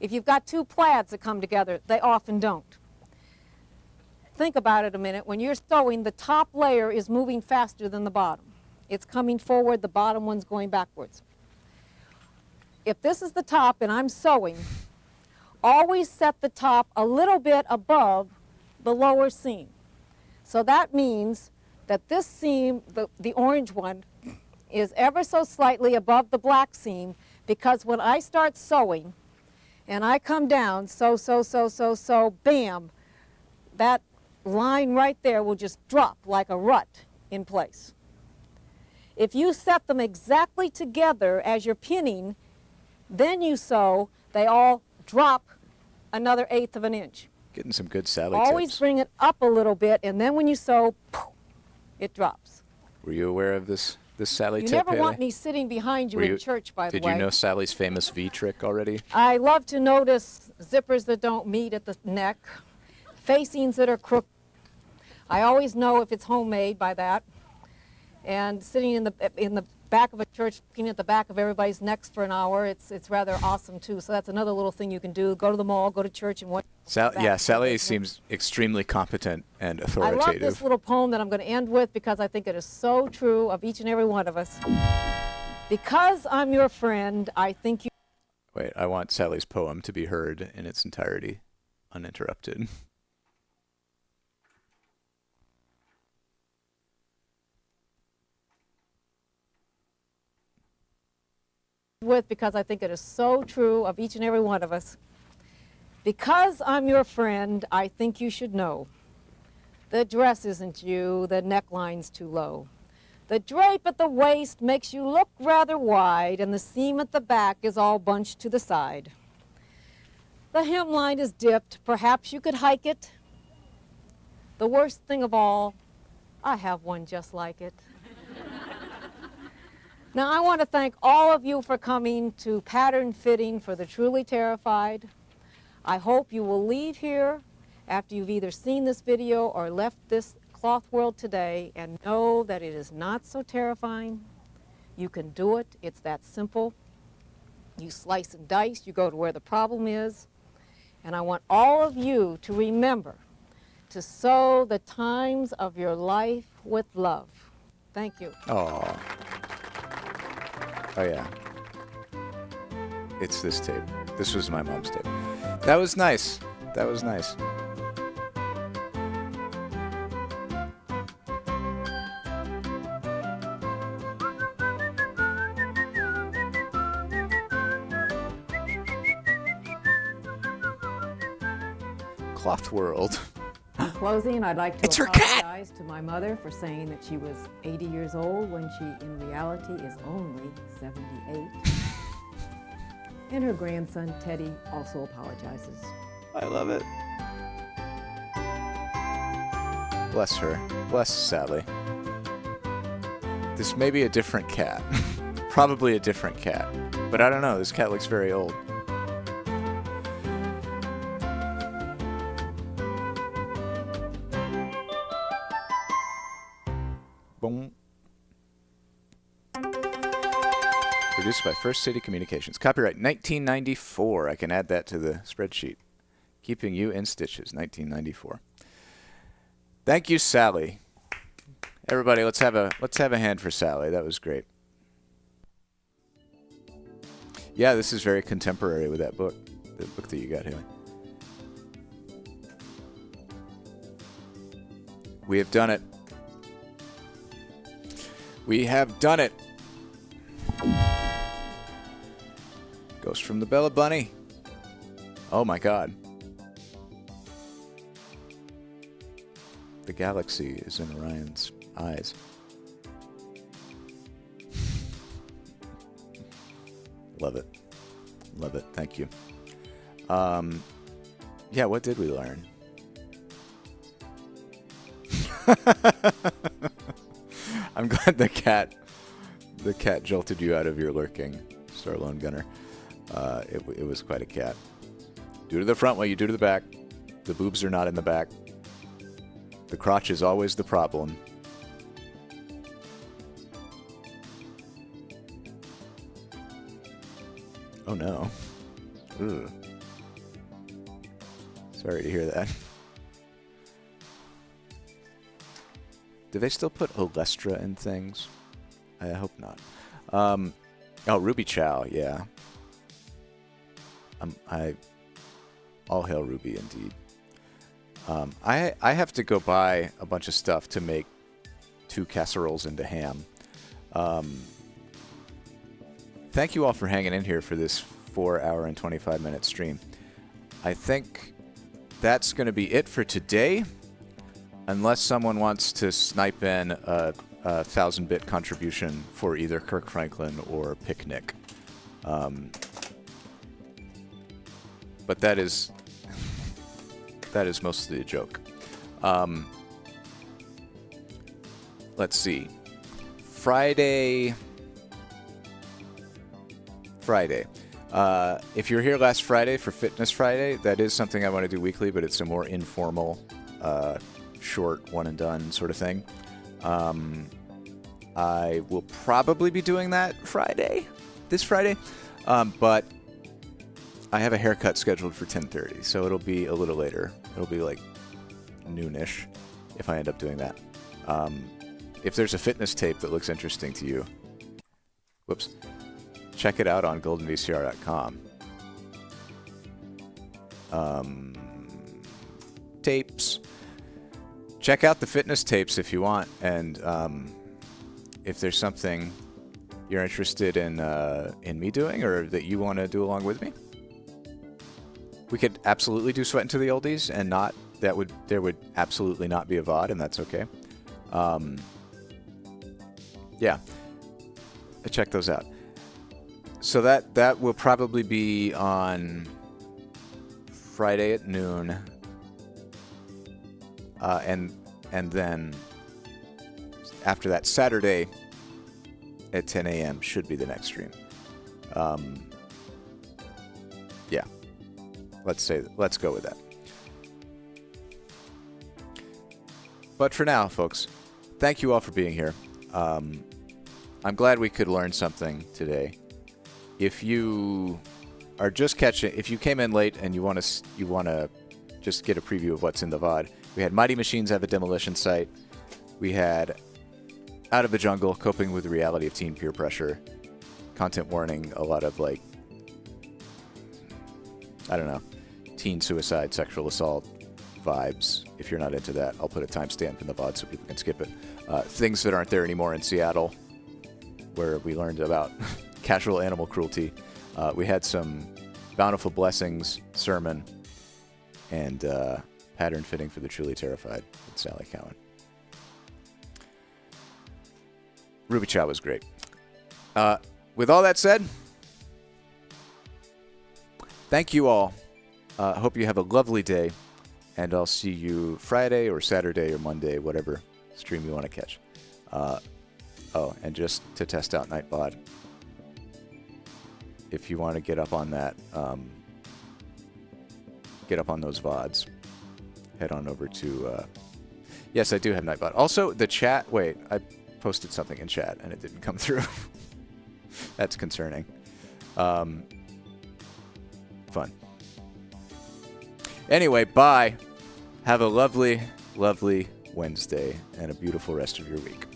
If you've got 2 plaids that come together, they often don't. Think about it a minute. When you're sewing, the top layer is moving faster than the bottom. It's coming forward, the bottom one's going backwards. If this is the top and I'm sewing, always set the top a little bit above the lower seam. So that means that this seam, the orange one, is ever so slightly above the black seam, because when I start sewing and I come down, sew, bam, that line right there will just drop like a rut in place. If you set them exactly together as you're pinning, then you sew, they all drop another 1/8 of an inch. Getting some good Sally Always tips. bring it up a little bit, and then when you sew, poof, it drops. Were you aware of this Sally You tip, never want Haley? me sitting behind you in church, by the way. Did you know Sally's famous V trick already? I love to notice zippers that don't meet at the neck, facings that are crooked. I always know if it's homemade by that. And sitting in the back of a church, looking at the back of everybody's necks for an hour, it's rather awesome too. So that's another little thing you can do. Go to the mall, go to church, and watch. Sally seems extremely competent and authoritative. I love this little poem that I'm going to end with because I think it is so true of each and every one of us. Because I'm your friend, I think you... Wait, I want Sally's poem to be heard in its entirety, uninterrupted. Because I think it is so true of each and every one of us. Because I'm your friend, I think you should know. The dress isn't you, the neckline's too low. The drape at the waist makes you look rather wide, and the seam at the back is all bunched to the side. The hemline is dipped, perhaps you could hike it. The worst thing of all, I have one just like it. Now, I want to thank all of you for coming to Pattern Fitting for the Truly Terrified. I hope you will leave here after you've either seen this video or left this cloth world today and know that it is not so terrifying. You can do it. It's that simple. You slice and dice. You go to where the problem is. And I want all of you to remember to sew the times of your life with love. Thank you. Oh. Oh, yeah. It's this tape. This was my mom's tape. That was nice. That was nice. Cloth World. In closing, I'd like to It's her cat! apologize to my mother for saying that she was 80 years old when she, in reality, is only 78. And her grandson, Teddy, also apologizes. I love it. Bless her. Bless Sally. This may be a different cat. Probably a different cat. But I don't know. This cat looks very old. Boom. Produced by First City Communications. Copyright 1994. I can add that to the spreadsheet. Keeping You in Stitches, 1994. Thank you, Sally. Everybody, let's have a hand for Sally. That was great. Yeah, this is very contemporary with that book, the book that you got, Haley. We have done it. We have done it. Ghost from the Bella Bunny. Oh my God. The galaxy is in Orion's eyes. Love it. Love it. Thank you. Yeah, what did we learn? I'm glad the cat jolted you out of your lurking, Starlone Gunner. It was quite a cat. Do to the front what you do to the back. The boobs are not in the back. The crotch is always the problem. Oh no. Ugh. Sorry to hear that. Do they still put Olestra in things? I hope not. Oh, Ruby Chow, yeah. All hail Ruby, indeed. I have to go buy a bunch of stuff to make 2 casseroles into ham. Thank you all for hanging in here for this 4-hour and 25-minute stream. I think that's going to be it for today, unless someone wants to snipe in a 1,000-bit contribution for either Kirk Franklin or Picnic. But that is mostly a joke. Let's see. Friday. If you were here last Friday for Fitness Friday, that is something I want to do weekly, but it's a more informal, short, one-and-done sort of thing. I will probably be doing that this Friday, but I have a haircut scheduled for 10:30, so it'll be a little later. It'll be like noonish if I end up doing that. If there's a fitness tape that looks interesting to you, whoops, check it out on goldenvcr.com. Tapes. Check out the fitness tapes if you want, and if there's something you're interested in me doing or that you want to do along with me. We could absolutely do Sweat into the Oldies, and there would absolutely not be a VOD, and that's okay. Yeah, check those out. So that will probably be on Friday at noon, and then after that, Saturday at 10 a.m. should be the next stream. Yeah. Let's go with that. But for now, folks, thank you all for being here. I'm glad we could learn something today. If you are just if you came in late and you want to just get a preview of what's in the VOD, we had Mighty Machines have a demolition site. We had Out of the Jungle, coping with the reality of teen peer pressure. Content warning, a lot of I don't know, teen suicide, sexual assault vibes. If you're not into that, I'll put a timestamp in the VOD so people can skip it. Things that aren't there anymore in Seattle, where we learned about casual animal cruelty. We had some Bountiful Blessings sermon and pattern fitting for the truly terrified with Sally Cowan. Ruby Chow was great. With all that said, thank you all. Hope you have a lovely day, and I'll see you Friday or Saturday or Monday, whatever stream you want to catch. Oh, and just to test out Nightbot, if you want to get up on that, get up on those VODs, head on over to... yes, I do have Nightbot. Also, the chat... Wait, I posted something in chat and it didn't come through. That's concerning. Fun. Anyway, bye. Have a lovely, lovely Wednesday and a beautiful rest of your week.